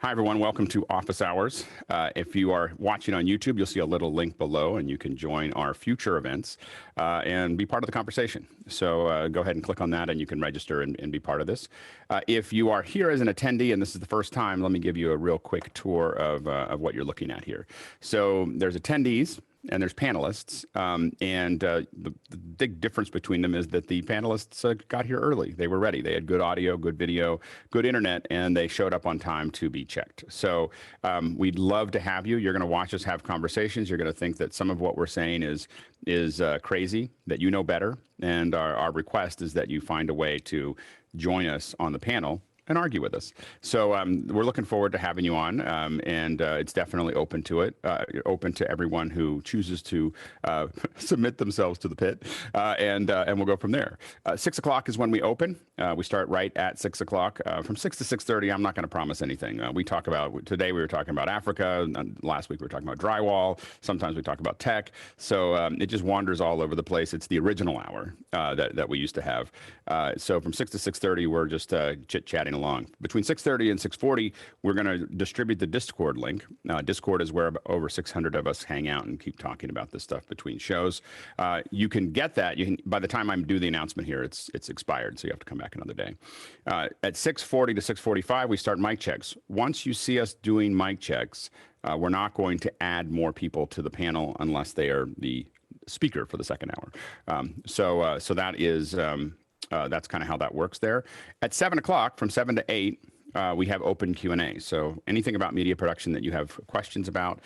Hi, everyone. Welcome to Office Hours. If you are watching on YouTube, you'll see a little link below, and you can join our future events and be part of the conversation. So go ahead and click on that, and you can register and be part of this. If you are here as an attendee, and this is the first time, let me give you a real quick tour of what you're looking at here. So there's attendees, and there's panelists, the big difference between them is that the panelists got here early. They were ready. They had good audio, good video, good internet, and they showed up on time to be checked. So we'd love to have you. You're going to watch us have conversations. You're going to think that some of what we're saying is crazy, that you know better, and our request is that you find a way to join us on the panel and argue with us. So we're looking forward to having you on, and it's definitely open to it, open to everyone who chooses to submit themselves to the pit, and we'll go from there. 6 o'clock is when we open. We start right at 6 o'clock. From 6 to 6:30, I'm not going to promise anything. We talk about, today we were talking about Africa, last week we were talking about drywall, sometimes we talk about tech, so it just wanders all over the place. It's the original hour that we used to have. So from 6 to 6:30, we're just chit-chatting along. Between 6:30 and 6:40, we're going to distribute the Discord link. Discord is where over 600 of us hang out and keep talking about this stuff between shows. You can get that. By the time I do the announcement here, it's expired, so you have to come back another day. At 6:40 to 6:45, we start mic checks. Once you see us doing mic checks, we're not going to add more people to the panel unless they are the speaker for the second hour. So that is that's kind of how that works there. At 7 o'clock, from 7 to 8, we have open Q&A. So anything about media production that you have questions about,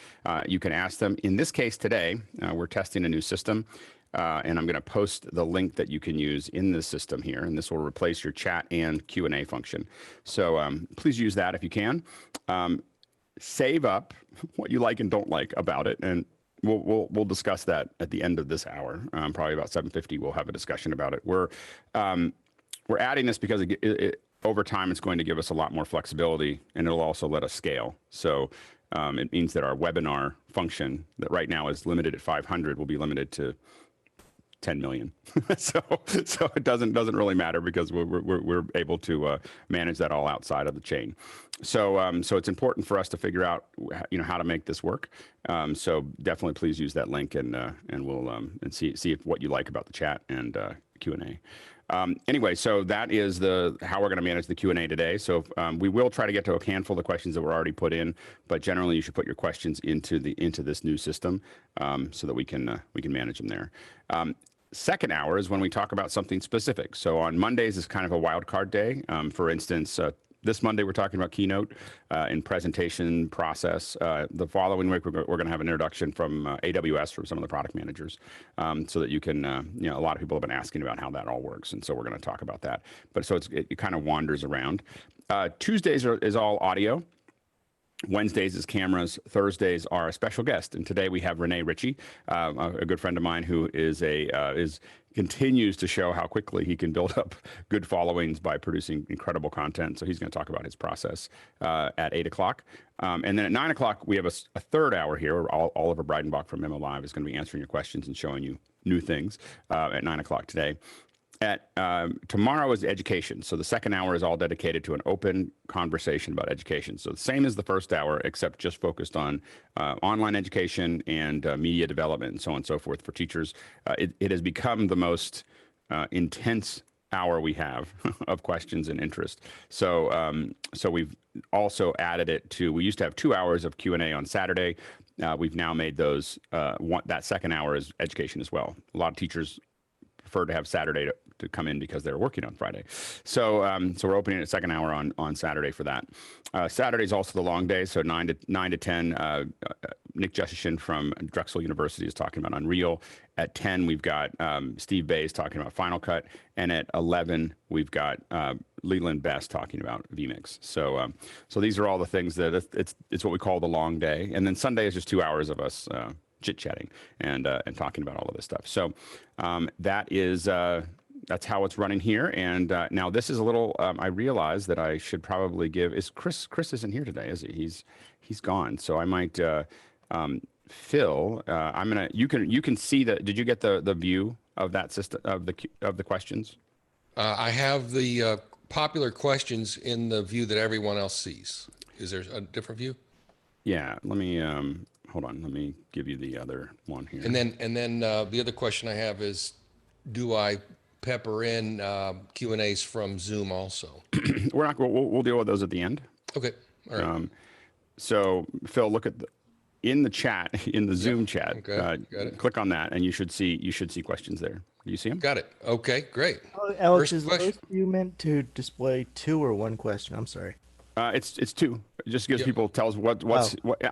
you can ask them. In this case today, we're testing a new system, and I'm going to post the link that you can use in this system here, and this will replace your chat and Q&A function. So please use that if you can. Save up what you like and don't like about it, and we'll discuss that at the end of this hour. Probably about 7:50, we'll have a discussion about it. We're adding this because over time it's going to give us a lot more flexibility, and it'll also let us scale. So it means that our webinar function that right now is limited at 500 will be limited to 10 million. so it doesn't really matter because we're able to manage that all outside of the chain. So it's important for us to figure out how to make this work. So definitely please use that link, and we'll and see if what you like about the chat and Q&A. Anyway, so that is how we're going to manage the Q&A today. So we will try to get to a handful of questions that were already put in, but generally you should put your questions into this new system so that we can manage them there. Second hour is when we talk about something specific. So on Mondays is kind of a wild card day. For instance, this Monday we're talking about Keynote and presentation process. The following week we're going to have an introduction from AWS from some of the product managers, so that you can, a lot of people have been asking about how that all works, and so we're going to talk about that. But so it kind of wanders around. Tuesdays is all audio. Wednesdays is cameras. Thursdays are a special guest, and today we have Rene Ritchie, a good friend of mine who continues to show how quickly he can build up good followings by producing incredible content. So he's going to talk about his process at 8 o'clock. And then at 9 o'clock, we have a third hour here where Oliver Breidenbach from MimoLive is going to be answering your questions and showing you new things at 9 o'clock today. Tomorrow is education. So the second hour is all dedicated to an open conversation about education. So the same as the first hour, except just focused on online education and media development and so on and so forth for teachers. It has become the most intense hour we have of questions and interest. So we've also added it to, we used to have 2 hours of Q&A on Saturday. We've now made those, that second hour is education as well. A lot of teachers prefer to have Saturday to come in because they're working on Friday. So we're opening a second hour on Saturday for that. Saturday is also the long day, so 9 to 10. Nick Justin from Drexel University is talking about Unreal. At 10, we've got Steve Bays talking about Final Cut, and at 11, we've got Leland Best talking about vMix. So these are all the things that it's what we call the long day, and then Sunday is just 2 hours of us chit-chatting and talking about all of this stuff. So that's how it's running here. And now this is a little, I realize that I should probably Chris isn't here today, is he? He's gone. So I might, Phil, you can see did you get the view of that system, of the questions? I have the popular questions in the view that everyone else sees. Is there a different view? Yeah, let me hold on. Let me give you the other one here. And then the other question I have is, do I pepper in Q&As from Zoom also? We're not. We'll deal with those at the end. Okay. All right. So Phil, look at in the chat, in the Zoom chat. Okay. Got it. Click on that, and you should see questions there. Do you see them? Got it. Okay. Great. Alex, First is question. host view meant to display 2 or 1 question? I'm sorry. It's 2. It just gives people tells what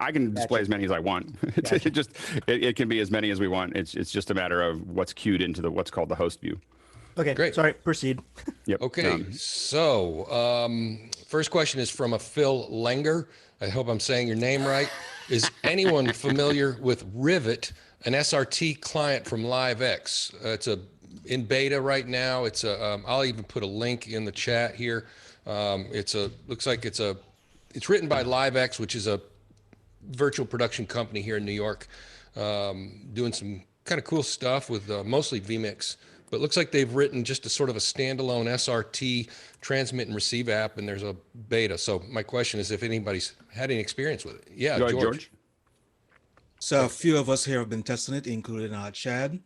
I can display as many as I want. It can be as many as we want. It's just a matter of what's queued into what's called the host view. Okay, Great. Sorry, proceed. Yep. Okay, so first question is from a Phil Lenger. I hope I'm saying your name right. Is anyone familiar with Rivet, an SRT client from LiveX? It's in beta right now. It's I'll even put a link in the chat here. Looks like it's written by LiveX, which is a virtual production company here in New York, doing some kind of cool stuff with mostly vMix. But it looks like they've written just a sort of a standalone SRT transmit and receive app, and there's a beta. So my question is if anybody's had any experience with it. Yeah, Go ahead, George. So a few of us here have been testing it, including Chad.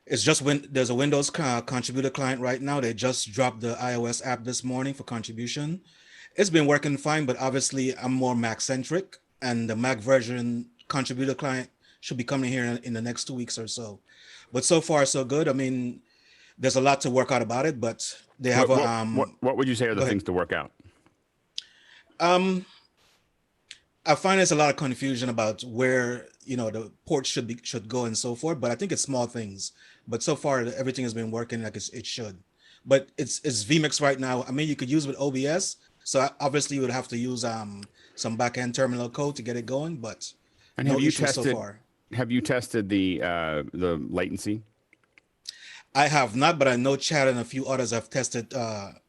It's just when there's a Windows contributor client right now. They just dropped the iOS app this morning for contribution. It's been working fine, but obviously I'm more Mac centric, and the Mac version contributor client should be coming here in the next 2 weeks or so. But so far, so good. I mean, there's a lot to work out about it, but they have what would you say are the things to work out? I find there's a lot of confusion about where the port should go and so forth. But I think it's small things. But so far, everything has been working like it should. But it's vMix right now. I mean, you could use with OBS, so obviously you would have to use some backend terminal code to get it going. But and no issues so far. Have you tested the latency? I have not, but I know Chad and a few others have tested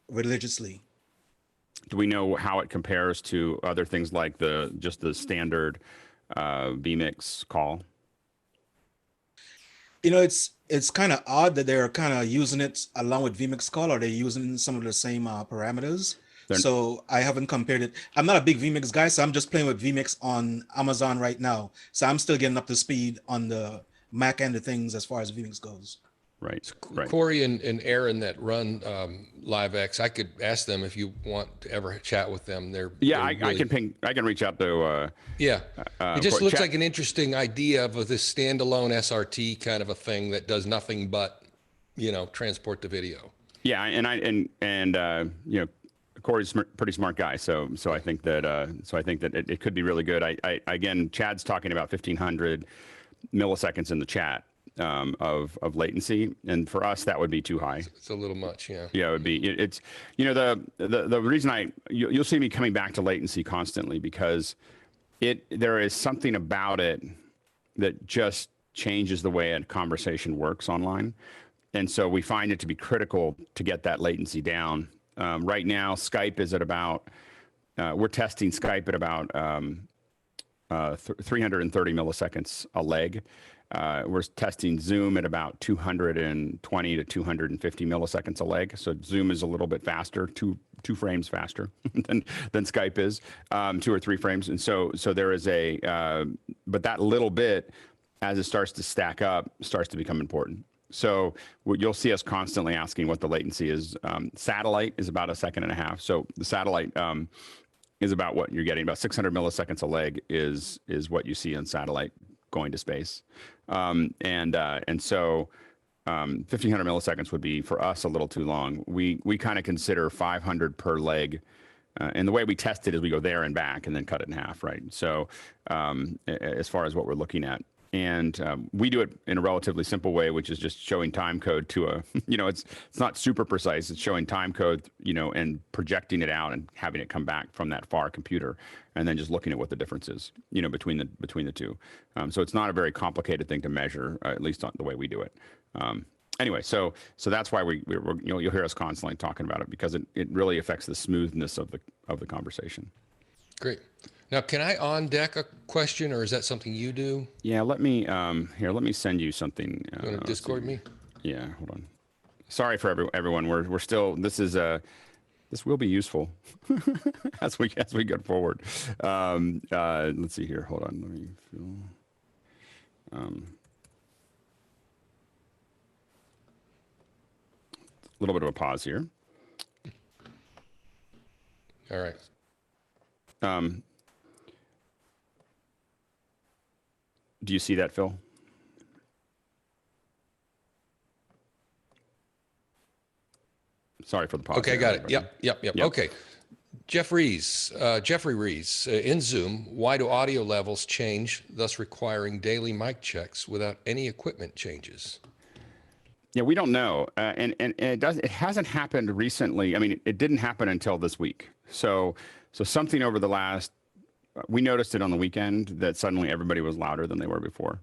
religiously. Do we know how it compares to other things like just the standard vMix call? It's kind of odd that they're kind of using it along with vMix call, or they're using some of the same parameters. So I haven't compared it. I'm not a big vMix guy, so I'm just playing with vMix on Amazon right now. So I'm still getting up to speed on the Mac end of things as far as vMix goes. Right. Corey and Aaron that run LiveX, I could ask them if you want to ever chat with them. I can reach out to. It just looks like an interesting idea of this standalone SRT kind of a thing that does nothing but, transport the video. Yeah, and Corey's a pretty smart guy, so I think that it could be really good. I again, Chad's talking about 1,500 milliseconds in the chat of latency, and for us that would be too high. It's a little much, yeah. Yeah, it would be. It's the reason you'll see me coming back to latency constantly because there is something about it that just changes the way a conversation works online, and so we find it to be critical to get that latency down. Right now, Skype is at about, we're testing Skype at about 330 milliseconds a leg. We're testing Zoom at about 220 to 250 milliseconds a leg. So Zoom is a little bit faster, two frames faster than Skype is, 2 or 3 frames. And so there is but that little bit, as it starts to stack up, starts to become important. So you'll see us constantly asking what the latency is. Satellite is about 1.5 seconds. So the satellite is about what you're getting. About 600 milliseconds a leg is what you see on satellite going to space. And so 1,500 milliseconds would be for us a little too long. We kind of consider 500 per leg. And the way we test it is we go there and back and then cut it in half, right? So as far as what we're looking at. And we do it in a relatively simple way, which is just showing time code to it's not super precise. It's showing time code, and projecting it out and having it come back from that far computer, and then just looking at what the difference is, between the two. So it's not a very complicated thing to measure, at least not the way we do it. Anyway, so that's why you'll hear us constantly talking about it because it really affects the smoothness of the conversation. Great. Now, can I on deck a question, or is that something you do? Yeah, let me send you something. You want to Discord me? Yeah, hold on. Sorry for everyone. We're still. This is this will be useful as we go forward. Let's see here. Hold on. Let me feel. A little bit of a pause here. All right. Do you see that, Phil? Sorry for the pause. Okay, there, got it. everybody. Yep. Okay. Jeffrey Rees, in Zoom, why do audio levels change, thus requiring daily mic checks without any equipment changes? Yeah, we don't know, and it hasn't happened recently. I mean, it didn't happen until this week. So something over the last, we noticed it on the weekend that suddenly everybody was louder than they were before.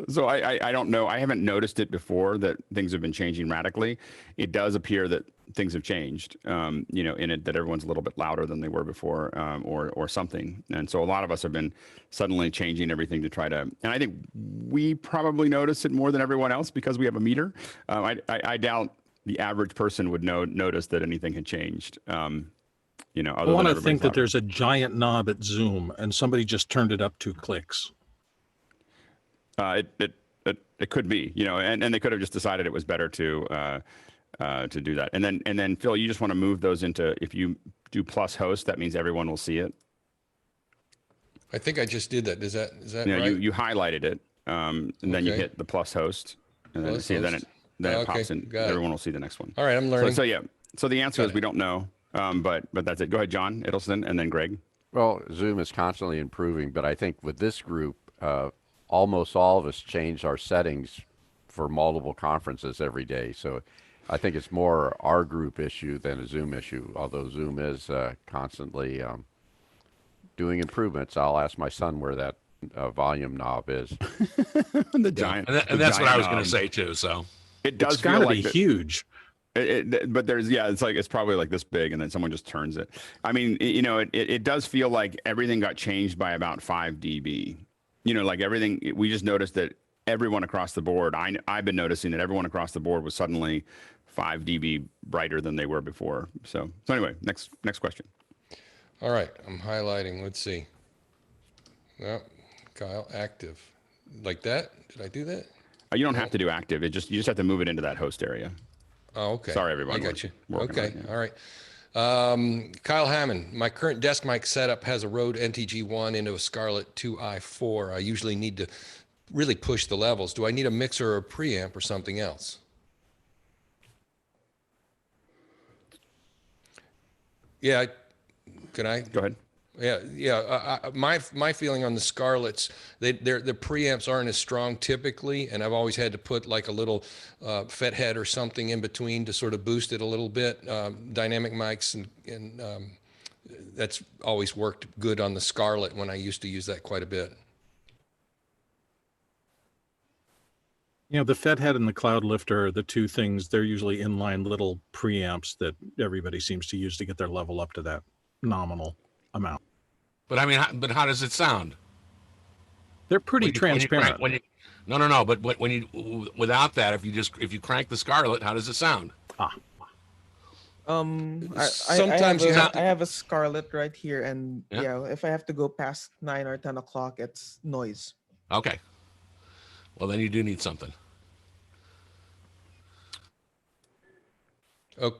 So I don't know. I haven't noticed it before that things have been changing radically. It does appear that things have changed, in it, that everyone's a little bit louder than they were before, or something. And so a lot of us have been suddenly changing everything to try to, and I think we probably notice it more than everyone else because we have a meter. I doubt the average person would notice that anything had changed. I want to think that there's a giant knob at Zoom and somebody just turned it up 2 clicks. It could be, and they could have just decided it was better to do that. And then Phil, you just want to move those into, if you do plus host, that means everyone will see it. I think I just did that. Is that Yeah, right? you highlighted it, and then you hit the plus host, and then Plus see, then host. it pops in. Got it. Everyone will see the next one. All right, I'm learning. So the answer Got is we don't know, but that's it. Go ahead, John Idelson, and then Greg. Well, Zoom is constantly improving, but I think with this group, almost all of us change our settings for multiple conferences every day. So I think it's more our group issue than a Zoom issue, although Zoom is constantly doing improvements. I'll ask my son where that volume knob is. The giant. And that's what I was going to say too. So it does It's got to feel be like huge. But it's probably like this big, and then someone just turns it. I mean, it does feel like everything got changed by about 5 dB. Like everything, we just noticed that everyone across the board, I've been noticing that everyone across the board was suddenly 5 dB brighter than they were before. So anyway, next question. All right, I'm highlighting. Let's see. No, Kyle, active. Like that? Did I do that? You don't have to do active. You just have to move it into that host area. Oh, okay. Sorry, everyone. I got you. Okay. All right. Kyle Hammond, my current desk mic setup has a Rode NTG1 into a Scarlett 2i4. I usually need to really push the levels. Do I need a mixer or a preamp or something else? Yeah. Can I? Go ahead. Yeah. My feeling on the Scarletts, the preamps aren't as strong typically, and I've always had to put like a little FET head or something in between to sort of boost it a little bit. Dynamic mics and that's always worked good on the Scarlett when I used to use that quite a bit. The FET head and the cloud lifter are the 2 things. They're usually inline little preamps that everybody seems to use to get their level up to that nominal amount. but I mean, but how does it sound? They're pretty transparent. No. But when you without that, if you crank the Scarlett, how does it sound? Sometimes I have a Scarlett right here, and if I have to go past 9 or 10 o'clock, it's noise. Okay. Well, then you do need something. Oh.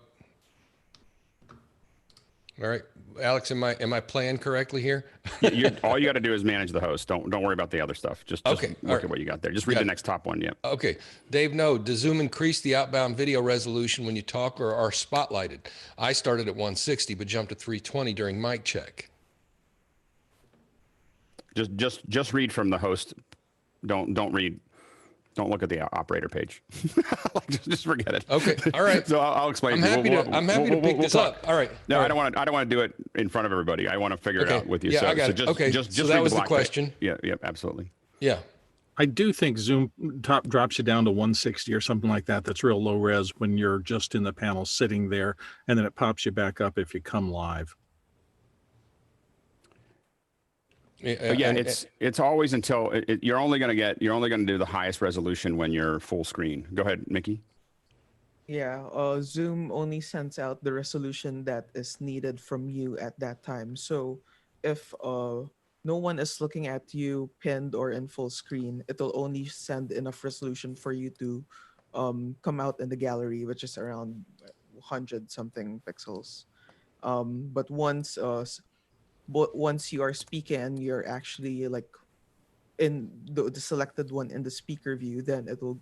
All right, Alex, am I playing correctly here? All you got to do is manage the host. Don't worry about the other stuff. Just Okay, look at what you got there. Just read the next top one. Yeah. Okay, Dave, no. Does Zoom increase the outbound video resolution when you talk or are spotlighted? I started at 160 but jumped to 320 during mic check. Just read from the host. Don't read. Don't look at the operator page. just forget it. Okay. All right. So I'll explain. I'm happy to pick this up. All right. No, all I right. don't want to do it in front of everybody. I want to figure it out with you. Yeah, so, I got it. Just, okay. Just so read that was the black question. page. Yeah, absolutely. Yeah. I do think Zoom drops you down to 160 or something like that. That's real low res when you're just in the panel sitting there, and then it pops you back up if you come live. It's always until you're only going to do the highest resolution when you're full screen. Go ahead, Mickey. Yeah, Zoom only sends out the resolution that is needed from you at that time. So if no one is looking at you pinned or in full screen, it'll only send enough resolution for you to come out in the gallery, which is around 100 something pixels. But once you are speaking and you're actually like in the selected one in the speaker view, then it will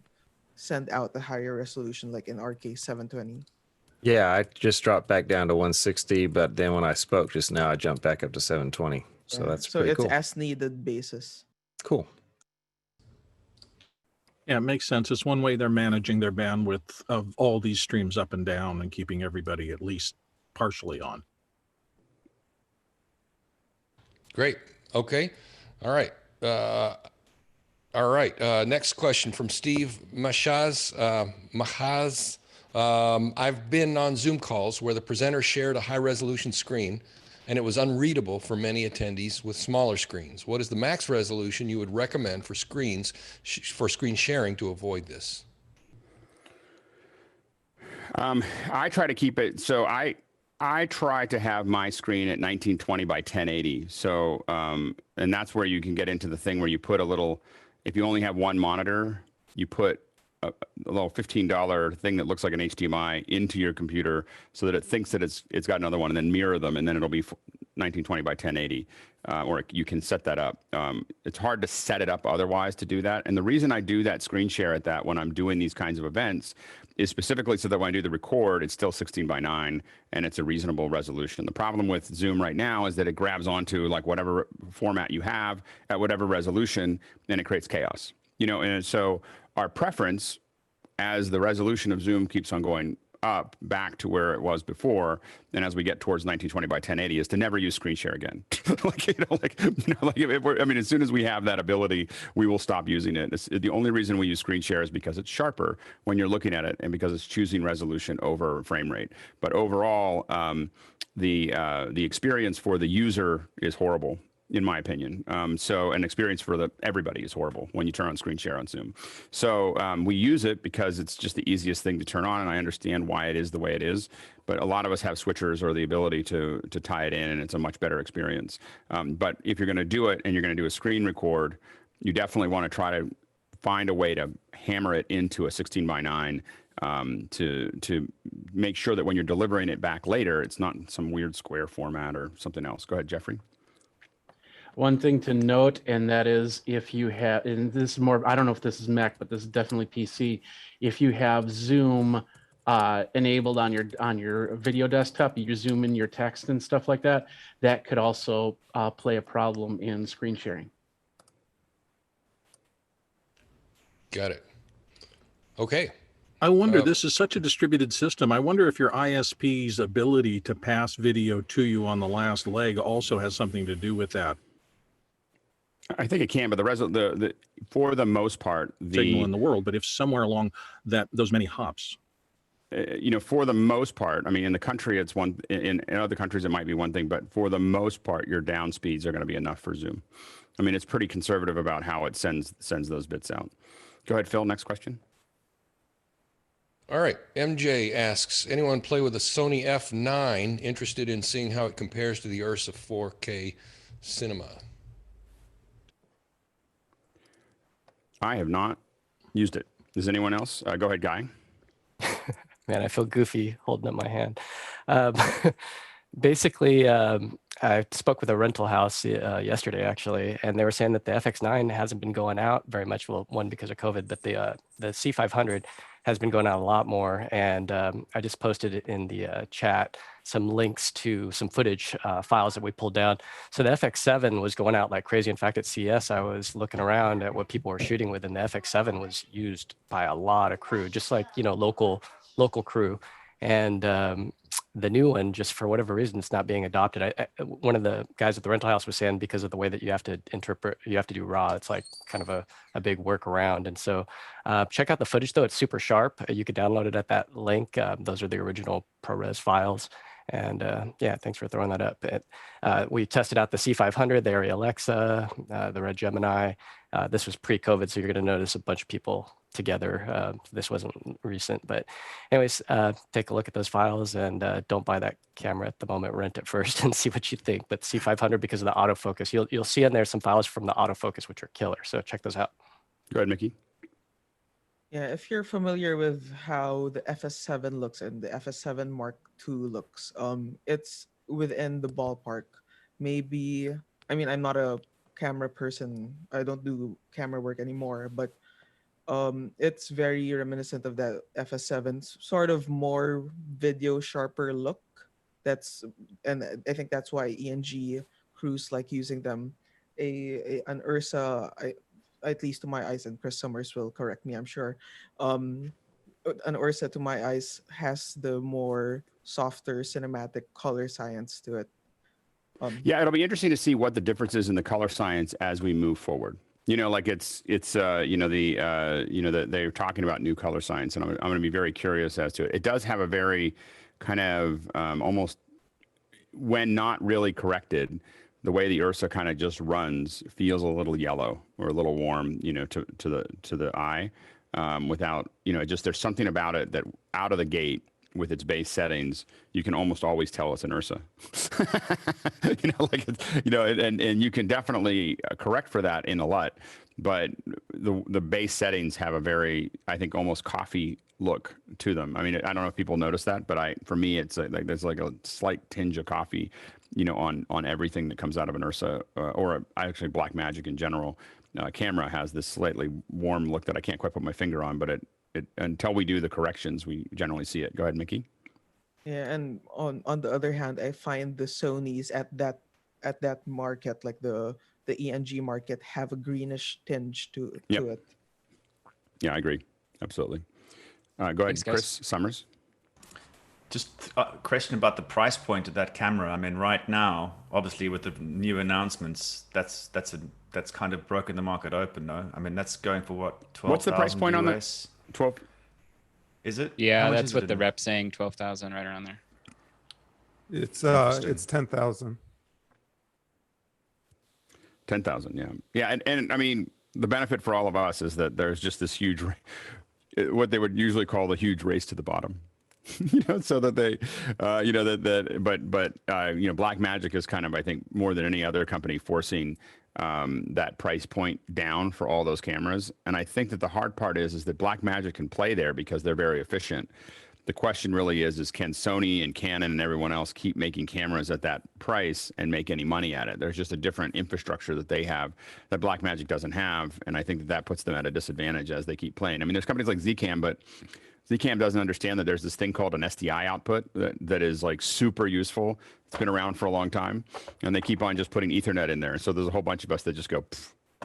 send out a higher resolution, like in our case 720. Yeah, I just dropped back down to 160, but then when I spoke just now, I jumped back up to 720. So Yeah. that's So pretty it's cool. as needed basis. Cool. Yeah, it makes sense. It's one way they're managing their bandwidth of all these streams up and down and keeping everybody at least partially on. Great. Okay. All right. Next question from Steve Mahaz. I've been on Zoom calls where the presenter shared a high resolution screen and it was unreadable for many attendees with smaller screens. What is the max resolution you would recommend for screen sharing to avoid this? I try to keep it, so I try to have my screen at 1920 by 1080. So, and that's where you can get into the thing where you put a little, if you only have one monitor, you put a little $15 thing that looks like an HDMI into your computer so that it thinks that it's got another one, and then mirror them, and then it'll be 1920 by 1080. Or you can set that up. It's hard to set it up otherwise to do that. And the reason I do that screen share at that when I'm doing these kinds of events is specifically so that when I do the record, it's still 16 by 9 and it's a reasonable resolution. The problem with Zoom right now is that it grabs onto like whatever format you have at whatever resolution, and it creates chaos. You know, and so our preference as the resolution of Zoom keeps on going up back to where it was before, and as we get towards 1920 by 1080, is to never use screen share again. I mean, as soon as we have that ability, we will stop using it. The only reason we use screen share is because it's sharper when you're looking at it, and because it's choosing resolution over frame rate. But overall, the experience for the user is horrible, in my opinion. So an experience for everybody is horrible when you turn on screen share on Zoom. So we use it because it's just the easiest thing to turn on, and I understand why it is the way it is. But a lot of us have switchers or the ability to tie it in, and it's a much better experience. But if you're going to do it and you're going to do a screen record, you definitely want to try to find a way to hammer it into a 16 by 9 to make sure that when you're delivering it back later, it's not in some weird square format or something else. Go ahead, Jeffrey. One thing to note, and that is if you have, and this is more, I don't know if this is Mac, but this is definitely PC. If you have Zoom enabled on your video desktop, you zoom in your text and stuff like that, that could also play a problem in screen sharing. Got it. Okay. I wonder, this is such a distributed system. I wonder if your ISP's ability to pass video to you on the last leg also has something to do with that. I think it can, but for the most part, signal in the world. But if somewhere along those many hops, for the most part, I mean, in the country, it's one. In other countries, it might be one thing, but for the most part, your down speeds are going to be enough for Zoom. I mean, it's pretty conservative about how it sends those bits out. Go ahead, Phil. Next question. All right. MJ asks, anyone play with a Sony F9 interested in seeing how it compares to the Ursa 4K cinema? I have not used it. Does anyone else? Go ahead, Guy. Man, I feel goofy holding up my hand. Basically, I spoke with a rental house yesterday, actually, and they were saying that the FX9 hasn't been going out very much. Well, one, because of COVID, but the C500 has been going out a lot more. And I just posted it in the chat, some links to some footage files that we pulled down. So the FX7 was going out like crazy. In fact, at CES, I was looking around at what people were shooting with, and the FX7 was used by a lot of crew, just like, local crew. And the new one, just for whatever reason, it's not being adopted. One of the guys at the rental house was saying because of the way that you have to do RAW, it's like kind of a big workaround. And so check out the footage, though. It's super sharp. You could download it at that link. Those are the original ProRes files. And yeah, thanks for throwing that up. We tested out the C500, the Arri Alexa, the Red Gemini, This was pre-COVID, so you're going to notice a bunch of people together. This wasn't recent, but anyways, take a look at those files and don't buy that camera at the moment. Rent it first and see what you think. But C500, because of the autofocus, you'll see in there some files from the autofocus which are killer. So check those out. Go ahead, Mickey. Yeah, if you're familiar with how the FS7 looks and the FS7 Mark II looks, it's within the ballpark. Maybe, I mean, I'm not a camera person. I don't do camera work anymore, but it's very reminiscent of that FS7's sort of more video sharper look. And I think that's why ENG crews like using them. An Ursa, at least to my eyes, and Chris Summers will correct me, I'm sure. An Ursa, to my eyes, has the more softer cinematic color science to it. Yeah, it'll be interesting to see what the difference is in the color science as we move forward. You know, like they're talking about new color science, and I'm going to be very curious as to it. It does have a very kind of almost, when not really corrected, the way the Ursa kind of just runs feels a little yellow or a little warm, you know, to the eye, without, you know, just there's something about it that out of the gate with its base settings, you can almost always tell it's an Ursa. You know, like, you know, and you can definitely correct for that in the LUT, but the base settings have a very, I think, almost coffee look to them. I mean, I don't know if people notice that, but for me, it's like there's like a slight tinge of coffee, you know, on everything that comes out of an Ursa or actually Blackmagic in general. Camera has this slightly warm look that I can't quite put my finger on, but it until we do the corrections, we generally see it. Go ahead, Mickey. Yeah, and on the other hand, I find the Sonys at that market, like the ENG market, have a greenish tinge to it. Yeah, I agree. Absolutely. Go ahead, Thanks, Chris Summers. Just a question about the price point of that camera. I mean, right now, obviously with the new announcements, that's kind of broken the market open, no? I mean, that's going for what, 12,000 What's the price point on that? 12. Is it? Yeah, that's what the rep's saying, 12,000, right around there. It's 10,000. 10,000, yeah. Yeah, and I mean, the benefit for all of us is that there's just this huge, what they would usually call the huge race to the bottom. You know, so that they, you know, you know, Blackmagic is kind of, I think, more than any other company forcing that price point down for all those cameras. And I think that the hard part is that Blackmagic can play there because they're very efficient. The question really is can Sony and Canon and everyone else keep making cameras at that price and make any money at it? There's just a different infrastructure that they have that Blackmagic doesn't have, and I think that puts them at a disadvantage as they keep playing. I mean, there's companies like Zcam, but Zcam doesn't understand that there's this thing called an SDI output that is like super useful. It's been around for a long time, and they keep on just putting Ethernet in there. So there's a whole bunch of us that just go,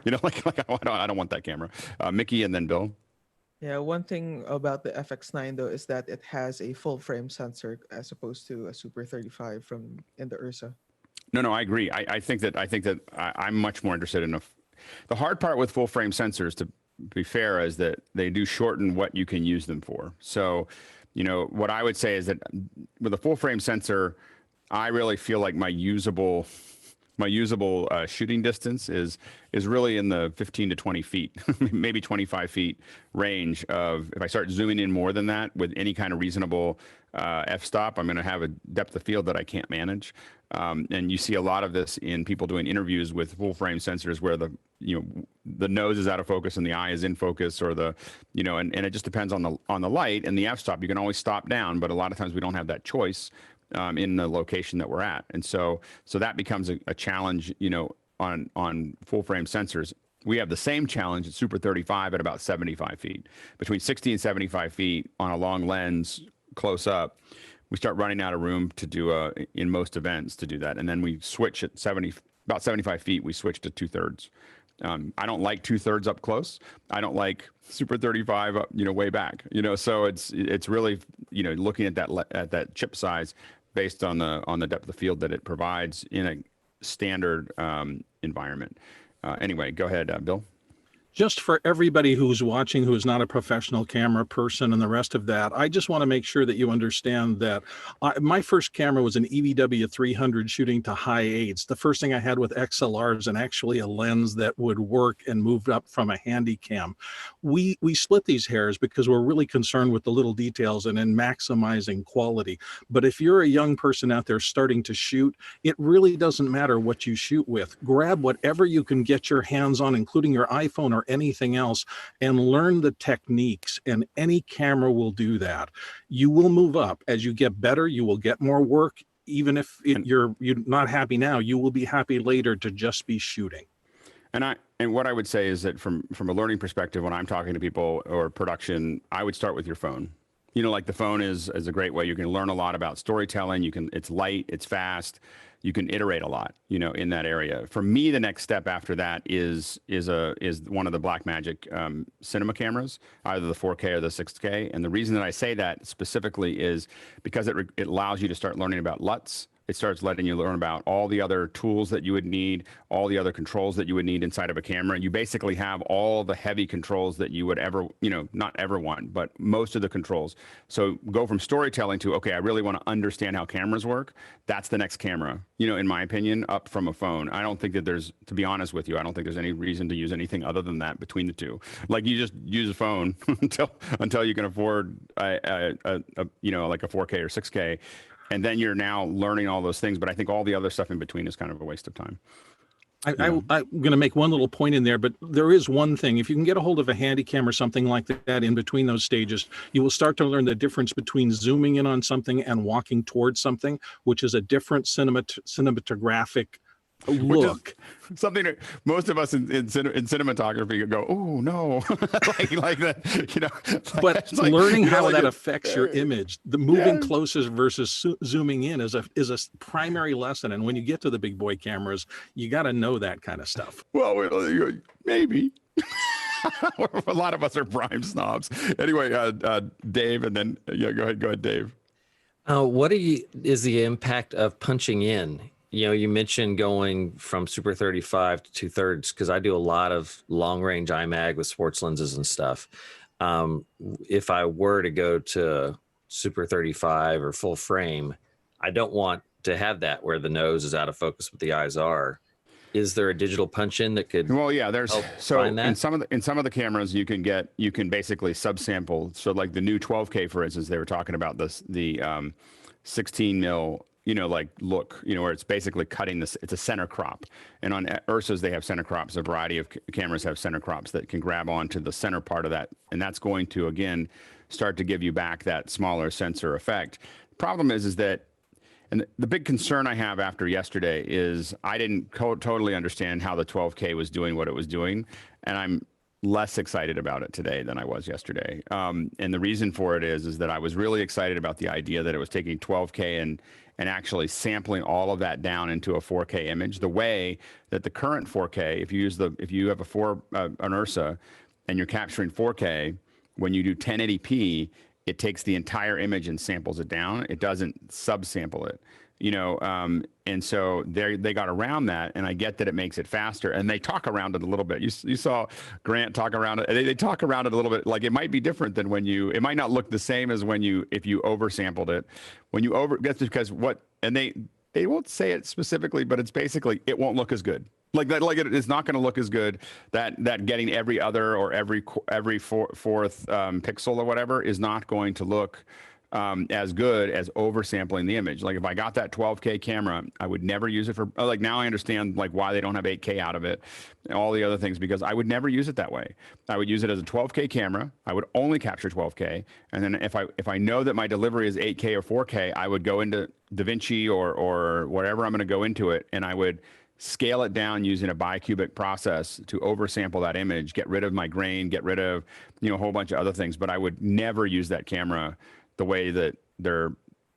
you know, like I don't want that camera. Mickey and then Bill. Yeah, one thing about the FX9 though is that it has a full frame sensor as opposed to a Super 35 in the Ursa. No, I agree. I think that I'm much more interested in the hard part with full frame sensors, to be fair, is that they do shorten what you can use them for. So, you know, what I would say is that with a full frame sensor, I really feel like my usable shooting distance is really in the 15 to 20 feet, maybe 25 feet range of, if I start zooming in more than that with any kind of reasonable f-stop, I'm going to have a depth of field that I can't manage. And you see a lot of this in people doing interviews with full frame sensors where the nose is out of focus and the eye is in focus, or and it just depends on the light and the f-stop. You can always stop down, but a lot of times we don't have that choice in the location that we're at. And so that becomes a challenge, on full frame sensors. We have the same challenge at Super 35 at about 75 feet. Between 60 and 75 feet on a long lens close up, we start running out of room to do in most events to do that. And then we switch at about 75 feet, we switch to 2/3. I don't like 2/3 up close. I don't like Super 35 up, way back, so it's really, looking at that chip size based on the depth of field that it provides in a standard environment. Anyway, go ahead, Bill. just for everybody who's watching who is not a professional camera person and the rest of that, I just want to make sure that you understand that my first camera was an EVW 300 shooting to high 8s. The first thing I had with XLRs and actually a lens that would work and moved up from a handy cam. We split these hairs because we're really concerned with the little details and in maximizing quality. But if you're a young person out there starting to shoot, it really doesn't matter what you shoot with. Grab whatever you can get your hands on, including your iPhone or anything else, and learn the techniques, and any camera will do that. You will move up. As you get better, you will get more work. Even if you're not happy now, you will be happy later to just be shooting. And what I would say is that from a learning perspective, when I'm talking to people or production, I would start with your phone. You know, like the phone is a great way. You can learn a lot about storytelling. It's light, it's fast. You can iterate a lot, you know, in that area. For me, the next step after that is one of the Blackmagic cinema cameras, either the 4K or the 6K. And the reason that I say that specifically is because it allows you to start learning about LUTs. It starts letting you learn about all the other tools that you would need, all the other controls that you would need inside of a camera. You basically have all the heavy controls that you would ever, you know, not ever want, but most of the controls. So go from storytelling to, okay, I really want to understand how cameras work. That's the next camera, you know, in my opinion, up from a phone. I don't think that there's, to be honest with you, I don't think there's any reason to use anything other than that between the two. Like you just use a phone until you can afford you know, like a 4K or 6K. And then you're now learning all those things. But I think all the other stuff in between is kind of a waste of time. I'm going to make one little point in there, but there is one thing. If you can get a hold of a handy cam or something like that in between those stages, you will start to learn the difference between zooming in on something and walking towards something, which is a different cinematographic look. Something that most of us in cinematography go, oh no, like that, you know. But like, learning you know, how like that affects your image, the moving closer versus zooming in is a primary lesson. And when you get to the big boy cameras, you got to know that kind of stuff. Well, maybe. A lot of us are prime snobs. Anyway, Dave, and then go ahead, Dave. What is the impact of punching in? You know, you mentioned going from Super 35 to 2/3 because I do a lot of long range IMAG with sports lenses and stuff. If I were to go to Super 35 or full frame, I don't want to have that where the nose is out of focus but the eyes are. Is there a digital punch in that could? Well, yeah, there's find that? in some of the cameras you can basically subsample. So like the new 12K, for instance, they were talking about the 16 mil. You know, like look, you know, where it's basically cutting this, it's a center crop. And on Ursas, they have center crops. A variety of cameras have center crops that can grab onto the center part of that. And that's going to, again, start to give you back that smaller sensor effect. The problem is that, and the big concern I have after yesterday is I didn't totally understand how the 12K was doing what it was doing. And I'm less excited about it today than I was yesterday. And the reason for it is that I was really excited about the idea that it was taking 12K and actually sampling all of that down into a 4K image. The way that the current 4K, if you have an Ursa and you're capturing 4K, when you do 1080p, it takes the entire image and samples it down. It doesn't subsample it. You know, and so they got around that, and I get that it makes it faster, and they talk around it a little bit. You saw Grant talk around it. They talk around it a little bit. Like it might be different than it might not look the same as if you oversampled it. That's because they won't say it specifically, but it's basically it won't look as good. Like that, it's not going to look as good. That getting every other or every fourth pixel or whatever is not going to look as good as oversampling the image. Like if I got that 12K camera, I would never use it for, like now I understand like why they don't have 8K out of it and all the other things, because I would never use it that way. I would use it as a 12K camera. I would only capture 12K. And then if I know that my delivery is 8K or 4K, I would go into DaVinci or whatever I'm going to go into it, and I would scale it down using a bicubic process to oversample that image, get rid of my grain, get rid of, a whole bunch of other things. But I would never use that camera the way that they're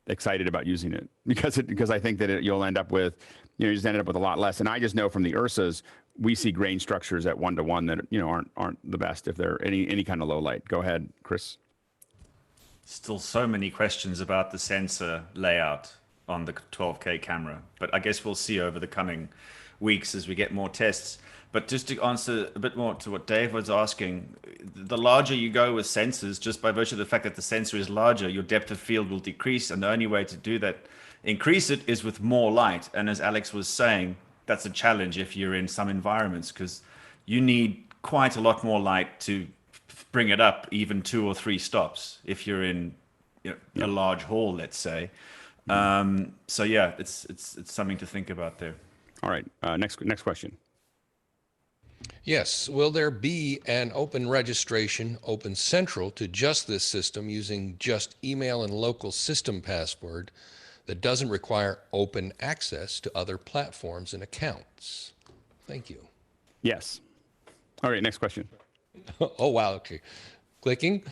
excited about using it, because I think that you'll end up with, you just ended up with a lot less. And I just know from the Ursas, we see grain structures at 1:1 that, aren't the best if they're any kind of low light. Go ahead, Chris. Still so many questions about the sensor layout on the 12K camera, but I guess we'll see over the coming weeks as we get more tests. But just to answer a bit more to what Dave was asking, the larger you go with sensors, just by virtue of the fact that the sensor is larger, your depth of field will decrease. And the only way to do that, increase it, is with more light. And as Alex was saying, that's a challenge if you're in some environments, because you need quite a lot more light to bring it up even 2 or 3 stops if you're in a large hall, let's say. So yeah, it's something to think about there. All right, next question. Yes. Will there be an open registration, open central to just this system using just email and local system password that doesn't require open access to other platforms and accounts? Thank you. Yes. All right, next question. Oh, wow. Okay. Clicking.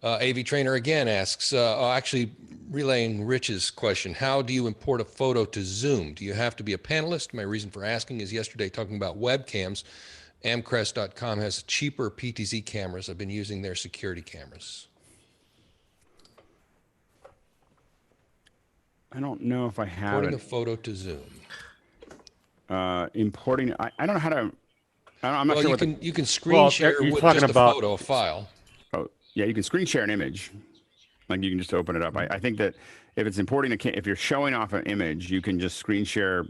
AV Trainer again asks, actually relaying Rich's question, how do you import a photo to Zoom? Do you have to be a panelist? My reason for asking is yesterday talking about webcams. Amcrest.com has cheaper PTZ cameras. I've been using their security cameras. I don't know if I have Importing a photo to Zoom. Importing, I don't know how to. I'm not well, sure. You can screen share with just a photo, a file. Oh, yeah, you can screen share an image. Like you can just open it up. I think that if it's importing if you're showing off an image, you can just screen share,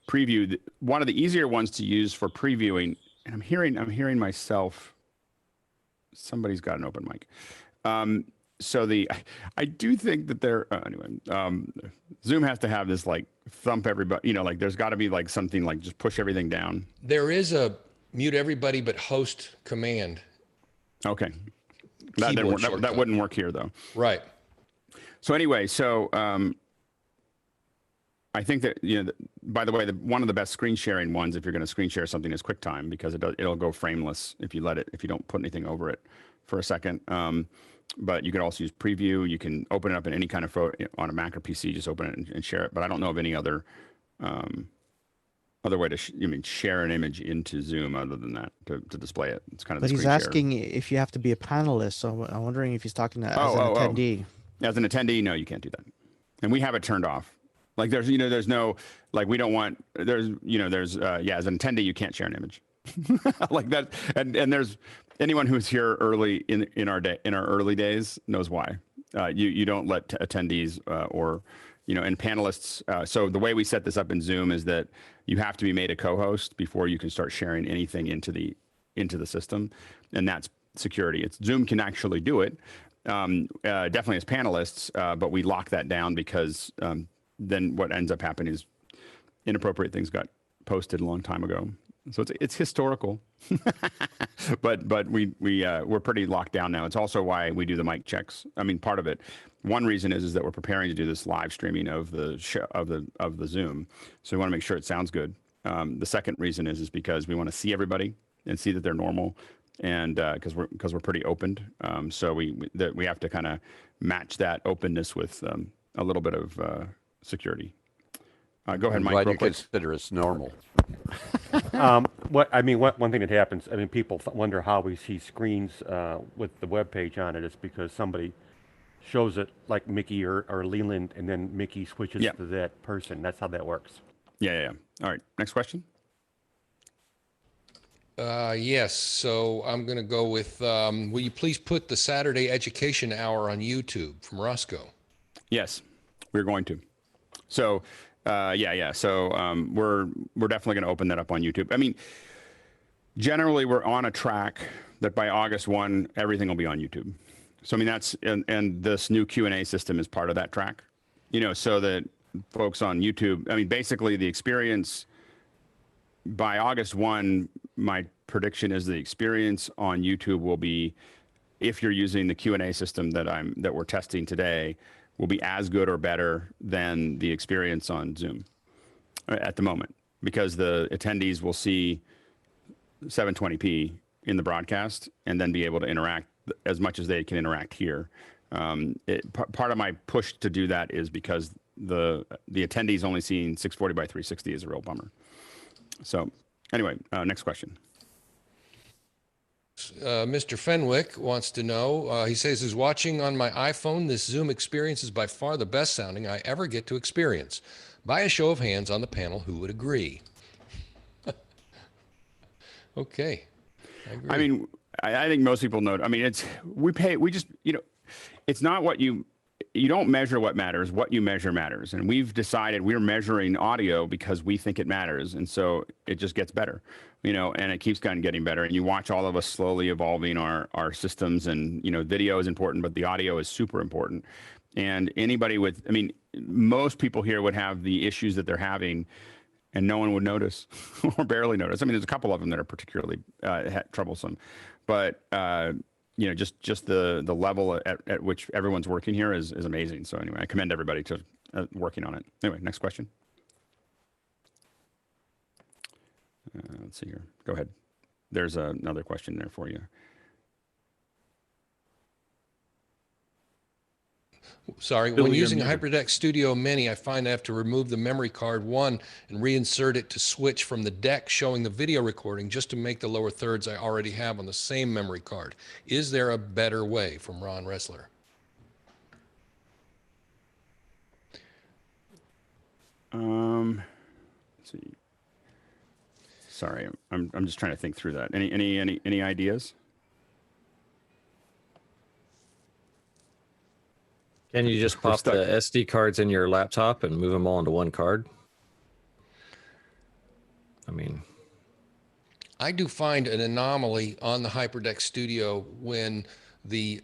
preview. One of the easier ones to use for previewing. And I'm hearing myself. Somebody's got an open mic. So I do think that Zoom has to have this like thump everybody. Like there's got to be like something like just push everything down. There is a mute everybody but host command. Okay. That wouldn't work here though. Right. So anyway, I think that, by the way, one of the best screen sharing ones, if you're going to screen share something, is QuickTime, because it'll go frameless if you don't put anything over it for a second. But you can also use preview. You can open it up in any kind of photo on a Mac or PC, just open it and share it. But I don't know of any other way to share an image into Zoom other than that to display it. It's kind of. But he's asking if you have to be a panelist. So I'm wondering if he's talking as an attendee. As an attendee, no, you can't do that. And we have it turned off. Like there's no, like we don't want, as an attendee, you can't share an image like that. And there's anyone who's here early in our early days knows why. You don't let attendees and panelists. So the way we set this up in Zoom is that you have to be made a co-host before you can start sharing anything into the system. And that's security. Zoom can actually do it. Definitely as panelists, but we lock that down because, then what ends up happening is inappropriate things got posted a long time ago. So it's historical, but we're pretty locked down now. It's also why we do the mic checks. I mean, part of it. One reason is that we're preparing to do this live streaming of the show, of the Zoom. So we want to make sure it sounds good. The second reason is because we want to see everybody and see that they're normal, and because we're pretty opened. So we have to kind of match that openness with a little bit of security. Go ahead, Mike. Glad you consider us normal. One thing that happens, people wonder how we see screens with the web page on it. It's because somebody shows it like Mickey or Leland, and then Mickey switches to that person. That's how that works. Yeah. All right, next question. Yes, so I'm going to go with, will you please put the Saturday Education Hour on YouTube from Roscoe? Yes, we're going to. So, So we're definitely going to open that up on YouTube. I mean, generally we're on a track that by August 1, everything will be on YouTube. So I mean that's and this new Q&A system is part of that track. So that folks on YouTube. I mean, basically the experience by August 1. My prediction is the experience on YouTube will be, if you're using the Q&A system that we're testing today, will be as good or better than the experience on Zoom at the moment, because the attendees will see 720p in the broadcast and then be able to interact as much as they can interact here. Part of my push to do that is because the attendees only seeing 640 by 360 is a real bummer. So anyway, next question. Mr. Fenwick wants to know, he says, is watching on my iPhone, this Zoom experience is by far the best sounding I ever get to experience. By a show of hands on the panel, who would agree? Okay. I mean, I think most people know. I mean, we just, it's not what you don't measure what matters. What you measure matters. And we've decided we're measuring audio because we think it matters. And so it just gets better, and it keeps getting better. And you watch all of us slowly evolving our systems, and, video is important, but the audio is super important. And anybody most people here would have the issues that they're having, and no one would notice or barely notice. I mean, there's a couple of them that are particularly troublesome, but just the level at which everyone's working here is amazing. So anyway, I commend everybody to working on it. Anyway, next question. Let's see here. Go ahead. There's another question there for you. Sorry, when using a Hyperdeck Studio Mini, I find I have to remove the memory card and reinsert it to switch from the deck showing the video recording just to make the lower thirds I already have on the same memory card. Is there a better way? From Ron Ressler. Let's see. Sorry, I'm just trying to think through that. Any ideas? Can you just pop the SD cards in your laptop and move them all into one card? I mean, I do find an anomaly on the Hyperdeck Studio when the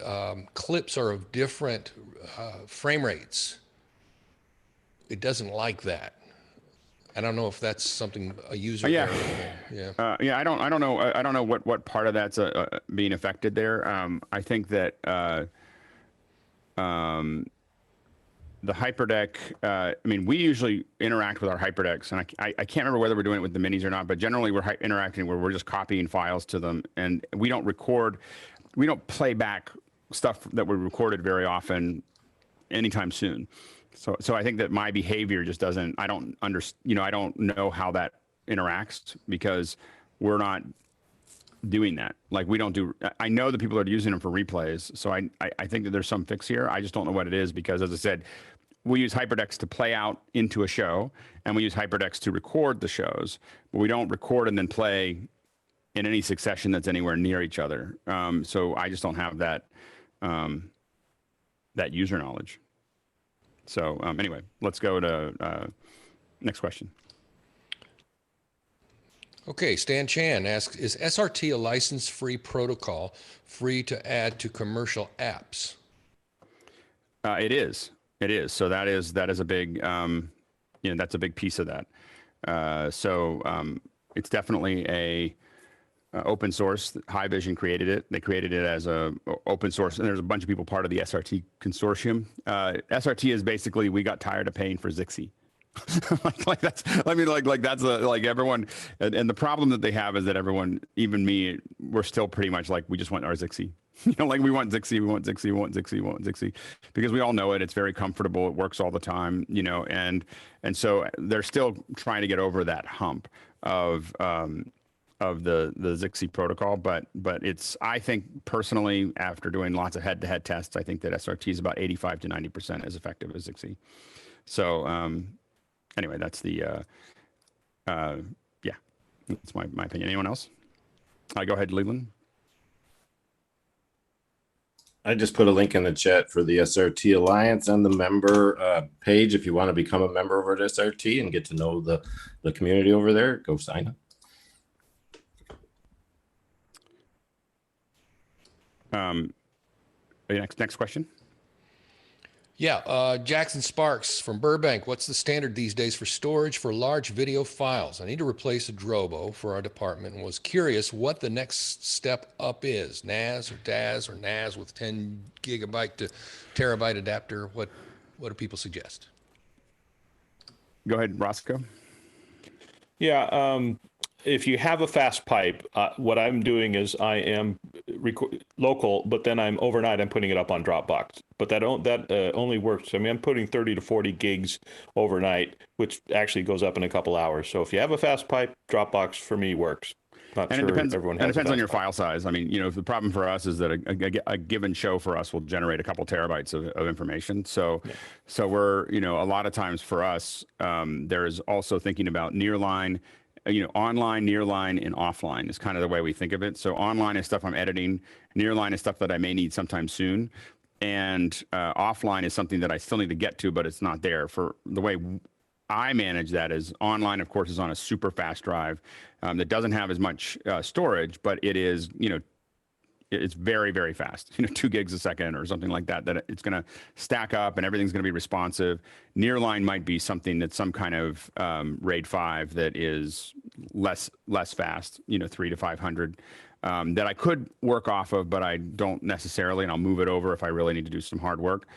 clips are of different frame rates. It doesn't like that. I don't know if that's something a user. Yeah. Yeah. I don't know what part of that's being affected there. I think that the Hyperdeck, we usually interact with our Hyperdecks, and I can't remember whether we're doing it with the minis or not, but generally we're interacting where we're just copying files to them, and we don't play back stuff that we recorded very often anytime soon. So I think that my behavior just doesn't, I don't know how that interacts because we're not doing that. Like I know that people are using them for replays. So I think that there's some fix here. I just don't know what it is because, as I said, we use Hyperdecks to play out into a show, and we use Hyperdecks to record the shows, but we don't record and then play in any succession that's anywhere near each other. So I just don't have that, that user knowledge. So anyway, let's go to next question. Okay, Stan Chan asks, is SRT a license-free protocol free to add to commercial apps? It is. So that is a big, that's a big piece of that. So it's definitely a open source. Haivision created it. They created it as a open source, and there's a bunch of people part of the SRT consortium. SRT is basically, we got tired of paying for Zixi. That's everyone, and the problem that they have is that everyone, even me, we're still pretty much like, we just want our Zixi. We want Zixi, because we all know it. It's very comfortable. It works all the time, and so they're still trying to get over that hump of the Zixi protocol. But it's, I think personally, after doing lots of head-to-head tests, I think that SRT is about 85 to 90% as effective as Zixi. So, anyway, that's the, that's my opinion. Anyone else? Go ahead, Leland. I just put a link in the chat for the SRT Alliance and the member page. If you want to become a member over at SRT and get to know the community over there, go sign up. Next question. Yeah, Jackson Sparks from Burbank. What's the standard these days for storage for large video files? I need to replace a Drobo for our department and was curious what the next step up is. NAS or DAS or NAS with 10 gigabyte to terabyte adapter. What do people suggest? Go ahead, Roscoe. Yeah, if you have a fast pipe, what I'm doing is I am local, but then I'm overnight, I'm putting it up on Dropbox. But that only works. I mean, I'm putting 30 to 40 gigs overnight, which actually goes up in a couple hours. So if you have a fast pipe, Dropbox for me works. Not and sure it depends, everyone and has it depends on your pipe. file size. I mean, the problem for us is that a given show for us will generate a couple terabytes of information. So, so we're, a lot of times for us, there is also thinking about nearline online, nearline, and offline is kind of the way we think of it. So online is stuff I'm editing. Nearline is stuff that I may need sometime soon. And offline is something that I still need to get to, but it's not there. For the way I manage that is online, of course, is on a super fast drive that doesn't have as much storage, but it is, it's very, very fast, 2 gigs a second or something like that, that it's going to stack up and everything's going to be responsive. Nearline might be something that's some kind of RAID 5 that is less fast, 300 to 500, that I could work off of, but I don't necessarily, and I'll move it over if I really need to do some hard work.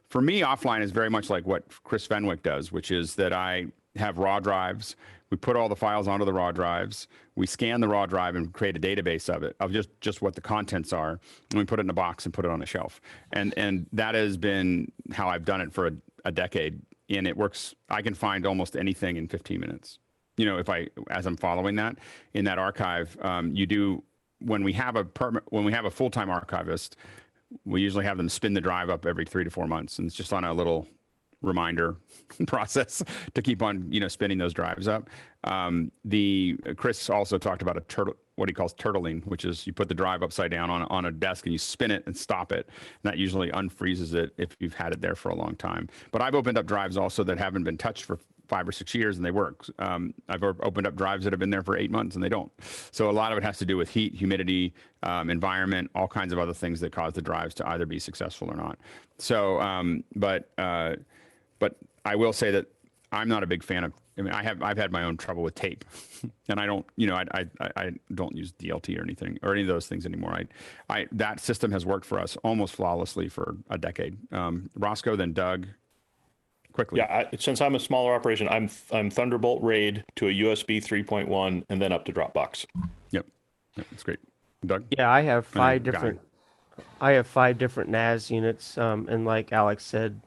For me, offline is very much like what Chris Fenwick does, which is that I have raw drives. We put all the files onto the raw drives. We scan the raw drive and create a database of it, of just what the contents are. And we put it in a box and put it on a shelf. And that has been how I've done it for a decade. And it works. I can find almost anything in 15 minutes. As I'm following that in that archive, when we have a full-time archivist, we usually have them spin the drive up every 3 to 4 months. And it's just on a little reminder process to keep on, spinning those drives up. Chris also talked about what he calls turtling, which is you put the drive upside down on a desk and you spin it and stop it. And that usually unfreezes it if you've had it there for a long time. But I've opened up drives also that haven't been touched for 5 or 6 years and they work. I've opened up drives that have been there for 8 months and they don't. So a lot of it has to do with heat, humidity, environment, all kinds of other things that cause the drives to either be successful or not. So, but I will say that I'm not a big fan of. I've had my own trouble with tape, and I don't. I don't use DLT or anything or any of those things anymore. That system has worked for us almost flawlessly for a decade. Roscoe, then Doug. Quickly. Yeah, since I'm a smaller operation, I'm Thunderbolt RAID to a USB 3.1 and then up to Dropbox. Yep, that's great. Doug. Yeah, I have 5 different. I have 5 different NAS units, and like Alex said,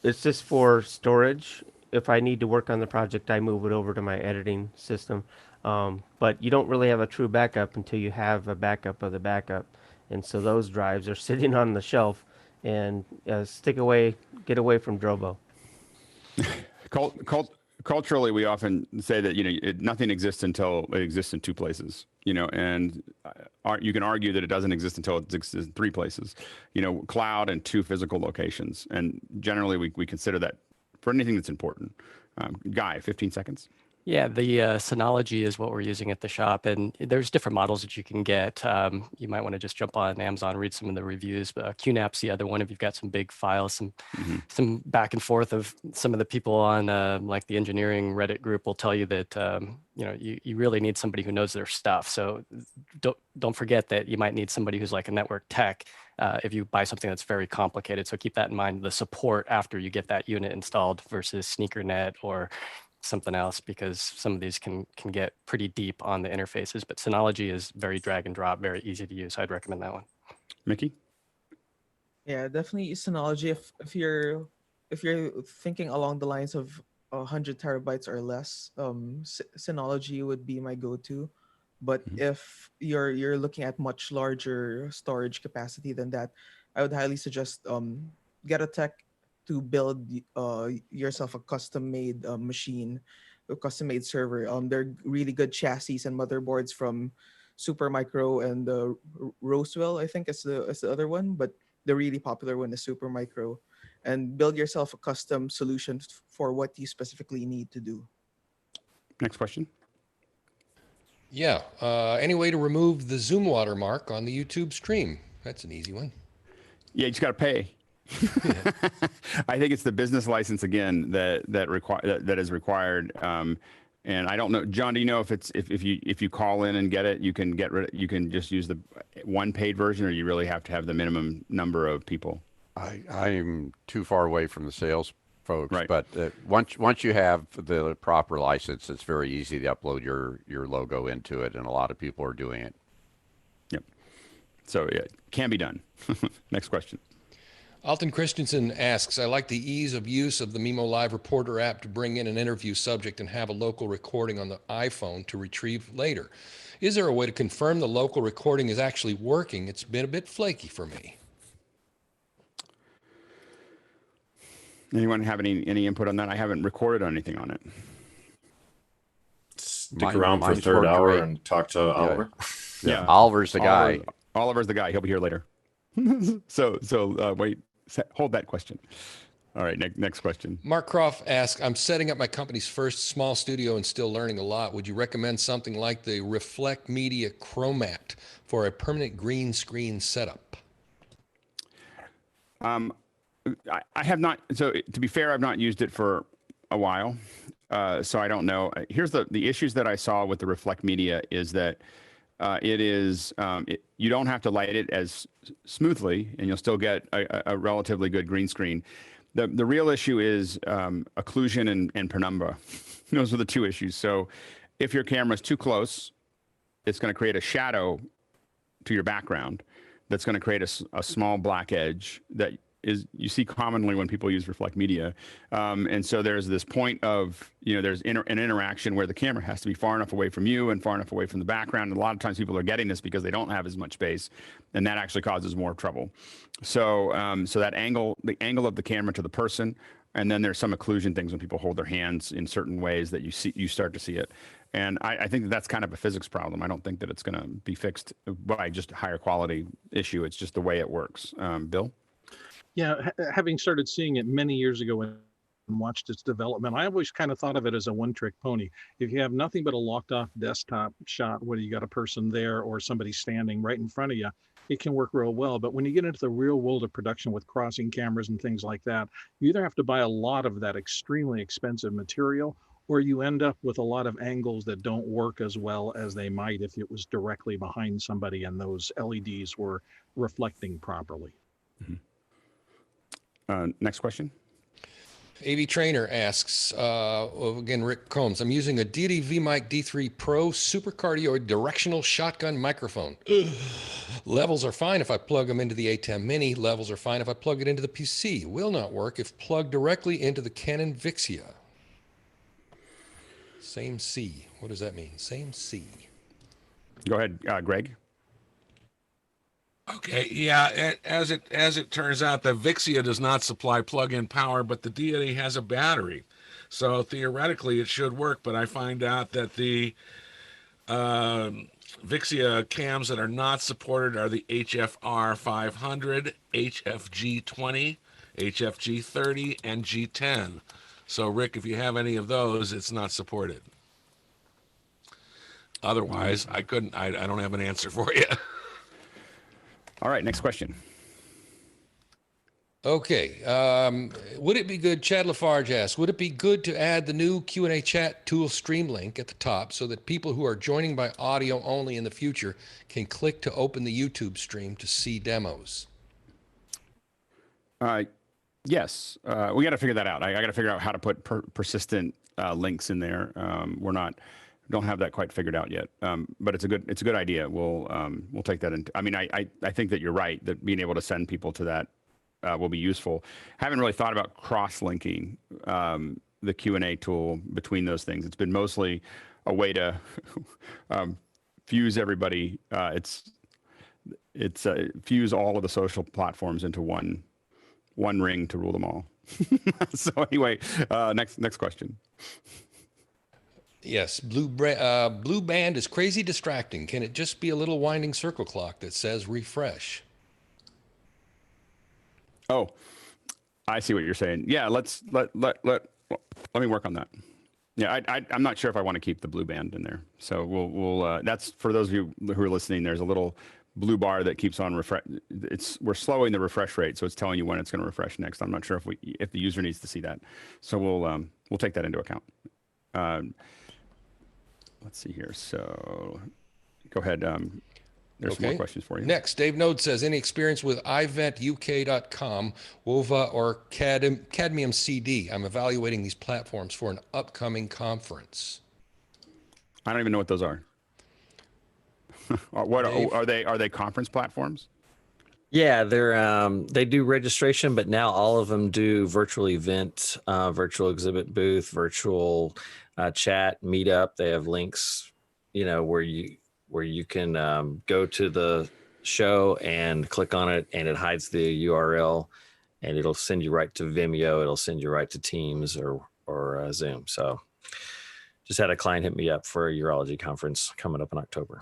it's just for storage. If I need to work on the project, I move it over to my editing system. But you don't really have a true backup until you have a backup of the backup. And so those drives are sitting on the shelf, and get away from Drobo. Culturally, we often say that nothing exists until it exists in 2 places. And you can argue that it doesn't exist until it exists in 3 places. Cloud and 2 physical locations. And generally, we consider that for anything that's important. Guy, 15 seconds. Yeah, the Synology is what we're using at the shop, and there's different models that you can get. You might want to just jump on Amazon, read some of the reviews. But QNAP's the other one if you've got some big files, some back and forth of some of the people on like the engineering Reddit group will tell you that you really need somebody who knows their stuff. So don't forget that you might need somebody who's like a network tech if you buy something that's very complicated. So keep that in mind, the support after you get that unit installed versus SneakerNet or something else, because some of these can get pretty deep on the interfaces, but Synology is very drag and drop, very easy to use. I'd recommend that one. Mickey? Yeah, definitely Synology. If you're thinking along the lines of 100 terabytes or less, Synology would be my go-to. But if you're looking at much larger storage capacity than that, I would highly suggest get a tech to build yourself a custom-made machine, a custom-made server. They're really good chassis and motherboards from Supermicro and Roswell, I think is the other one, but the really popular one is Supermicro. And build yourself a custom solution for what you specifically need to do. Next question. Yeah. Any way to remove the Zoom watermark on the YouTube stream? That's an easy one. Yeah, you just got to pay. I think it's the business license again that is required. And I don't know, John. Do you know if you call in and get it, you can just use the one paid version, or you really have to have the minimum number of people? I'm too far away from the sales folks, right. But once you have the proper license, it's very easy to upload your logo into it, and a lot of people are doing it. Yep. So yeah, it can be done. Next question. Alton Christensen asks, I like the ease of use of the MimoLive Reporter app to bring in an interview subject and have a local recording on the iPhone to retrieve later. Is there a way to confirm the local recording is actually working? It's been a bit flaky for me. Anyone have any input on that? I haven't recorded anything on it. Stick around for third hour and talk to Oliver. Yeah, Oliver's the guy. Oliver's the guy. He'll be here later. so wait, hold that question. All right, next question. Mark Croft asks, I'm setting up my company's first small studio and still learning a lot. Would you recommend something like the Reflecmedia Chromat for a permanent green screen setup? I have not. So to be fair, I've not used it for a while, so I don't know. Here's the issues that I saw with the Reflecmedia is that you don't have to light it as smoothly, and you'll still get a relatively good green screen. The real issue is occlusion and penumbra. Those are the two issues. So if your camera is too close, it's going to create a shadow to your background that's going to create a small black edge that you see commonly when people use Reflecmedia. And so there's this point of, there's an interaction where the camera has to be far enough away from you and far enough away from the background. And a lot of times people are getting this because they don't have as much space, and that actually causes more trouble. So that angle, the angle of the camera to the person, and then there's some occlusion things when people hold their hands in certain ways that you start to see it. And I think that's kind of a physics problem. I don't think that it's going to be fixed by just a higher quality issue. It's just the way it works. Bill? Yeah, having started seeing it many years ago and watched its development, I always kind of thought of it as a one-trick pony. If you have nothing but a locked-off desktop shot, whether you got a person there or somebody standing right in front of you, it can work real well. But when you get into the real world of production with crossing cameras and things like that, you either have to buy a lot of that extremely expensive material, or you end up with a lot of angles that don't work as well as they might if it was directly behind somebody and those LEDs were reflecting properly. Mm-hmm. Next question. AV Trainer asks, again, Rick Combs, I'm using a Deity VMic D3 Pro Super Cardioid directional shotgun microphone. Levels are fine if I plug them into the ATEM Mini. Levels are fine if I plug it into the PC. Will not work if plugged directly into the Canon VIXIA. Same C. What does that mean? Same C. Go ahead, Greg. Okay, yeah, as it turns out, the VIXIA does not supply plug-in power, but the Deity has a battery. So theoretically it should work, but I find out that the VIXIA cams that are not supported are the HFR 500, HFG 20, HFG 30, and G10. So Rick, if you have any of those, it's not supported. Otherwise, I don't have an answer for you. All right, next question. Okay, would it be good, Chad Lafarge asks, would it be good to add the new Q&A chat tool stream link at the top so that people who are joining by audio only in the future can click to open the YouTube stream to see demos? Yes, we got to figure that out. I got to figure out how to put persistent links in there. Don't have that quite figured out yet, but it's a good idea. We'll take that into. I mean, I think that you're right that being able to send people to that will be useful. Haven't really thought about cross-linking the Q&A tool between those things. It's been mostly a way to fuse everybody. It's fuse all of the social platforms into one ring to rule them all. So anyway, next question. Yes, Blue Band is crazy distracting. Can it just be a little winding circle clock that says refresh? Oh, I see what you're saying. Yeah, let me work on that. Yeah, I'm not sure if I want to keep the Blue Band in there. So we'll that's for those of you who are listening. There's a little blue bar that keeps on refresh. We're slowing the refresh rate, so it's telling you when it's going to refresh next. I'm not sure if the user needs to see that. So we'll take that into account. Let's see here. So go ahead. There's some more questions for you. Next, Dave Node says, any experience with iventuk.com, Whova, or cadmiumcd? I'm evaluating these platforms for an upcoming conference. I don't even know what those are. What are they? Are they conference platforms? Yeah, they do registration, but now all of them do virtual event, virtual exhibit booth, virtual chat, meetup. They have links, where you can go to the show and click on it, and it hides the URL, and it'll send you right to Vimeo. It'll send you right to Teams or Zoom. So just had a client hit me up for a urology conference coming up in October.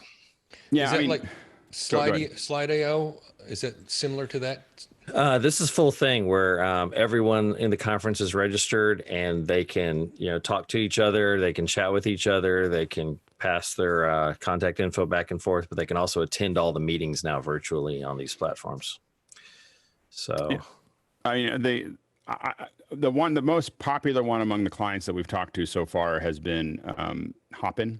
Yeah, is that like Slide.io? Is it similar to that? This is full thing where everyone in the conference is registered and they can, talk to each other. They can chat with each other. They can pass their contact info back and forth, but they can also attend all the meetings now virtually on these platforms. So, the most popular one among the clients that we've talked to so far has been Hopin.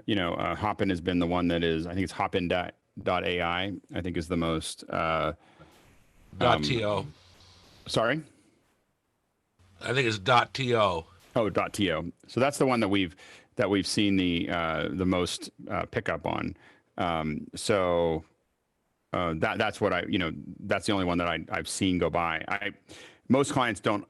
Hopin has been the one that is, I think it's Hopin.ai, I think is the most .to. Sorry? I think it's .to. Oh, .to. So that's the one that we've seen the most pickup on. That's what that's the only one that I've seen go by. Most clients don't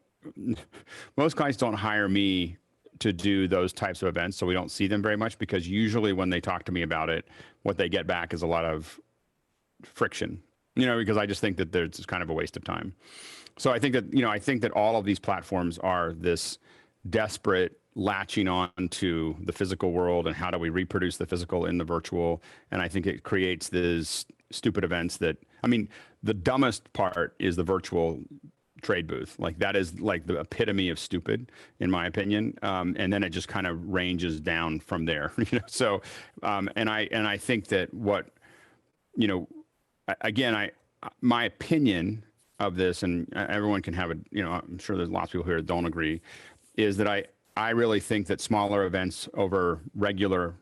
hire me to do those types of events, so we don't see them very much, because usually when they talk to me about it, what they get back is a lot of friction. Because I just think that it's kind of a waste of time. So I think that all of these platforms are this desperate latching on to the physical world and how do we reproduce the physical in the virtual. And I think it creates these stupid events the dumbest part is the virtual trade booth. Like that is like the epitome of stupid, in my opinion. And then it just kind of ranges down from there. So, and I think that my opinion of this, and everyone can have I'm sure there's lots of people here that don't agree, is that I really think that smaller events over regular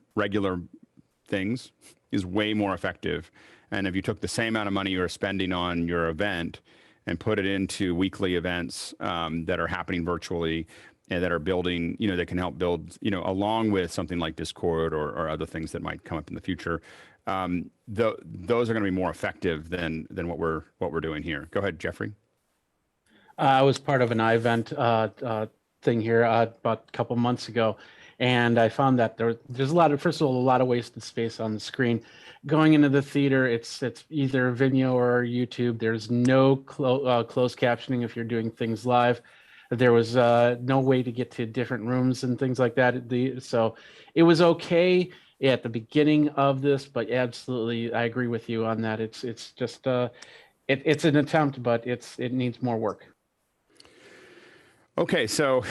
things is way more effective. And if you took the same amount of money you're spending on your event and put it into weekly events that are happening virtually and that are building, that can help build, along with something like Discord or other things that might come up in the future, those are going to be more effective than what we're doing here. Go ahead, Jeffrey. I was part of an iVent thing here about a couple months ago, and I found that there's a lot of wasted space on the screen. Going into the theater, it's either Vimeo or YouTube. There's no closed captioning if you're doing things live. There was no way to get to different rooms and things like that. So it was okay at the beginning of this, but absolutely, I agree with you on that. It's just it's an attempt, but it needs more work. Okay, so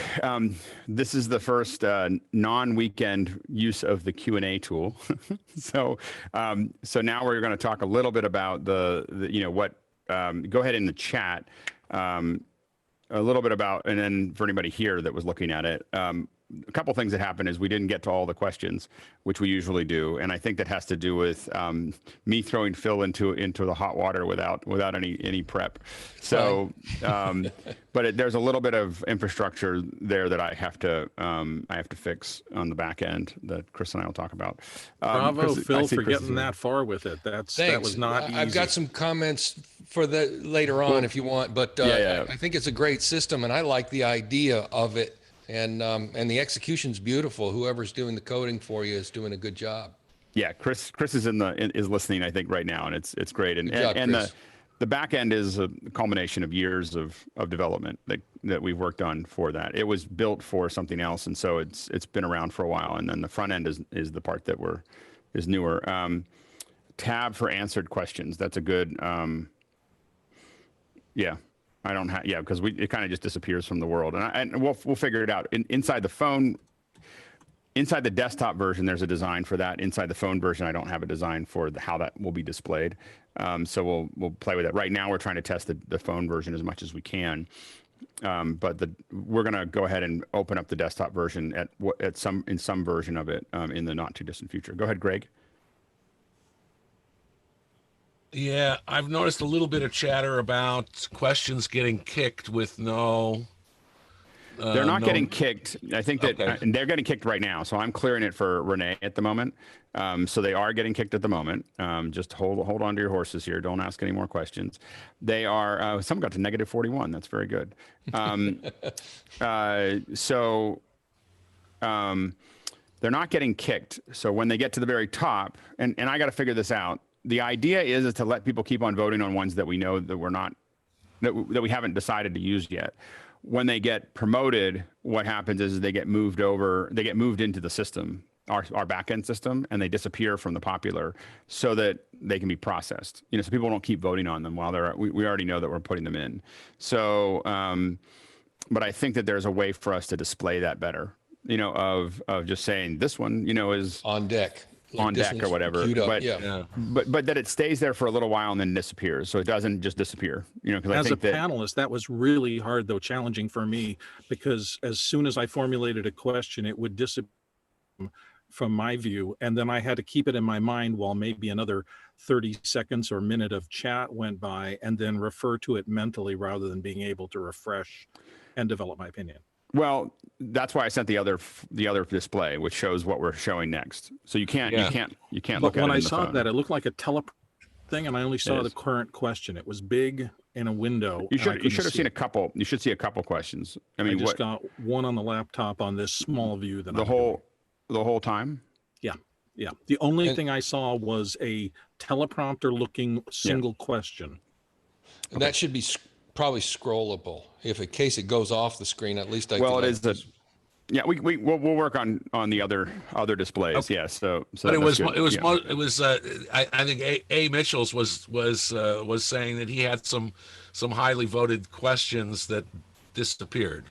this is the first non-weekend use of the Q&A tool. So now we're going to talk a little bit about go ahead in the chat a little bit about, and then for anybody here that was looking at it, a couple things that happened is we didn't get to all the questions, which we usually do, and I think that has to do with me throwing Phil into the hot water without any prep. So, but there's a little bit of infrastructure there that I have to fix on the back end that Chris and I will talk about. Bravo, Phil, for getting that far with it. Thanks. That was not easy. I've got some comments for later on if you want, but I think it's a great system, and I like the idea of it. And the execution's beautiful. Whoever's doing the coding for you is doing a good job. Yeah, Chris is is listening, I think, right now, and it's great. And good job, Chris. The back end is a culmination of years of development that we've worked on for that. It was built for something else, and so it's been around for a while. And then the front end is the part that is newer. Tab for answered questions. That's a good. Yeah. I don't have, because it kind of just disappears from the world, and we'll figure it out. Inside the phone, inside the desktop version, there's a design for that. Inside the phone version, I don't have a design for how that will be displayed. So we'll play with it. Right now, we're trying to test the phone version as much as we can, but we're going to go ahead and open up the desktop version in some version of it in the not too distant future. Go ahead, Greg. Yeah, I've noticed a little bit of chatter about questions getting kicked with no. They're not getting kicked. I think that and they're getting kicked right now. So I'm clearing it for Rene at the moment. So they are getting kicked at the moment. Just hold on to your horses here. Don't ask any more questions. They are. Some got to -41. That's very good. They're not getting kicked. So when they get to the very top, and I got to figure this out. The idea is to let people keep on voting on ones that we know that that we haven't decided to use yet. when they get promoted, what happens is they get moved into the system, our backend system, and they disappear from the popular so that they can be processed. You know, so people don't keep voting on them while we already know that we're putting them in. So, but I think that there's a way for us to display that better, you know, of just saying this one, you know, is on deck. Like on deck or whatever, but that it stays there for a little while and then disappears, so it doesn't just disappear. You know, because as a panelist, that was really hard, though challenging for me, because as soon as I formulated a question, it would disappear from my view, and then I had to keep it in my mind while maybe another 30 seconds or minute of chat went by, and then refer to it mentally rather than being able to refresh and develop my opinion. Well, that's why I sent the other display, which shows what we're showing next. So you can't look at it. But when I saw that, it looked like a tele thing, and I only saw the current question. It was big in a window. You should have seen a couple. You should see a couple questions. I mean, I just got one on the laptop on this small view. That the whole time. Yeah. The only thing I saw was a teleprompter-looking single question. And that should be probably scrollable. If in case it goes off the screen, at least we'll work on the other displays. Okay. Yeah. So but it was I think A Mitchell's was saying that he had some highly voted questions that disappeared.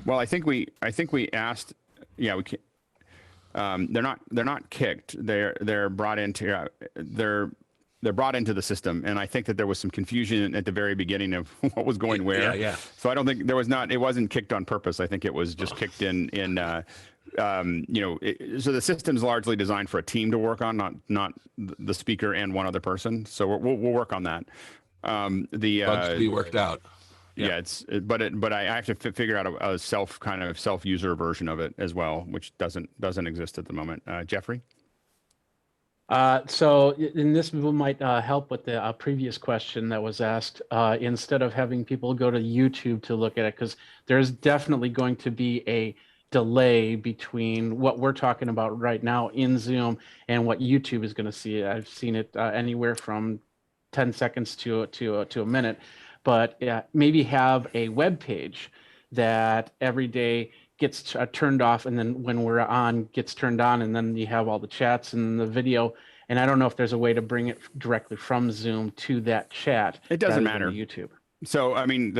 Well, I think we asked. Yeah, we can. They're not kicked. They're brought into they're brought into the system, and I think that there was some confusion at the very beginning of what was going where. Yeah. So I don't think it wasn't kicked on purpose. I think it was just kicked in. So the system's largely designed for a team to work on, not the speaker and one other person. So we'll work on that. Bugs to be worked out. Yeah, but I have to figure out a self-user version of it as well, which doesn't exist at the moment. Jeffrey. So this might help with the previous question that was asked. Instead of having people go to YouTube to look at it, because there's definitely going to be a delay between what we're talking about right now in Zoom and what YouTube is going to see. I've seen it anywhere from 10 seconds to a minute, but maybe have a web page that every day gets turned off, and then when we're on gets turned on, and then you have all the chats and the video. And I don't know if there's a way to bring it directly from Zoom to that chat. It doesn't matter. YouTube. So I mean,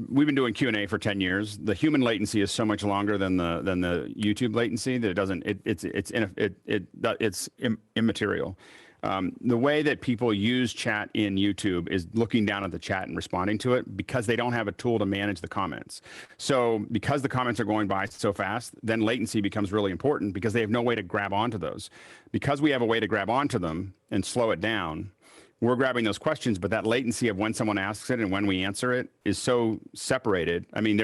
we've been doing Q&A for 10 years. The human latency is so much longer than the YouTube latency that it's immaterial. The way that people use chat in YouTube is looking down at the chat and responding to it, because they don't have a tool to manage the comments. So because the comments are going by so fast, then latency becomes really important, because they have no way to grab onto those. Because we have a way to grab onto them and slow it down, we're grabbing those questions, but that latency of when someone asks it and when we answer it is so separated. I mean,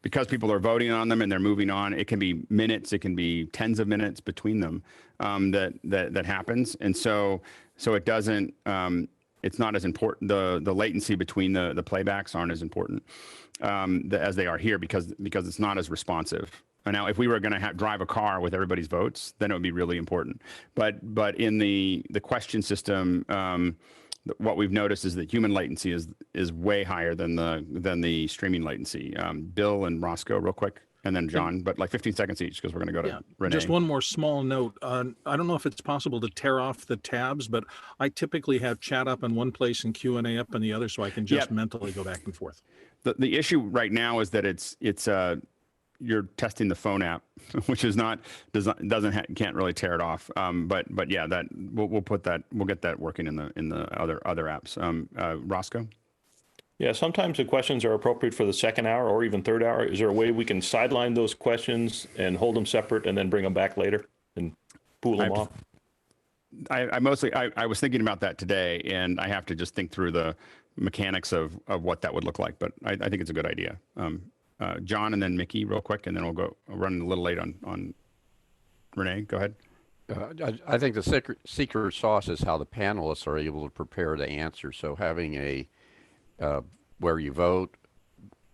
because people are voting on them and they're moving on, it can be minutes, it can be tens of minutes between them that happens. And so it doesn't, it's not as important. The latency between the playbacks aren't as important as they are here, because it's not as responsive. And now, if we were going to drive a car with everybody's votes, then it would be really important. But in the question system, what we've noticed is that human latency is way higher than the streaming latency. Bill and Roscoe, real quick, and then John, but like 15 seconds each, because we're going to go to Rene. Just one more small note. I don't know if it's possible to tear off the tabs, but I typically have chat up in one place and Q&A up in the other, so I can just mentally go back and forth. The issue right now is that it's you're testing the phone app, which is can't really tear it off. But yeah, that we'll get that working in the other apps. Roscoe. Yeah, sometimes the questions are appropriate for the second hour or even third hour. Is there a way we can sideline those questions and hold them separate and then bring them back later and pool them off? I was thinking about that today, and I have to just think through the mechanics of what that would look like. But I think it's a good idea. John and then Mickey real quick, and then we'll run a little late on Rene. Go ahead. I think the secret sauce is how the panelists are able to prepare the answer. So having a where you vote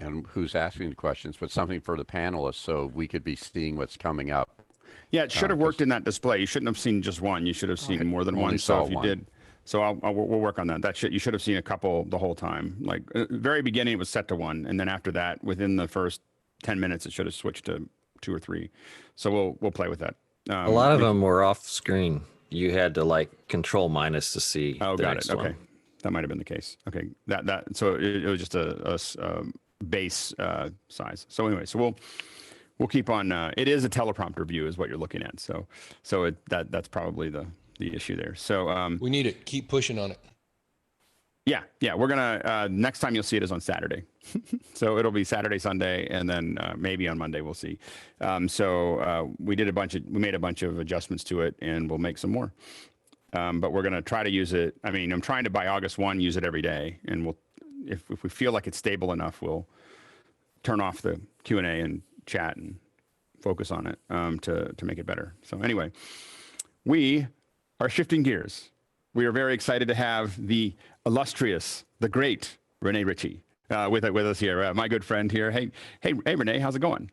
and who's asking the questions, but something for the panelists so we could be seeing what's coming up. Yeah, it should have worked in that display. You shouldn't have seen just one. You should have seen more than one. So if you did, So we'll work on that. You should have seen a couple the whole time. Like very beginning, it was set to 1, and then after that, within the first 10 minutes, it should have switched to 2 or 3. So we'll play with that. A lot of them were off screen. You had to like control minus to see. Oh, the got next it. Okay, one. that might have been the case. Okay, so it was just a base size. So anyway, so we'll keep on. It is a teleprompter view, is what you're looking at. So that's probably the issue there. So we need it. Keep pushing on it. Yeah, we're gonna next time you'll see it is on Saturday. So it'll be Saturday, Sunday, and then maybe on Monday we'll see. We made a bunch of adjustments to it, and we'll make some more. But we're gonna try to use it. I mean, I'm trying to by August 1 use it every day, and if we feel like it's stable enough, we'll turn off the Q&A and chat and focus on it to make it better. So anyway, we are shifting gears. We are very excited to have the illustrious, the great Rene Ritchie with us here. My good friend here. Hey, Rene, how's it going?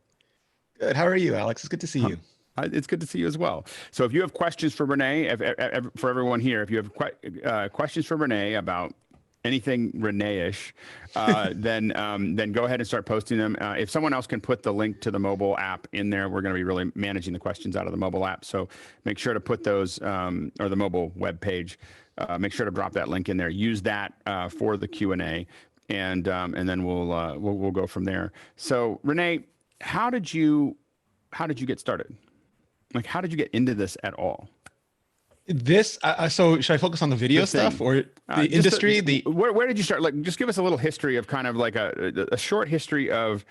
Good. How are you, Alex? It's good to see you. It's good to see you as well. So if you have questions for Rene, for everyone here, if you have questions for Rene about anything Rene-ish, then go ahead and start posting them. If someone else can put the link to the mobile app in there, we're going to be really managing the questions out of the mobile app. So make sure to put those, or the mobile web page, make sure to drop that link in there. Use that for the Q&A, and then we'll go from there. So Rene, how did you get started? Like, how did you get into this at all? This so should I focus on the video stuff or the industry? Where did you start? Like, just give us a little history of kind of like a short history of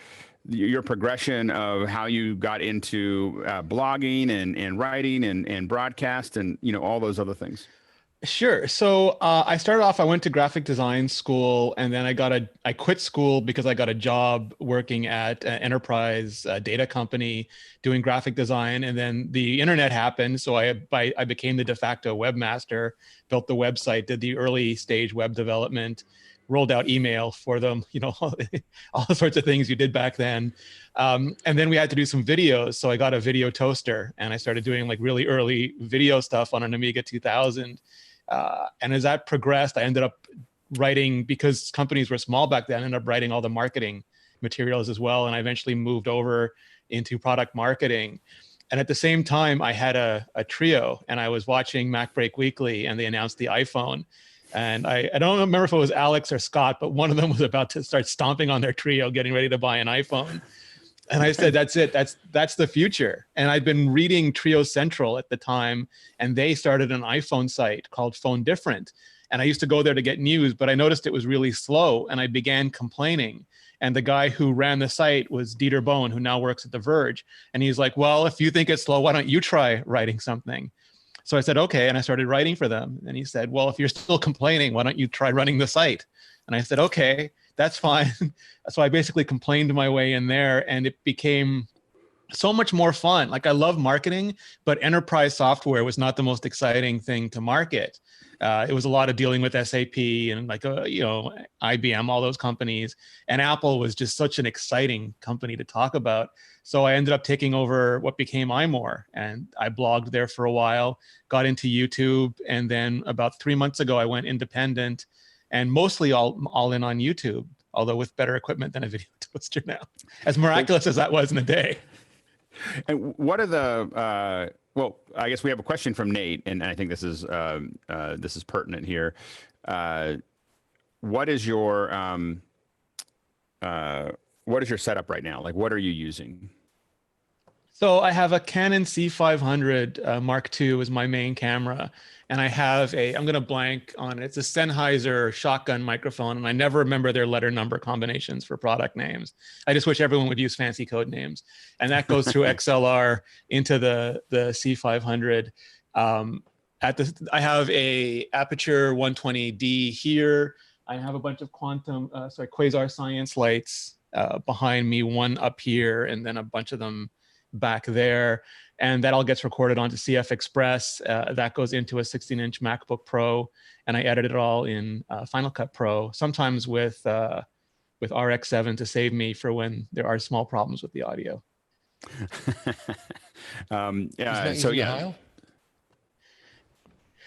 your progression of how you got into blogging and writing and broadcast and all those other things. Sure. So I started off, I went to graphic design school, and then I quit school because I got a job working at an enterprise data company doing graphic design. And then the internet happened. So I became the de facto webmaster, built the website, did the early stage web development, rolled out email for them, all the sorts of things you did back then. And then we had to do some videos. So I got a video toaster and I started doing like really early video stuff on an Amiga 2000. And as that progressed, I ended up writing, because companies were small back then, I ended up writing all the marketing materials as well. And I eventually moved over into product marketing. And at the same time, I had a Trio, and I was watching MacBreak Weekly, and they announced the iPhone. And I don't remember if it was Alex or Scott, but one of them was about to start stomping on their Trio, getting ready to buy an iPhone. And I said, that's it. That's the future. And I'd been reading Trio Central at the time, and they started an iPhone site called Phone Different. And I used to go there to get news, but I noticed it was really slow, and I began complaining. And the guy who ran the site was Dieter Bohn, who now works at The Verge. And he's like, well, if you think it's slow, why don't you try writing something? So I said, okay. And I started writing for them. And he said, well, if you're still complaining, why don't you try running the site? And I said, okay, that's fine. So I basically complained my way in there, and it became so much more fun. Like, I love marketing, but enterprise software was not the most exciting thing to market. It was a lot of dealing with SAP and IBM, all those companies. And Apple was just such an exciting company to talk about. So I ended up taking over what became iMore, and I blogged there for a while, got into YouTube. And then about 3 months ago, I went independent, and mostly all in on YouTube, although with better equipment than a video toaster now, as miraculous as that was in a day. And what are the, well, I guess we have a question from Nate, and I think this is pertinent here. What is your setup right now? Like, what are you using? So I have a Canon C500 Mark II as my main camera. And I have I'm going to blank on it. It's a Sennheiser shotgun microphone. And I never remember their letter number combinations for product names. I just wish everyone would use fancy code names. And that goes through XLR into the C500. I have a Aperture 120D here. I have a bunch of quasar science lights behind me, one up here, and then a bunch of them back there. And that all gets recorded onto CF Express. That goes into a 16-inch MacBook Pro, and I edit it all in Final Cut Pro, sometimes with RX7 to save me for when there are small problems with the audio.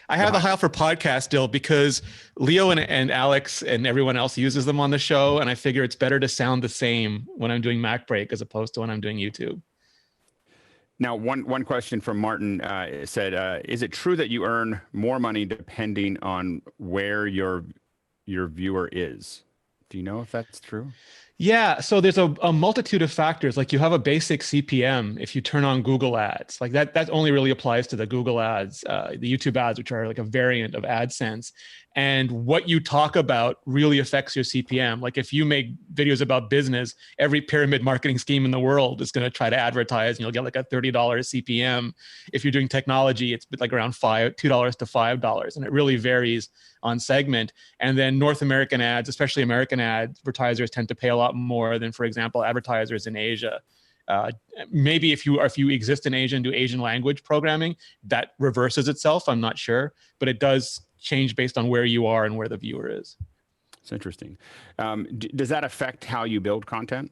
I have the Heil for podcast still because Leo and Alex and everyone else uses them on the show, and I figure it's better to sound the same when I'm doing Mac Break as opposed to when I'm doing YouTube. Now, one question from Martin said, is it true that you earn more money depending on where your viewer is? Do you know if that's true? Yeah, so there's a multitude of factors. Like you have a basic CPM if you turn on Google ads. Like that only really applies to the Google ads, the YouTube ads, which are like a variant of AdSense. And what you talk about really affects your CPM. Like if you make videos about business, every pyramid marketing scheme in the world is going to try to advertise, and you'll get like a $30 CPM. If you're doing technology, it's like around $2 to $5, and it really varies on segment. And then North American ads, especially American advertisers, tend to pay a lot more than, for example, advertisers in Asia. Maybe if you exist in Asia and do Asian language programming, that reverses itself. I'm not sure, but it does change based on where you are and where the viewer is. It's interesting. Does that affect how you build content?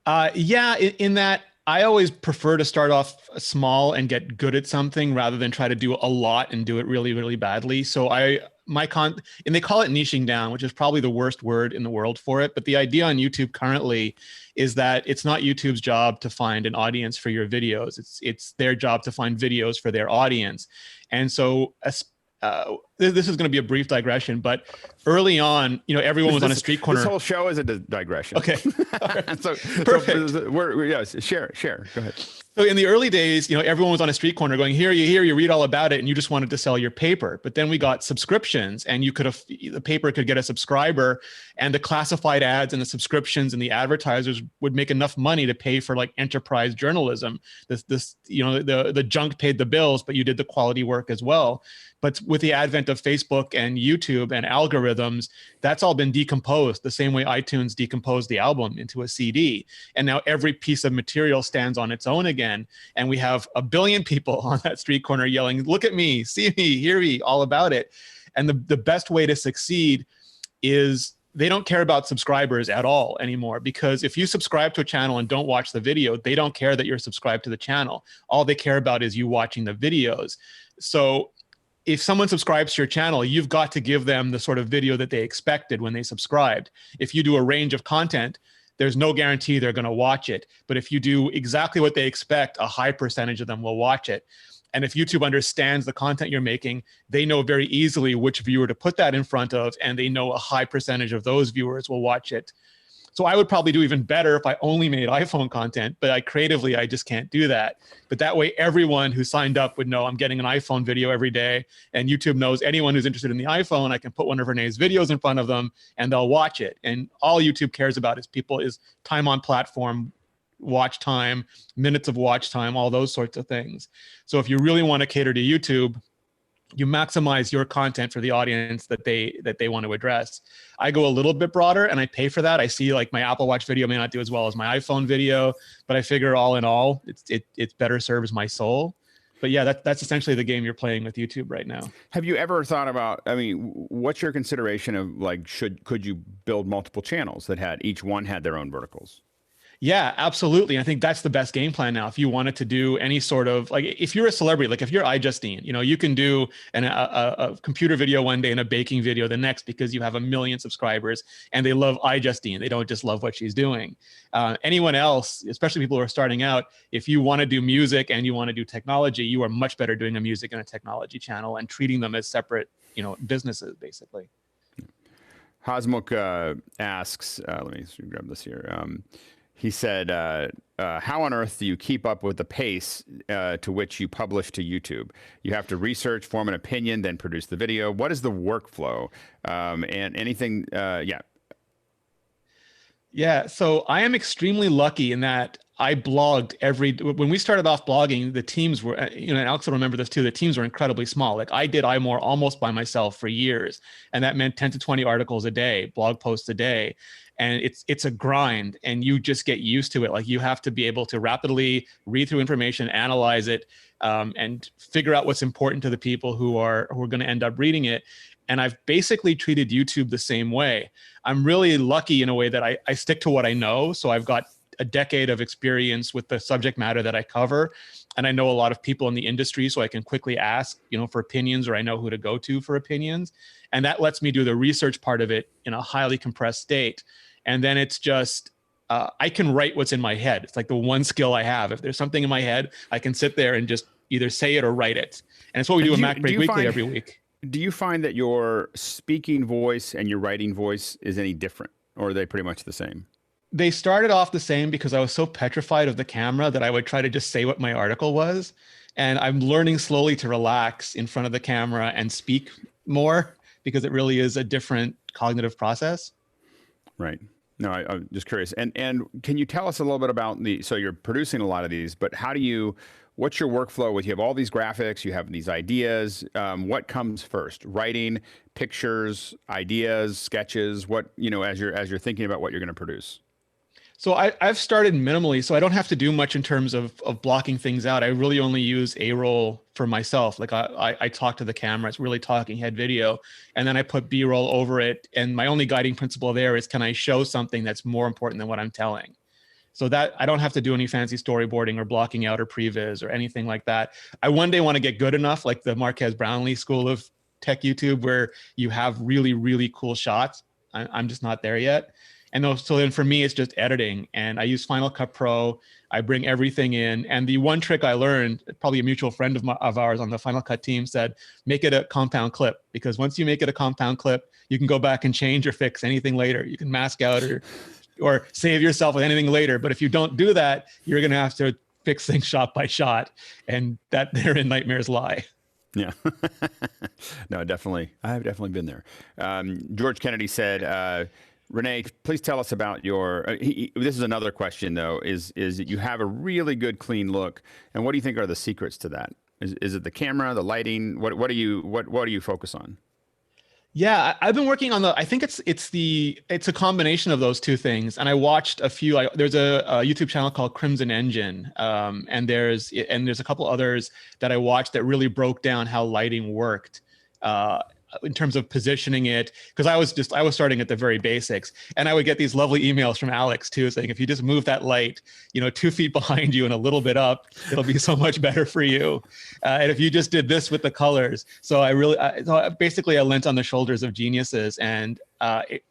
Yeah, in that I always prefer to start off small and get good at something rather than try to do a lot and do it really, really badly. So and they call it niching down, which is probably the worst word in the world for it. But the idea on YouTube currently is that it's not YouTube's job to find an audience for your videos. It's their job to find videos for their audience. And so this is going to be a brief digression, but early on, everyone was on a street corner. This whole show is a digression. Okay. So perfect. Yes, share. Go ahead. So in the early days, everyone was on a street corner going, here, you read all about it, and you just wanted to sell your paper. But then we got subscriptions, and the paper could get a subscriber, and the classified ads and the subscriptions and the advertisers would make enough money to pay for like enterprise journalism. The junk paid the bills, but you did the quality work as well. But with the advent of Facebook and YouTube and algorithms, that's all been decomposed the same way iTunes decomposed the album into a CD. And now every piece of material stands on its own again. And we have 1 billion people on that street corner yelling, look at me, see me, hear me, all about it. And the best way to succeed is they don't care about subscribers at all anymore, because if you subscribe to a channel and don't watch the video, they don't care that you're subscribed to the channel. All they care about is you watching the videos. So if someone subscribes to your channel, you've got to give them the sort of video that they expected when they subscribed. If you do a range of content, there's no guarantee they're going to watch it. But if you do exactly what they expect, a high percentage of them will watch it. And if YouTube understands the content you're making, they know very easily which viewer to put that in front of, and they know a high percentage of those viewers will watch it. So I would probably do even better if I only made iPhone content, but creatively, I just can't do that. But that way, everyone who signed up would know I'm getting an iPhone video every day, and YouTube knows anyone who's interested in the iPhone, I can put one of Rene's videos in front of them, and they'll watch it. And all YouTube cares about is time on platform, watch time, minutes of watch time, all those sorts of things. So if you really want to cater to YouTube, you maximize your content for the audience that they want to address. I go a little bit broader and I pay for that. I see like my Apple Watch video may not do as well as my iPhone video, but I figure all in all, it better serves my soul. But yeah, that's essentially the game you're playing with YouTube right now. Have you ever thought about, what's your consideration of like, could you build multiple channels that each one had their own verticals? Yeah, absolutely. I think that's the best game plan now. If you wanted to do any sort of, like, if you're a celebrity, like if you're iJustine, you can do a computer video one day and a baking video the next, because you have 1 million subscribers and they love iJustine. They don't just love what she's doing. Anyone else, especially people who are starting out, if you want to do music and you want to do technology, you are much better doing a music and a technology channel and treating them as separate, businesses, basically. Hasmukh asks, let me grab this here. He said, how on earth do you keep up with the pace to which you publish to YouTube? You have to research, form an opinion, then produce the video. What is the workflow? And anything, yeah. Yeah, so I am extremely lucky in that I blogged when we started off blogging, the teams were, and Alex will remember this too, the teams were incredibly small. Like I did iMore almost by myself for years. And that meant 10 to 20 articles a day, blog posts a day. And it's a grind, and you just get used to it. Like you have to be able to rapidly read through information, analyze it, and figure out what's important to the people who are going to end up reading it. And I've basically treated YouTube the same way. I'm really lucky in a way that I stick to what I know. So I've got a decade of experience with the subject matter that I cover. and I know a lot of people in the industry, so I can quickly ask, for opinions, or I know who to go to for opinions. And that lets me do the research part of it in a highly compressed state. And then it's just, I can write what's in my head. It's like the one skill I have. If there's something in my head, I can sit there and just either say it or write it. And it's what we do in MacBreak Weekly every week. Do you find that your speaking voice and your writing voice is any different, or are they pretty much the same? They started off the same because I was so petrified of the camera that I would try to just say what my article was. And I'm learning slowly to relax in front of the camera and speak more, because it really is a different cognitive process. Right. No, I'm just curious. And can you tell us a little bit about so you're producing a lot of these, but what's your workflow with, you have all these graphics, you have these ideas. What comes first? Writing, pictures, ideas, sketches, as you're thinking about what you're going to produce? So I've started minimally, so I don't have to do much in terms of blocking things out. I really only use A-roll for myself. Like I talk to the camera, it's really talking head video, and then I put B-roll over it. And my only guiding principle there is, can I show something that's more important than what I'm telling? So that I don't have to do any fancy storyboarding or blocking out or previs or anything like that. I one day want to get good enough, like the Marquez Brownlee School of Tech YouTube, where you have really, really cool shots. I'm just not there yet. And so then for me, it's just editing, and I use Final Cut Pro. I bring everything in. And the one trick I learned, probably a mutual friend of ours on the Final Cut team said, make it a compound clip, because once you make it a compound clip, you can go back and change or fix anything later. You can mask out or save yourself with anything later. But if you don't do that, you're going to have to fix things shot by shot, and therein nightmares lie. Yeah. No, definitely. I've definitely been there. George Kennedy said, Rene, please tell us about your, this is another question though, is that you have a really good clean look. And what do you think are the secrets to that? Is it the camera, the lighting? What do you focus on? Yeah, I've been working on I think it's a combination of those two things. And I watched a few, there's a YouTube channel called Crimson Engine. And there's a couple others that I watched that really broke down how lighting worked. In terms of positioning it, because I was starting at the very basics, and I would get these lovely emails from Alex too, saying, if you just move that light, 2 feet behind you and a little bit up, it'll be so much better for you. And if you just did this with the colors. So basically I lent on the shoulders of geniuses. And I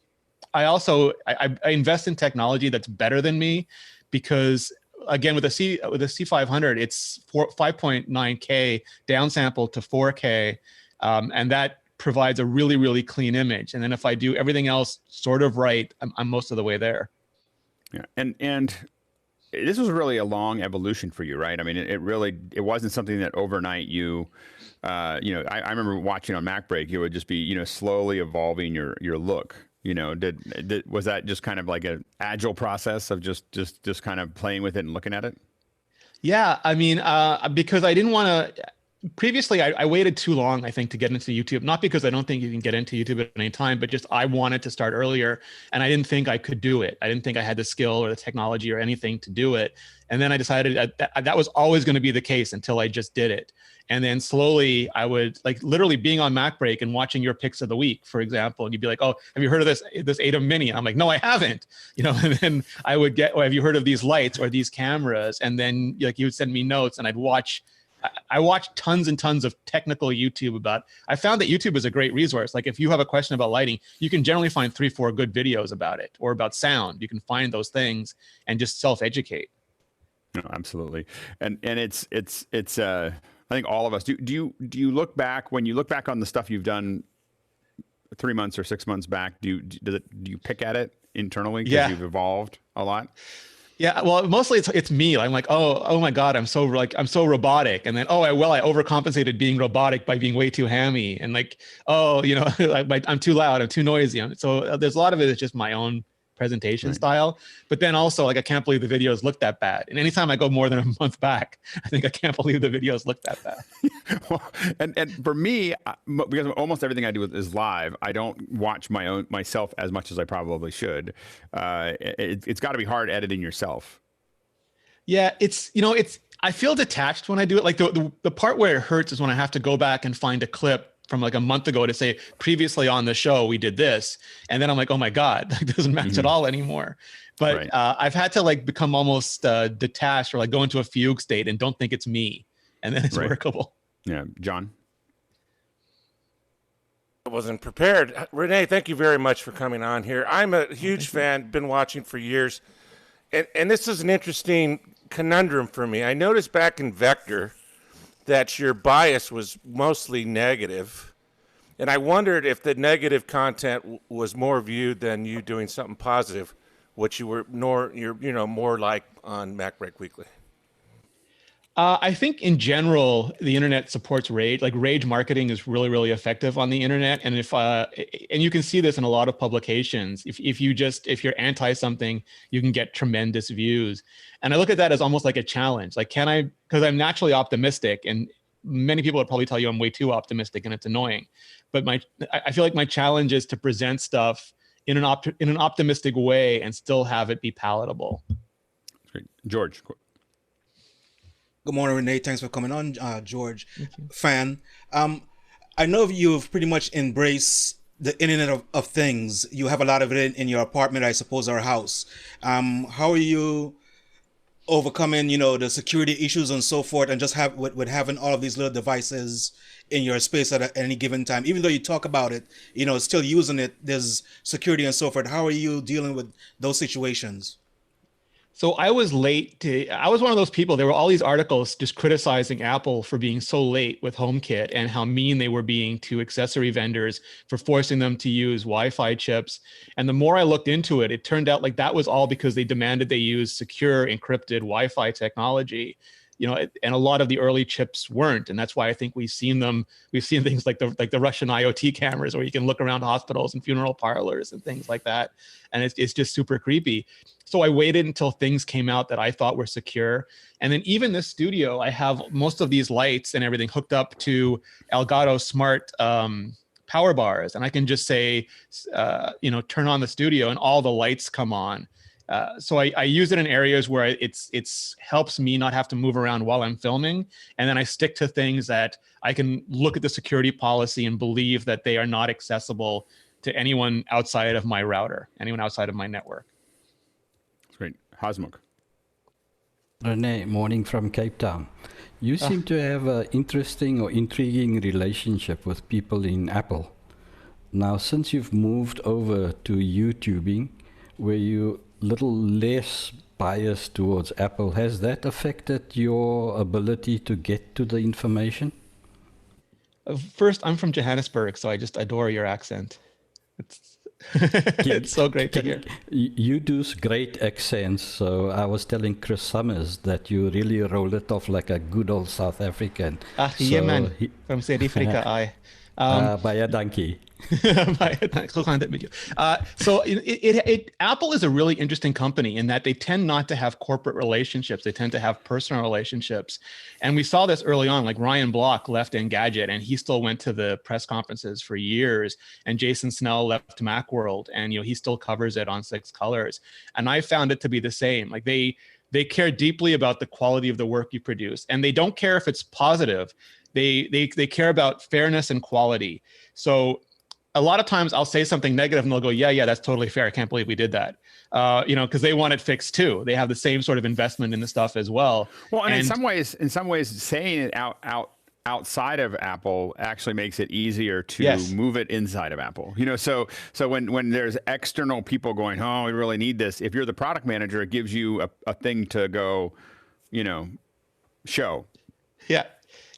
invest in technology that's better than me, because again, with a C500, it's 5.9K downsample to 4K. And that provides a really, really clean image. And then if I do everything else sort of right, I'm most of the way there. Yeah. And this was really a long evolution for you, right? I mean, it wasn't something that overnight I remember watching on MacBreak, you would just be, slowly evolving your look. Was that just kind of like an agile process of just kind of playing with it and looking at it? Yeah. I mean, because I didn't want to, previously, I waited too long, I think, to get into YouTube. Not because I don't think you can get into YouTube at any time, but just I wanted to start earlier, and I didn't think I could do it. I didn't think I had the skill or the technology or anything to do it. And then I decided that was always going to be the case until I just did it. And then slowly I would, like, literally being on MacBreak and watching your picks of the week, for example, and you'd be like, oh, have you heard of this ATEM Mini? And I'm like, no, I haven't. And then I would get, oh, have you heard of these lights or these cameras? And then you would send me notes, and I watched tons and tons of technical YouTube I found that YouTube is a great resource. Like, if you have a question about lighting, you can generally find 3-4 good videos about it, or about sound. You can find those things and just self-educate. No, absolutely. And it's I think all of us do you look back, when you look back on the stuff you've done 3 months or 6 months back, do you pick at it internally because you've evolved a lot? Yeah, well, mostly it's me. I'm like, oh my God, I'm so robotic. And then, I overcompensated being robotic by being way too hammy. And like, I'm too loud, I'm too noisy. So there's a lot of it is just my own presentation style. But then also, like, I can't believe the videos look that bad. And anytime I go more than a month back, I think I can't believe the videos look that bad. Well, and for me, because almost everything I do is live, I don't watch myself as much as I probably should. It's got to be hard editing yourself. Yeah, I feel detached when I do it. Like the part where it hurts is when I have to go back and find a clip from like a month ago to say previously on the show we did this, and then I'm like, oh my god, that doesn't match at all anymore. But I've had to like become almost detached or like go into a fugue state and don't think it's me, and then it's workable. Yeah, John. I wasn't prepared. Rene, thank you very much for coming on here. I'm a huge fan, been watching for years. And this is an interesting conundrum for me. I noticed back in Vector that your bias was mostly negative. And I wondered if the negative content was more viewed than you doing something positive, which you were more like on MacBreak Weekly. I think in general, the internet supports rage. Like rage marketing is really, really effective on the internet. And and you can see this in a lot of publications. If you're anti something, you can get tremendous views. And I look at that as almost like a challenge. Like, because I'm naturally optimistic, and many people would probably tell you I'm way too optimistic and it's annoying. But I feel like my challenge is to present stuff in an optimistic way and still have it be palatable. Great. George. Good morning, Rene. Thanks for coming on, George. Fan. I know you've pretty much embraced the Internet of Things. You have a lot of it in your apartment, I suppose, or house. How are you overcoming, the security issues and so forth, and just with having all of these little devices in your space at any given time? Even though you talk about it, still using it, there's security and so forth. How are you dealing with those situations? So I was I was one of those people, there were all these articles just criticizing Apple for being so late with HomeKit and how mean they were being to accessory vendors for forcing them to use Wi-Fi chips. And the more I looked into it, it turned out like that was all because they demanded they use secure encrypted Wi-Fi technology. And a lot of the early chips weren't, and that's why I think we've seen things like the Russian IoT cameras where you can look around hospitals and funeral parlors and things like that, and it's just super creepy. So I waited until things came out that I thought were secure, and then even this studio, I have most of these lights and everything hooked up to Elgato smart power bars, and I can just say, turn on the studio, and all the lights come on. So I use it in areas where it's helps me not have to move around while I'm filming. And then I stick to things that I can look at the security policy and believe that they are not accessible to anyone outside of my router, anyone outside of my network. That's great. Hasmukh. Rene, morning from Cape Town. You seem to have an interesting or intriguing relationship with people in Apple. Now, since you've moved over to YouTubing, where you little less biased towards Apple, has that affected your ability to get to the information? First, I'm from Johannesburg, so I just adore your accent. It's so great to hear. You do great accents, so I was telling Chris Summers that you really roll it off like a good old South African. Yeah, man. From South Africa, I. Baie dankie. So Apple is a really interesting company in that they tend not to have corporate relationships. They tend to have personal relationships. And we saw this early on, like Ryan Block left Engadget and he still went to the press conferences for years. And Jason Snell left Macworld and, he still covers it on 6 Colors. And I found it to be the same. Like they care deeply about the quality of the work you produce. And they don't care if it's positive. They care about fairness and quality. So a lot of times I'll say something negative and they'll go, yeah, that's totally fair. I can't believe we did that. Because they want it fixed too. They have the same sort of investment in the stuff as well. Well, and in some ways, saying it outside of Apple actually makes it easier to move it inside of Apple. So when there's external people going, oh, we really need this. If you're the product manager, it gives you a thing to go, show. Yeah.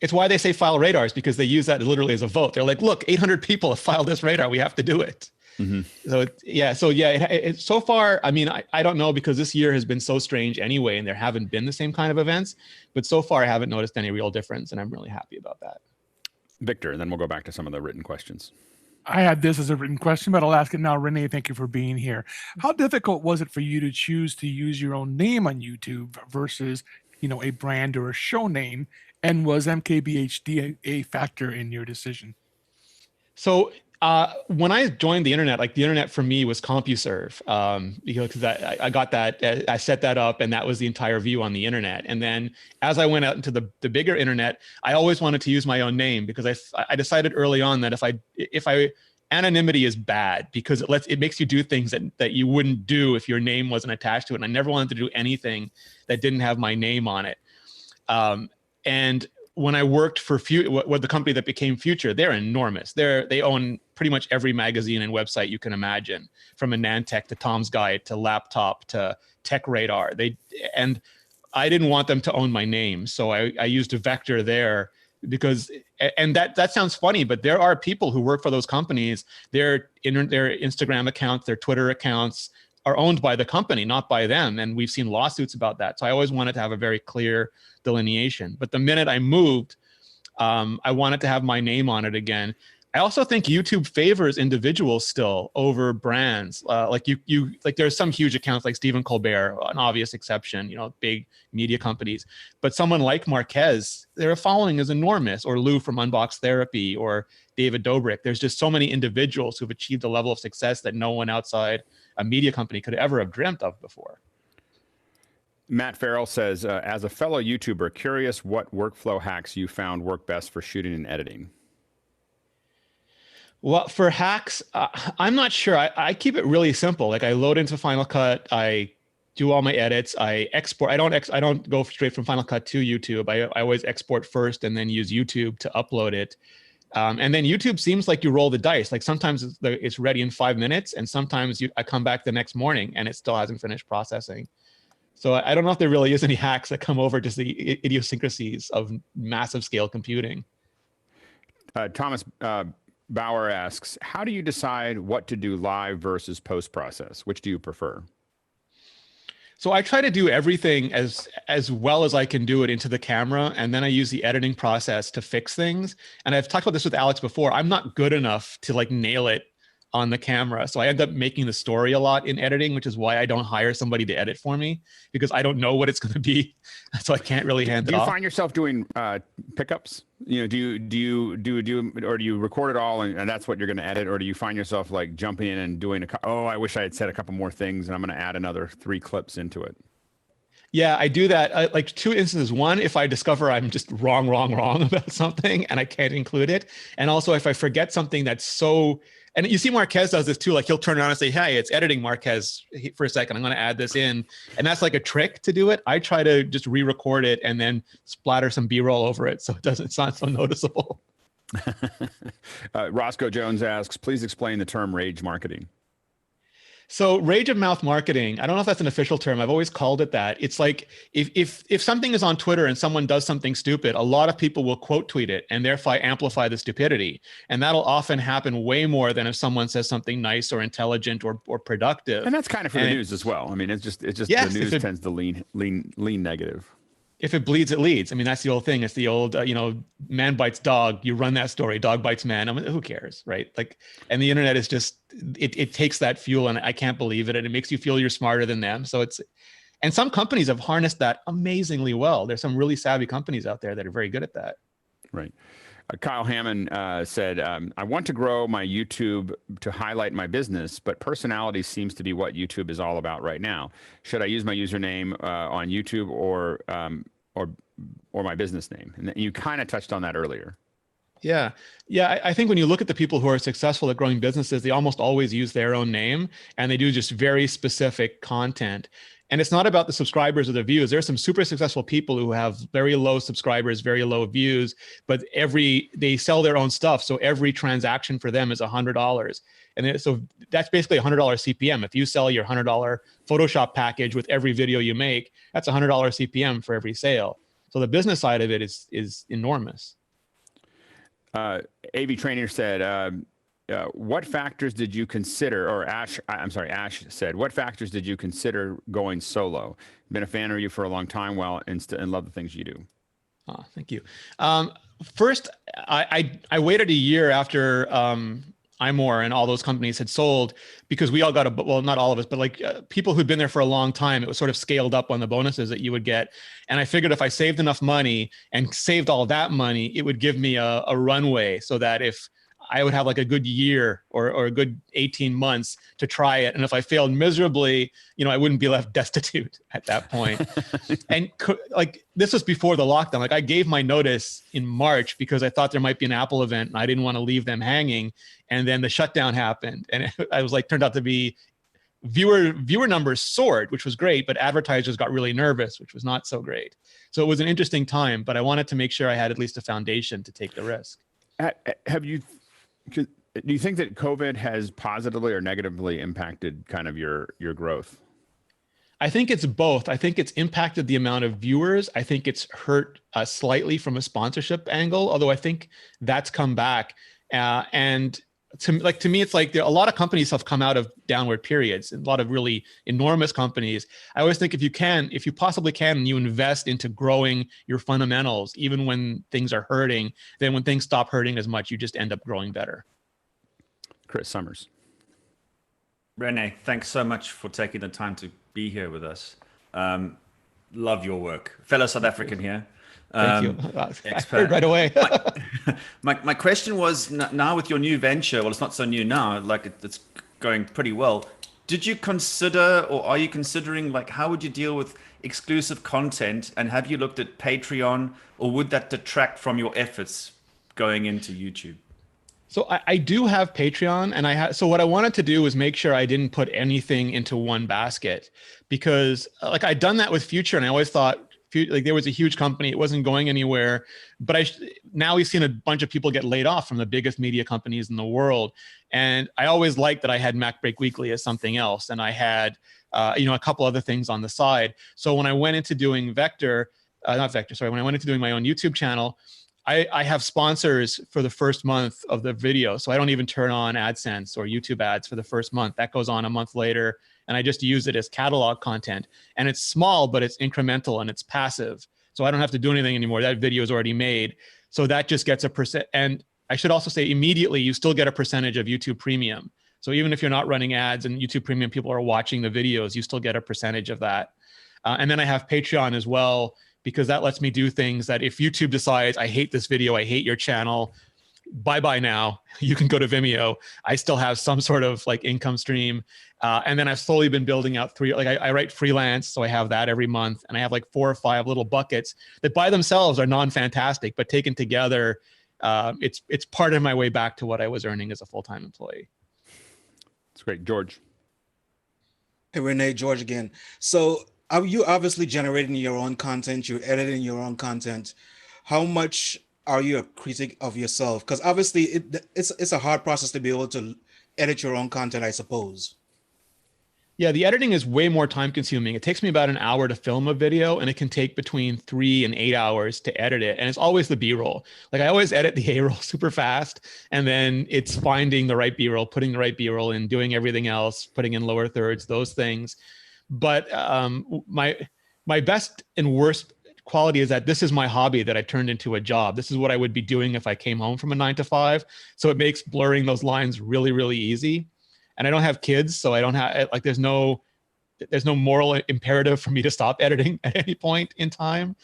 It's why they say file radars, because they use that literally as a vote. They're like, look, 800 people have filed this radar. We have to do it. Mm-hmm. So far, I mean, I don't know, because this year has been so strange anyway, and there haven't been the same kind of events. But so far, I haven't noticed any real difference, and I'm really happy about that. Victor, and then we'll go back to some of the written questions. I had this as a written question, but I'll ask it now. Rene, thank you for being here. How difficult was it for you to choose to use your own name on YouTube versus, a brand or a show name? And was MKBHD a factor in your decision? So When I joined the internet, like the internet for me was CompuServe, because I got that, I set that up, and that was the entire view on the internet. And then as I went out into the bigger internet, I always wanted to use my own name, because I decided early on that if I anonymity is bad, because it makes you do things that you wouldn't do if your name wasn't attached to it. And I never wanted to do anything that didn't have my name on it. And when I worked for the company that became Future, they're enormous. They own pretty much every magazine and website you can imagine, from Anantech to Tom's Guide to Laptop to Tech Radar. And I didn't want them to own my name, so I used a vector there, because, and that sounds funny, but there are people who work for those companies. Their Instagram accounts, their Twitter accounts are owned by the company, not by them. And we've seen lawsuits about that. So I always wanted to have a very clear delineation. But the minute I moved, I wanted to have my name on it again. I also think YouTube favors individuals still over brands. Like there's some huge accounts like Stephen Colbert, an obvious exception, big media companies. But someone like Marquez, their following is enormous, or Lou from Unbox Therapy, or David Dobrik. There's just so many individuals who've achieved a level of success that no one outside a media company could ever have dreamt of before. Matt Farrell says, as a fellow YouTuber, curious what workflow hacks you found work best for shooting and editing. Well, for hacks, I'm not sure. I keep it really simple. Like I load into Final Cut, I do all my edits, I export. I don't go straight from Final Cut to YouTube. I always export first and then use YouTube to upload it. And then YouTube seems like you roll the dice. Like sometimes it's ready in 5 minutes, and sometimes I come back the next morning and it still hasn't finished processing. So I don't know if there really is any hacks that come over just the idiosyncrasies of massive scale computing. Thomas Bauer asks, how do you decide what to do live versus post-process? Which do you prefer? So I try to do everything as well as I can do it into the camera, and then I use the editing process to fix things. And I've talked about this with Alex before. I'm not good enough to nail it on the camera. So I end up making the story a lot in editing, which is why I don't hire somebody to edit for me, because I don't know what it's going to be. So I can't really hand it off. Do you find yourself doing pickups? Do you record it all and that's what you're going to edit? Or do you find yourself jumping in and doing I wish I had said a couple more things and I'm going to add another 3 clips into it? Yeah, I do that. Like 2 instances. One, if I discover I'm just wrong about something and I can't include it. And also if I forget something that's so, and you see Marquez does this too, like he'll turn around and say, hey, it's editing Marquez for a second. I'm going to add this in. And that's like a trick to do it. I try to just re-record it and then splatter some B-roll over it so it's not so noticeable. Roscoe Jones asks, please explain the term rage marketing. So rage of mouth marketing, I don't know if that's an official term. I've always called it that. It's like if something is on Twitter and someone does something stupid, a lot of people will quote tweet it and therefore amplify the stupidity. And that'll often happen way more than if someone says something nice or intelligent or productive. And that's kind of for the news as well. I mean, it's just yes, the news tends to lean negative. If it bleeds, it leads. I mean, that's the old thing. It's the old, man bites dog. You run that story. Dog bites man. I mean, who cares, right? And the internet is just, it takes that fuel, and I can't believe it. And it makes you feel you're smarter than them. So and some companies have harnessed that amazingly well. There's some really savvy companies out there that are very good at that. Right. Kyle Hammond said, I want to grow my YouTube to highlight my business, but personality seems to be what YouTube is all about right now. Should I use my username on YouTube or my business name? And you kind of touched on that earlier. Yeah. I think when you look at the people who are successful at growing businesses, they almost always use their own name, and they do just very specific content. And it's not about the subscribers or the views. There are some super successful people who have very low subscribers, very low views, but they sell their own stuff. So every transaction for them is $100. And so that's basically $100 CPM. If you sell your $100 Photoshop package with every video you make, that's $100 CPM for every sale. So the business side of it is enormous. AV Trainer said, what factors did you consider, or Ash said, what factors did you consider going solo? Been a fan of you for a long time, and love the things you do. Oh, thank you. First, I waited a year after iMore and all those companies had sold, because we all got not all of us, but people who'd been there for a long time, it was sort of scaled up on the bonuses that you would get. And I figured if I saved enough money and saved all that money, it would give me a runway so that if I would have like a good year or a good 18 months to try it. And if I failed miserably, I wouldn't be left destitute at that point. And like, this was before the lockdown. Like I gave my notice in March because I thought there might be an Apple event and I didn't want to leave them hanging. And then the shutdown happened. And I was like, turned out to be viewer numbers soared, which was great, but advertisers got really nervous, which was not so great. So it was an interesting time, but I wanted to make sure I had at least a foundation to take the risk. Do you think that COVID has positively or negatively impacted kind of your growth? I think it's both. I think it's impacted the amount of viewers. I think it's hurt slightly from a sponsorship angle, although I think that's come back. And to me, it's like a lot of companies have come out of downward periods, a lot of really enormous companies. I always think if you possibly can, and you invest into growing your fundamentals, even when things are hurting, then when things stop hurting as much, you just end up growing better. Chris Summers. Rene, thanks so much for taking the time to be here with us. Love your work. Fellow South African here. Thank you. I heard right away. my question was, now with your new venture, well, it's not so new now, like it's going pretty well. Did you consider, or are you considering, like, how would you deal with exclusive content? And have you looked at Patreon, or would that detract from your efforts going into YouTube? So I do have Patreon, and so what I wanted to do was make sure I didn't put anything into one basket, because like I'd done that with Future, and I always thought, like, there was a huge company, it wasn't going anywhere, but now we've seen a bunch of people get laid off from the biggest media companies in the world. And I always liked that I had MacBreak Weekly as something else. And I had, a couple other things on the side. So when I went into doing when I went into doing my own YouTube channel, I have sponsors for the first month of the video. So I don't even turn on AdSense or YouTube ads for the first month. That goes on a month later. And I just use it as catalog content. And it's small, but it's incremental and it's passive. So I don't have to do anything anymore. That video is already made. So that just gets a percent. And I should also say immediately, you still get a percentage of YouTube Premium. So even if you're not running ads and YouTube Premium people are watching the videos, you still get a percentage of that. And then I have Patreon as well, because that lets me do things that if YouTube decides, I hate this video, I hate your channel, bye-bye now, you can go to Vimeo. I still have some sort of like income stream. And then I've slowly been building out I write freelance, so I have that every month. And I have like 4 or 5 little buckets that by themselves are non-fantastic, but taken together, it's part of my way back to what I was earning as a full-time employee. That's great. George. Hey, Rene, George again. So are you obviously generating your own content, you're editing your own content. How much are you a critic of yourself? Because obviously it's a hard process to be able to edit your own content, I suppose. Yeah, the editing is way more time consuming. It takes me about an hour to film a video, and it can take between 3 and 8 hours to edit it. And it's always the B-roll. Like I always edit the A-roll super fast, and then it's finding the right B-roll, putting the right B-roll in, doing everything else, putting in lower thirds, those things. But my best and worst quality is that this is my hobby that I turned into a job. This is what I would be doing if I came home from a 9 to 5. So it makes blurring those lines really, really easy. And I don't have kids, so I don't have, like, there's no moral imperative for me to stop editing at any point in time.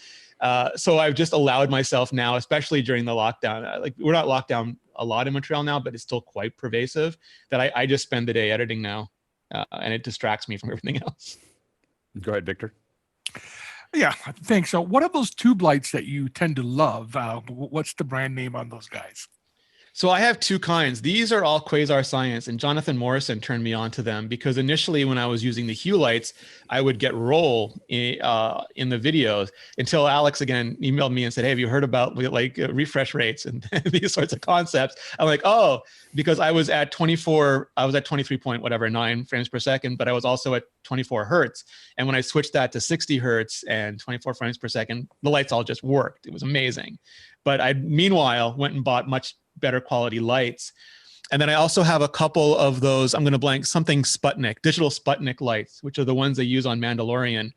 So I've just allowed myself now, especially during the lockdown, like we're not locked down a lot in Montreal now, but it's still quite pervasive, that I just spend the day editing now, and it distracts me from everything else. Go ahead, Victor. Yeah, thanks. So what are those tube lights that you tend to love? What's the brand name on those guys? So I have 2 kinds. These are all Quasar Science, and Jonathan Morrison turned me on to them because initially when I was using the Hue lights, I would get roll in the videos until Alex again emailed me and said, hey, have you heard about like refresh rates and these sorts of concepts? I'm like, oh, because I was at 23 point whatever 9 frames per second, but I was also at 24 hertz. And when I switched that to 60 hertz and 24 frames per second, the lights all just worked. It was amazing. But I meanwhile went and bought much better quality lights. And then I also have a couple of those, I'm going to blank, something Sputnik, digital Sputnik lights, which are the ones they use on Mandalorian.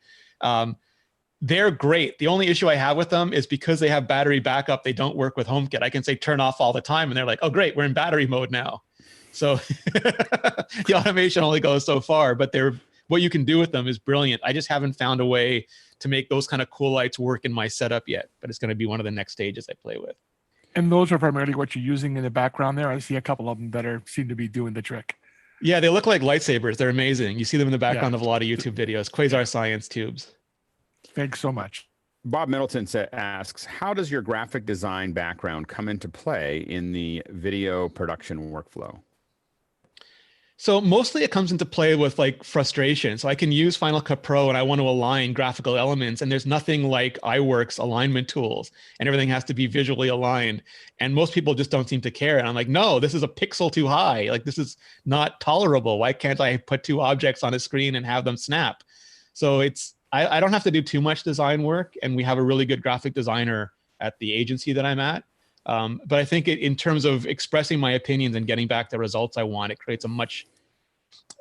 They're great. The only issue I have with them is because they have battery backup, they don't work with HomeKit. I can say turn off all the time, and they're like, oh, great, we're in battery mode now. So the automation only goes so far, but what you can do with them is brilliant. I just haven't found a way to make those kind of cool lights work in my setup yet, but it's going to be one of the next stages I play with. And those are primarily what you're using in the background there. I see a couple of them that seem to be doing the trick. Yeah, they look like lightsabers. They're amazing. You see them in the background of a lot of YouTube videos. Quasar Science tubes. Thanks so much. Bob Middleton asks, how does your graphic design background come into play in the video production workflow? So mostly it comes into play with like frustration. So I can use Final Cut Pro and I want to align graphical elements, and there's nothing like iWorks alignment tools, and everything has to be visually aligned. And most people just don't seem to care. And I'm like, no, this is a pixel too high. Like, this is not tolerable. Why can't I put two objects on a screen and have them snap? So I don't have to do too much design work, and we have a really good graphic designer at the agency that I'm at. But I think in terms of expressing my opinions and getting back the results I want, it creates a much,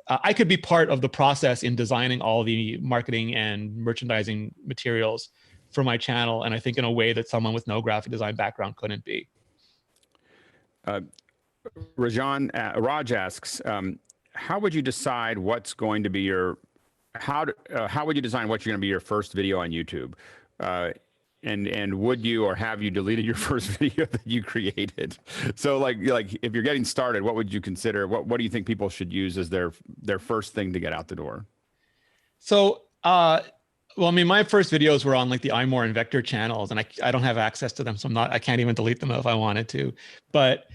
I could be part of the process in designing all the marketing and merchandising materials for my channel. And I think in a way that someone with no graphic design background couldn't be. Raj asks, how would you decide what's going to be your, how would you design what's going to be your first video on YouTube? And would you or have you deleted your first video that you created? So like if you're getting started, what would you consider? What do you think people should use as their first thing to get out the door? So well, I mean, my first videos were on like the iMore and Vector channels, and I don't have access to them, so I can't even delete them if I wanted to. But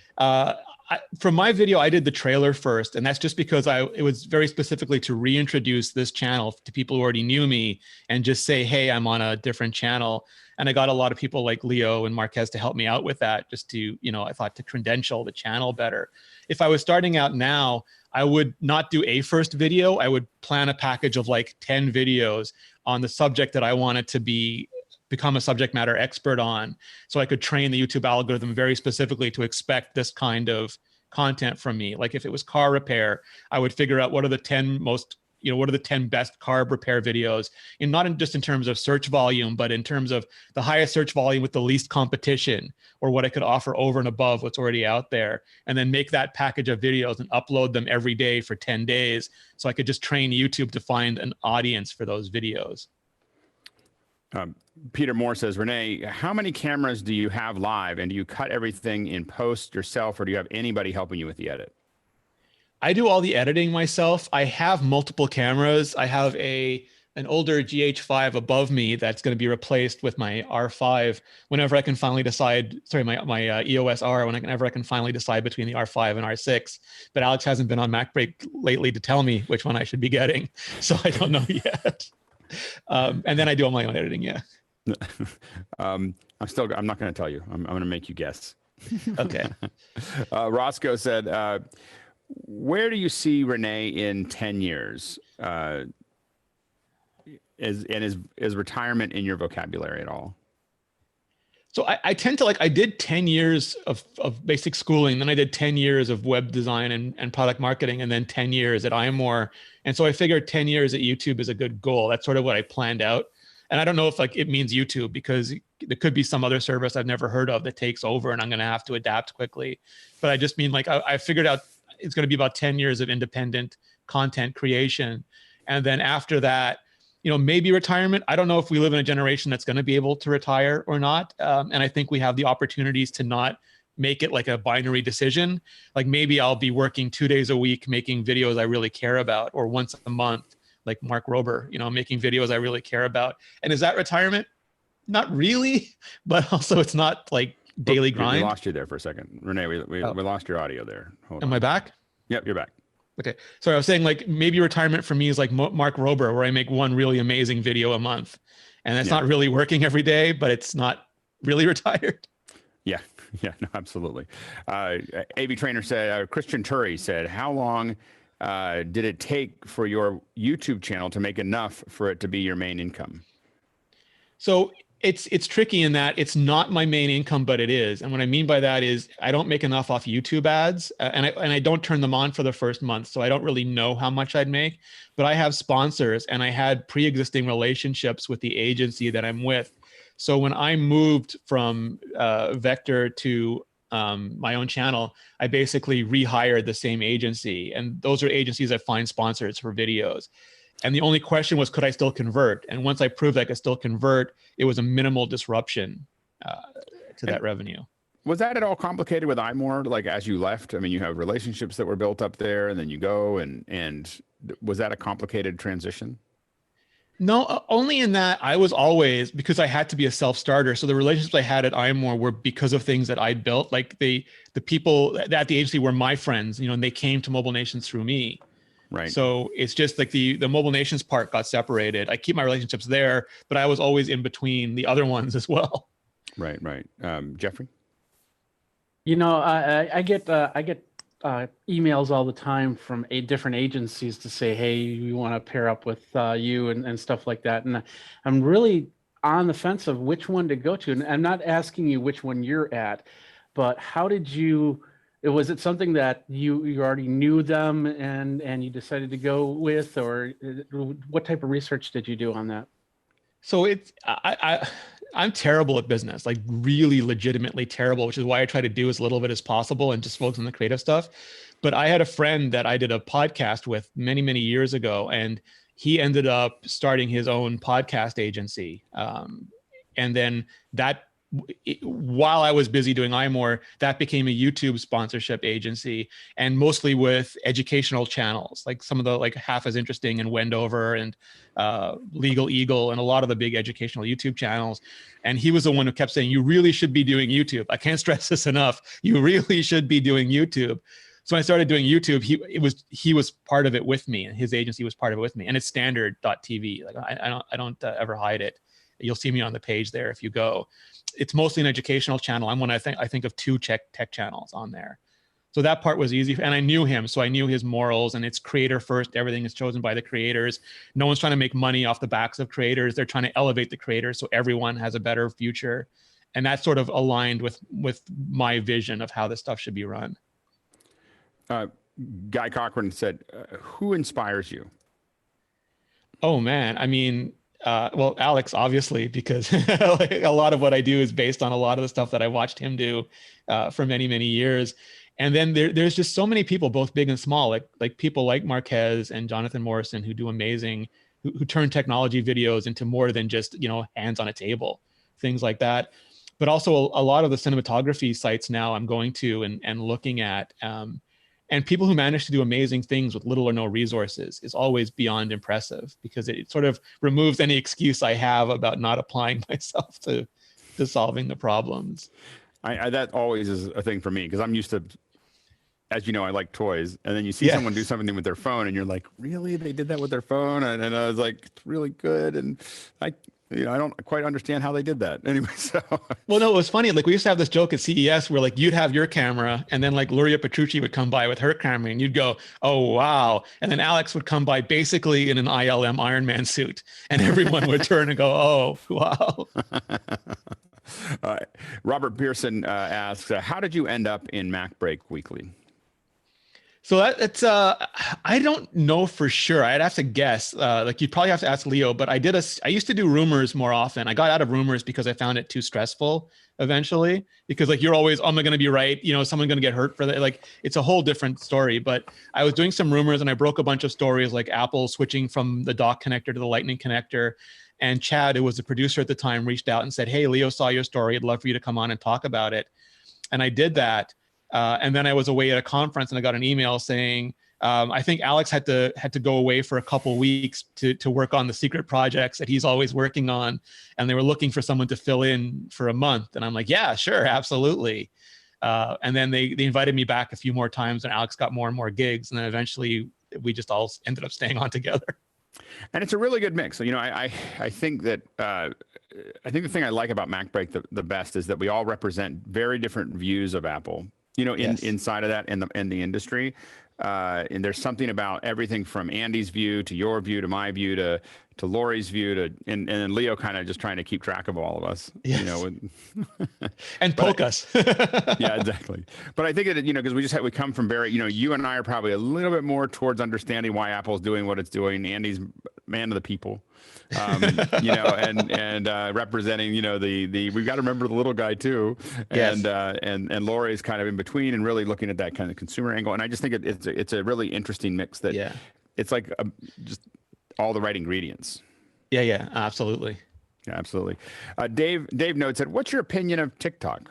from my video, I did the trailer first, and that's just because it was very specifically to reintroduce this channel to people who already knew me and just say, hey, I'm on a different channel. And I got a lot of people like Leo and Marquez to help me out with that, just to, I thought, to credential the channel better. If I was starting out now, I would not do a first video. I would plan a package of like 10 videos on the subject that I wanted to become a subject matter expert on, so I could train the YouTube algorithm very specifically to expect this kind of content from me. Like if it was car repair, I would figure out what are the 10 most, what are the 10 best car repair videos, and not just in terms of search volume, but in terms of the highest search volume with the least competition, or what I could offer over and above what's already out there, and then make that package of videos and upload them every day for 10 days. So I could just train YouTube to find an audience for those videos. Peter Moore says, Rene, how many cameras do you have live, and do you cut everything in post yourself, or do you have anybody helping you with the edit? I do all the editing myself. I have multiple cameras. I have an older GH5 above me that's going to be replaced with my R5 whenever I can finally decide, my EOS R, whenever I can finally decide between the R5 and R6. But Alex hasn't been on MacBreak lately to tell me which one I should be getting, so I don't know yet. And then I do all my own editing, yeah. I'm not going to tell you. I'm going to make you guess. Okay. Roscoe said, where do you see Rene in 10 years? Is retirement in your vocabulary at all? So I tend to I did 10 years of basic schooling, then I did 10 years of web design and product marketing, and then 10 years at iMore. And so I figured 10 years at YouTube is a good goal. That's sort of what I planned out. And I don't know if it means YouTube, because there could be some other service I've never heard of that takes over and I'm going to have to adapt quickly. But I just mean I figured out it's going to be about 10 years of independent content creation. And then after that, maybe retirement. I don't know if we live in a generation that's going to be able to retire or not. And I think we have the opportunities to not make it like a binary decision. Like maybe I'll be working 2 days a week, making videos I really care about, or once a month, like Mark Rober, making videos I really care about. And is that retirement? Not really, but also it's not like daily grind. We lost you there for a second. Rene, we lost your audio there. Hold on. Am I back? Yep, you're back. Okay. So I was saying maybe retirement for me is like Mark Rober, where I make one really amazing video a month, and that's not really working every day, but it's not really retired. Yeah. Yeah, no, absolutely. AV Trainer said, Christian Turi said, how long did it take for your YouTube channel to make enough for it to be your main income? So it's tricky in that it's not my main income, but it is. And what I mean by that is I don't make enough off YouTube ads, and I don't turn them on for the first month. So I don't really know how much I'd make, but I have sponsors and I had pre-existing relationships with the agency that I'm with. So when I moved from Vector to my own channel, I basically rehired the same agency. And those are agencies that find sponsors for videos. And the only question was, could I still convert? And once I proved I could still convert, it was a minimal disruption to that revenue. Was that at all complicated with iMore? Like as you left, I mean, you have relationships that were built up there, and then you go, and was that a complicated transition? No, only in that I was always, because I had to be a self-starter. So the relationships I had at iMore were because of things that I'd built. Like the people at the agency were my friends, you know, and they came to Mobile Nations through me. Right. So it's just like the Mobile Nations part got separated. I keep my relationships there, but I was always in between the other ones as well. Right. Jeffrey? You know, I get emails all the time from different agencies to say, hey, we want to pair up with you and stuff like that. And I'm really on the fence of which one to go to. And I'm not asking you which one you're at, but how did you, was it something that you already knew them and you decided to go with, or what type of research did you do on that? So I'm terrible at business, like really legitimately terrible, which is why I try to do as little of it as possible and just focus on the creative stuff. But I had a friend that I did a podcast with many, many years ago, and he ended up starting his own podcast agency. And then while I was busy doing iMore, that became a YouTube sponsorship agency, and mostly with educational channels, like some of the like Half as Interesting and Wendover and Legal Eagle and a lot of the big educational YouTube channels. And he was the one who kept saying, you really should be doing YouTube. I can't stress this enough. You really should be doing YouTube. So when I started doing YouTube, he was part of it with me, and his agency was part of it with me. And it's standard.tv. Like I don't ever hide it. You'll see me on the page there if you go. It's mostly an educational channel. I'm one I think of 2 tech channels on there. So that part was easy, and I knew him, so I knew his morals, and it's creator first. Everything is chosen by the creators. No one's trying to make money off the backs of creators. They're trying to elevate the creators so everyone has a better future. And that sort of aligned with my vision of how this stuff should be run. Guy Cochran said, who inspires you? Oh man, I mean, well, Alex, obviously, because like, a lot of what I do is based on a lot of the stuff that I watched him do for many, many years. And then there's just so many people, both big and small, like people like Marquez and Jonathan Morrison, who do amazing, who turn technology videos into more than just, you know, hands on a table, things like that. But also a lot of the cinematography sites now I'm going to and looking at, and people who manage to do amazing things with little or no resources is always beyond impressive, because it sort of removes any excuse I have about not applying myself to solving the problems. That always is a thing for me, because I'm used to, as you know, I like toys, and then you see someone do something with their phone, and you're like, really? They did that with their phone? And I was like, it's really good, and I don't quite understand how they did that. Anyway, so. Well, no, it was funny. Like we used to have this joke at CES where like you'd have your camera, and then like Luria Petrucci would come by with her camera, and you'd go, oh, wow. And then Alex would come by basically in an ILM Iron Man suit, and everyone would turn and go, oh, wow. Robert Pearson asks, how did you end up in Mac Break Weekly? So that's I don't know for sure. I'd have to guess. Like you'd probably have to ask Leo. But I used to do rumors more often. I got out of rumors because I found it too stressful eventually. Because like you're always, am I going to be right? You know, someone going to get hurt for that? Like it's a whole different story. But I was doing some rumors, and I broke a bunch of stories, like Apple switching from the dock connector to the Lightning connector. And Chad, who was the producer at the time, reached out and said, "Hey, Leo saw your story. I'd love for you to come on and talk about it." And I did that. And then I was away at a conference, and I got an email saying, I think Alex had to go away for a couple weeks to work on the secret projects that he's always working on. And they were looking for someone to fill in for a month. And I'm like, yeah, sure, absolutely. And then they invited me back a few more times, and Alex got more and more gigs. And then eventually we just all ended up staying on together. And it's a really good mix. So, you know, I think that I think the thing I like about Mac Break the best is that we all represent very different views of Apple. You know, inside of that, in the industry, and there's something about everything from Andy's view to your view to my view to Lori's view and then Leo kind of just trying to keep track of all of us. Yes. You know, and poke us. Yeah, exactly. But I think that, you know, because we come from very, you know, you and I are probably a little bit more towards understanding why Apple's doing what it's doing. Andy's man of the people. You know, and representing, you know, the we've got to remember the little guy too, and Lori is kind of in between and really looking at that kind of consumer angle. And I just think it's a really interesting mix that it's like just all the right ingredients. Yeah, absolutely. Yeah, absolutely. Dave Note said, "What's your opinion of TikTok?"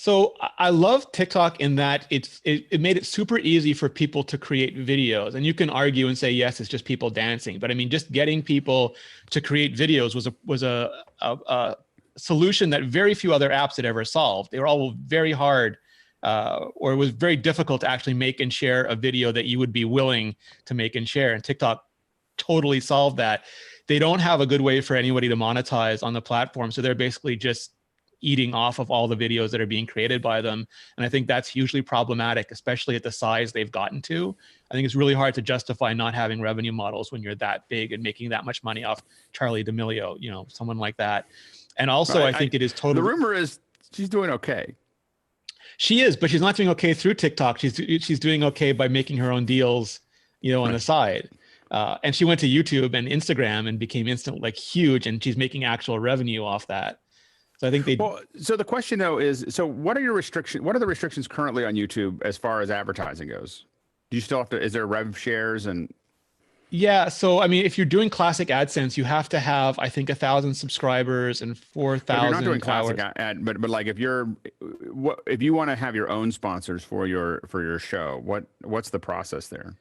So I love TikTok in that it made it super easy for people to create videos. And you can argue and say, yes, it's just people dancing. But I mean, just getting people to create videos was a solution that very few other apps had ever solved. They were all very hard, or it was very difficult to actually make and share a video that you would be willing to make and share. And TikTok totally solved that. They don't have a good way for anybody to monetize on the platform. So they're basically just eating off of all the videos that are being created by them. And I think that's hugely problematic, especially at the size they've gotten to. I think it's really hard to justify not having revenue models when you're that big and making that much money off Charlie D'Amelio, you know, someone like that. And also, I think it is totally... The rumor is she's doing okay. She is, but she's not doing okay through TikTok. She's doing okay by making her own deals, you know, on the side. And she went to YouTube and Instagram and became instantly like huge, and she's making actual revenue off that. So I think they. Well, so the question though is, so what are your restrictions? What are the restrictions currently on YouTube as far as advertising goes? Do you still have to? Is there rev shares and? Yeah, so I mean, if you're doing classic AdSense, you have to have, I think, 1,000 subscribers and 4,000. You're not doing classic ad, but like if you want to have your own sponsors for your show, what's the process there?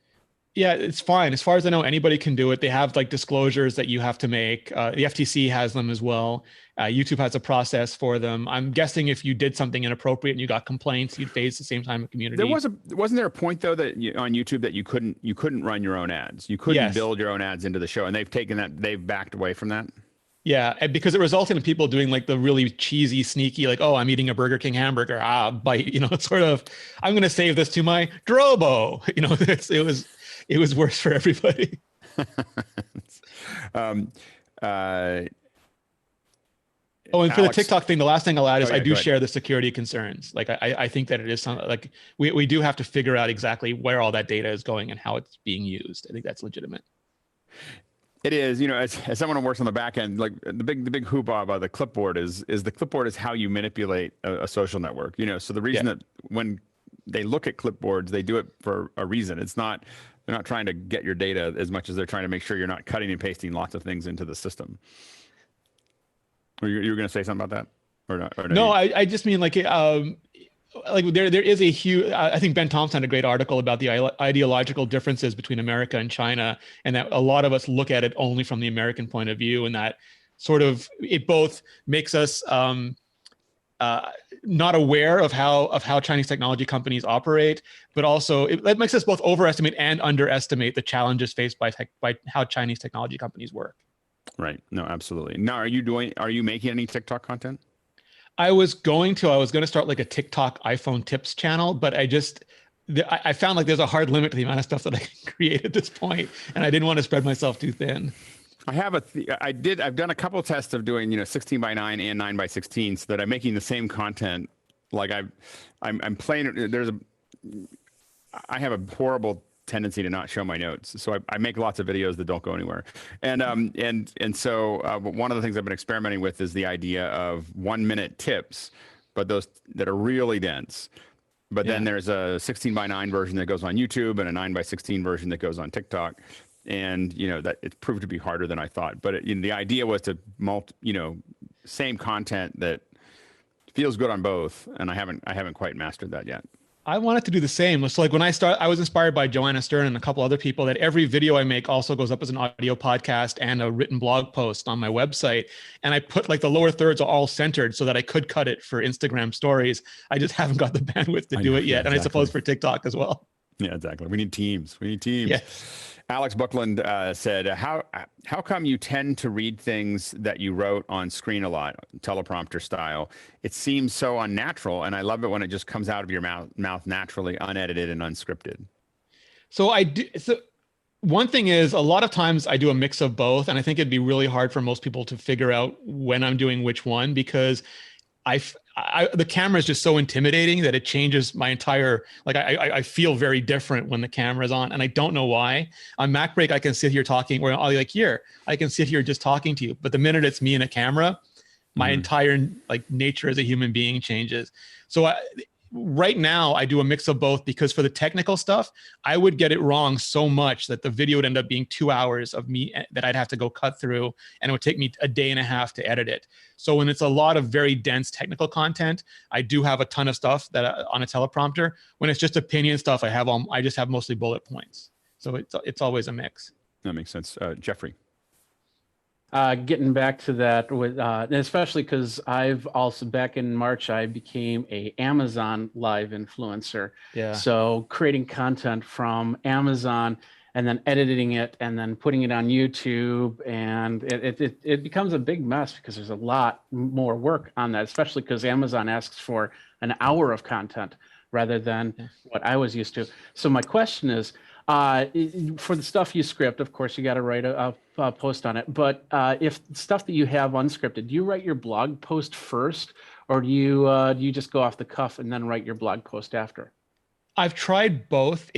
Yeah, it's fine. As far as I know, anybody can do it. They have like disclosures that you have to make. The FTC has them as well. YouTube has a process for them. I'm guessing if you did something inappropriate and you got complaints, you'd face the same time of community. Wasn't there a point though that on YouTube that you couldn't run your own ads? You couldn't build your own ads into the show, and they've backed away from that. Yeah, because it resulted in people doing like the really cheesy, sneaky, like, oh, I'm eating a Burger King hamburger, bite, you know, it's sort of, I'm going to save this to my Drobo, you know, it was worse for everybody. Oh, and for the TikTok thing, the last thing I'll add is I do share the security concerns. Like, I think that it is something like we do have to figure out exactly where all that data is going and how it's being used. I think that's legitimate. It is, you know, as someone who works on the back end, like the big hoopah about the clipboard is the clipboard is how you manipulate a social network. You know, so the reason that when they look at clipboards, they do it for a reason. They're not trying to get your data as much as they're trying to make sure you're not cutting and pasting lots of things into the system. Or you were going to say something about that, or not? Or no, I just mean like there is a huge. I think Ben Thompson had a great article about the ideological differences between America and China, and that a lot of us look at it only from the American point of view, and that sort of it both makes us not aware of how Chinese technology companies operate, but also it makes us both overestimate and underestimate the challenges faced by how Chinese technology companies work. Right. No, absolutely. Now, are you making any TikTok content? I was going to start like a TikTok iPhone tips channel, but I found like there's a hard limit to the amount of stuff that I can create at this point, and I didn't want to spread myself too thin. I've done a couple of tests of doing 16:9 and 9:16, so that I'm making the same content. Like I'm playing. I have a horrible tendency to not show my notes, so I make lots of videos that don't go anywhere. And so one of the things I've been experimenting with is the idea of 1-minute tips, but those that are really dense. But then there's a 16:9 version that goes on YouTube and a 9:16 version that goes on TikTok. And that it proved to be harder than I thought. But the idea was to same content that feels good on both, and I haven't quite mastered that yet. I wanted to do the same. So like when I was inspired by Joanna Stern and a couple other people that every video I make also goes up as an audio podcast and a written blog post on my website. And I put like the lower thirds are all centered so that I could cut it for Instagram stories. I just haven't got the bandwidth to do it yet. And I suppose for TikTok as well. Yeah, exactly. We need teams. Yeah. Alex Buckland said, how come you tend to read things that you wrote on screen a lot, teleprompter style? It seems so unnatural, and I love it when it just comes out of your mouth naturally, unedited and unscripted. So one thing is, a lot of times I do a mix of both, and I think it'd be really hard for most people to figure out when I'm doing which one, because the camera is just so intimidating that it changes my entire, like I feel very different when the camera is on, and I don't know why. On Mac Break, I can sit here talking, or I'll like here, I can sit here just talking to you. But the minute it's me and a camera, my entire like nature as a human being changes. So right now I do a mix of both, because for the technical stuff, I would get it wrong so much that the video would end up being 2 hours of me that I'd have to go cut through, and it would take me a day and a half to edit it. So when it's a lot of very dense technical content, I do have a ton of stuff that on a teleprompter. When it's just opinion stuff, I just have mostly bullet points. So it's always a mix. That makes sense. Jeffrey. Getting back to that, with and especially because I've also, back in March, I became a Amazon live influencer. Yeah. So creating content from Amazon and then editing it and then putting it on YouTube, and it becomes a big mess because there's a lot more work on that, especially because Amazon asks for an hour of content rather than what I was used to. So my question is, for the stuff you script, of course, you got to write a post on it. But if stuff that you have unscripted, do you write your blog post first, or do you just go off the cuff and then write your blog post after? I've tried both.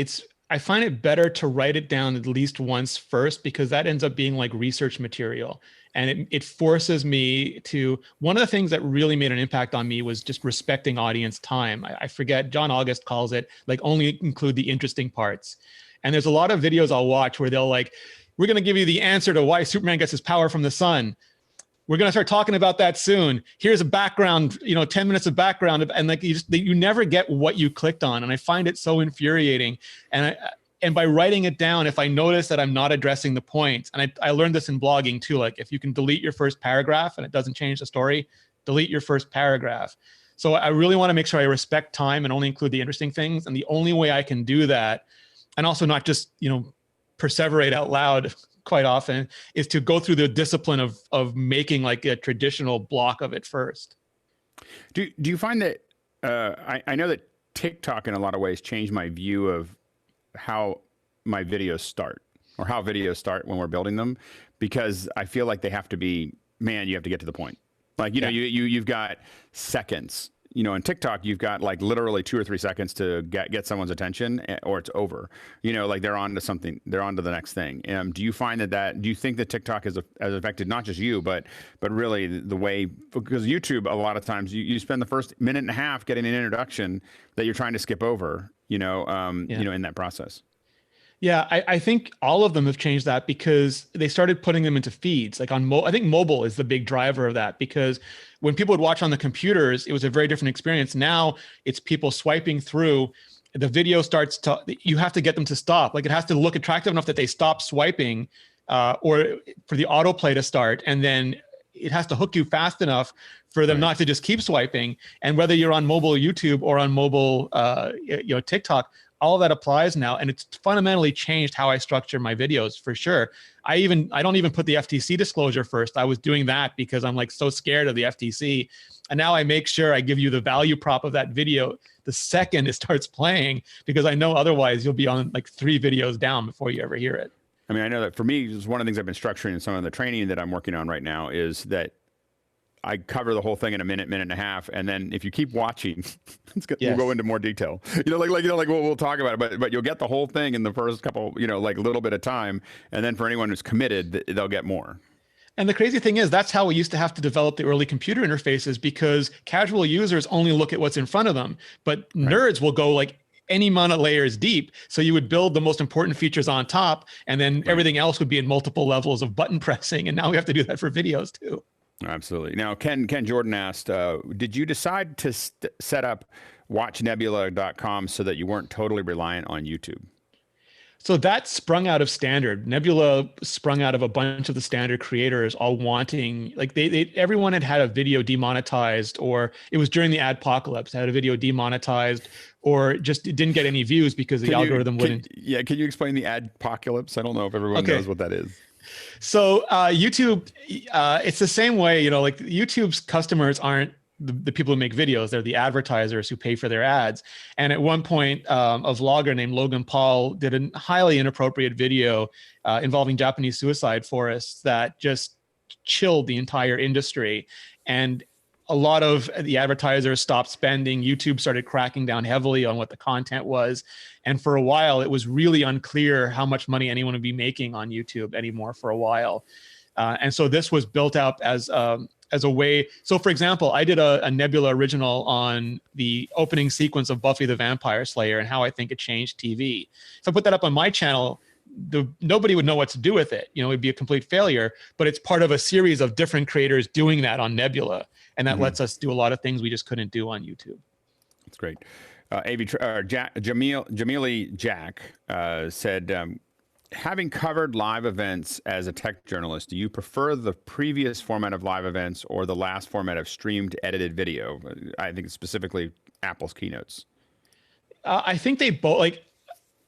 I find it better to write it down at least once first, because that ends up being like research material. And it forces me to, one of the things that really made an impact on me was just respecting audience time. I forget, John August calls it like only include the interesting parts. And there's a lot of videos I'll watch where they'll like, we're going to give you the answer to why Superman gets his power from the sun. We're going to start talking about that soon. Here's a background, 10 minutes of background. And like you never get what you clicked on. And I find it so infuriating. And by writing it down, if I notice that I'm not addressing the point, and I learned this in blogging too, like if you can delete your first paragraph and it doesn't change the story, delete your first paragraph. So I really want to make sure I respect time and only include the interesting things. And the only way I can do that, and also not just, perseverate out loud quite often, is to go through the discipline of making like a traditional block of it first. Do you find that, I know that TikTok in a lot of ways changed my view of how my videos start, or how videos start when we're building them, because I feel like they have to be, you have to get to the point. Like, you've got seconds. In TikTok, you've got like literally 2 or 3 seconds to get someone's attention, or it's over. Like they're on to something, they're on to the next thing. Do you find do you think that TikTok has affected not just you, but really the way, because YouTube, a lot of times you spend the first minute and a half getting an introduction that you're trying to skip over, in that process. Yeah, I think all of them have changed that, because they started putting them into feeds. Like I think mobile is the big driver of that, because when people would watch on the computers, it was a very different experience. Now it's people swiping through. The video starts to, you have to get them to stop. Like it has to look attractive enough that they stop swiping, or for the autoplay to start. And then it has to hook you fast enough for them not to just keep swiping. And whether you're on mobile YouTube or on mobile, TikTok, all of that applies now, and it's fundamentally changed how I structure my videos for sure. I don't even put the FTC disclosure first. I was doing that because I'm like so scared of the FTC. And now I make sure I give you the value prop of that video the second it starts playing, because I know otherwise you'll be on like 3 videos down before you ever hear it. I mean, I know that for me, it's one of the things I've been structuring in some of the training that I'm working on right now is that I cover the whole thing in a minute and a half, and then if you keep watching, we'll go into more detail. We'll talk about it, but you'll get the whole thing in the first couple, little bit of time, and then for anyone who's committed, they'll get more. And the crazy thing is, that's how we used to have to develop the early computer interfaces, because casual users only look at what's in front of them, but nerds will go like any amount of layers deep. So you would build the most important features on top, and then everything else would be in multiple levels of button pressing. And now we have to do that for videos too. Absolutely. Now, Ken Jordan asked, did you decide to set up watchnebula.com so that you weren't totally reliant on YouTube? So that sprung out of Standard. Nebula sprung out of a bunch of the Standard creators all wanting, like everyone had a video demonetized, or it was during the adpocalypse, had a video demonetized, or just didn't get any views because the algorithm wouldn't. Can you explain the adpocalypse? I don't know if everyone knows what that is. So YouTube, it's the same way, like YouTube's customers aren't the people who make videos, they're the advertisers who pay for their ads. And at one point, a vlogger named Logan Paul did a highly inappropriate video involving Japanese suicide forests that just chilled the entire industry. And a lot of the advertisers stopped spending. YouTube started cracking down heavily on what the content was. And for a while, it was really unclear how much money anyone would be making on YouTube anymore for a while. And so this was built up as as a way. So for example, I did a Nebula original on the opening sequence of Buffy the Vampire Slayer and how I think it changed TV. If I put that up on my channel, nobody would know what to do with it. You know, it'd be a complete failure, but it's part of a series of different creators doing that on Nebula. And that lets us do a lot of things we just couldn't do on YouTube. That's great. Jamili Jack said, having covered live events as a tech journalist, do you prefer the previous format of live events or the last format of streamed edited video? I think specifically Apple's keynotes. I think they both, like,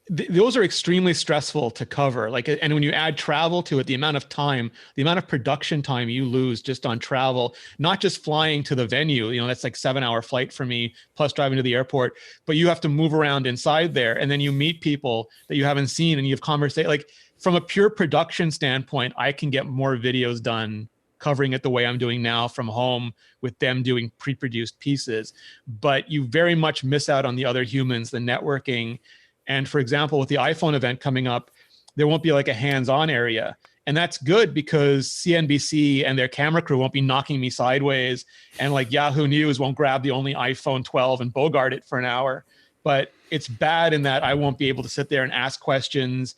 those are extremely stressful to cover. Like, and when you add travel to it, the amount of time, the amount of production time you lose just on travel, not just flying to the venue, you know, that's like 7-hour flight for me, plus driving to the airport, but you have to move around inside there. And then you meet people that you haven't seen and you have conversation. Like, from a pure production standpoint, I can get more videos done covering it the way I'm doing now from home with them doing pre-produced pieces. But you very much miss out on the other humans, the networking. And for example, with the iPhone event coming up, there won't be like a hands-on area. And that's good because CNBC and their camera crew won't be knocking me sideways. And like Yahoo News won't grab the only iPhone 12 and bogart it for an hour. But it's bad in that I won't be able to sit there and ask questions.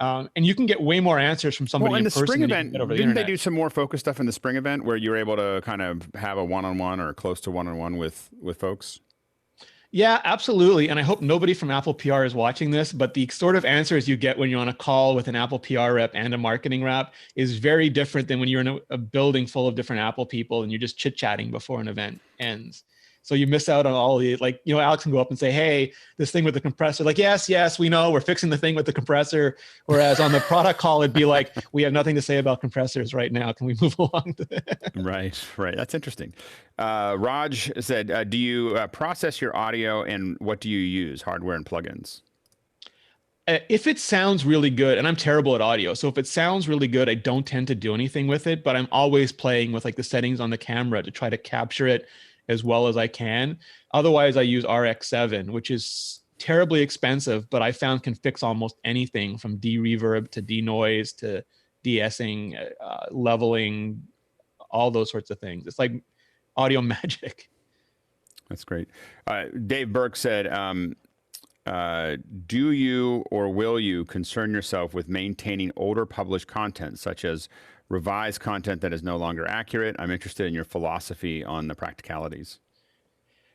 And you can get way more answers from somebody in person. Spring event, didn't they do some more focused stuff in the spring event where you're able to kind of have a one-on-one or close to one-on-one with folks? Yeah, absolutely. And I hope nobody from Apple PR is watching this, but the sort of answers you get when you're on a call with an Apple PR rep and a marketing rep is very different than when you're in a building full of different Apple people and you're just chit-chatting before an event ends. So you miss out on all the, like, you know, Alex can go up and say, hey, this thing with the compressor, like, yes, we know, we're fixing the thing with the compressor. Whereas on the product call, it'd be like, we have nothing to say about compressors right now. Can we move along? Right. That's interesting. Raj said, do you process your audio and what do you use, hardware and plugins? If it sounds really good, and I'm terrible at audio, so if it sounds really good, I don't tend to do anything with it, but I'm always playing with like the settings on the camera to try to capture it as well as I can. Otherwise, I use RX7, which is terribly expensive, but I found can fix almost anything from de-reverb to de-noise to de-essing, leveling, all those sorts of things. It's like audio magic. That's great. Dave Burke said, do you or will you concern yourself with maintaining older published content, such as revised content that is no longer accurate? I'm interested in your philosophy on the practicalities.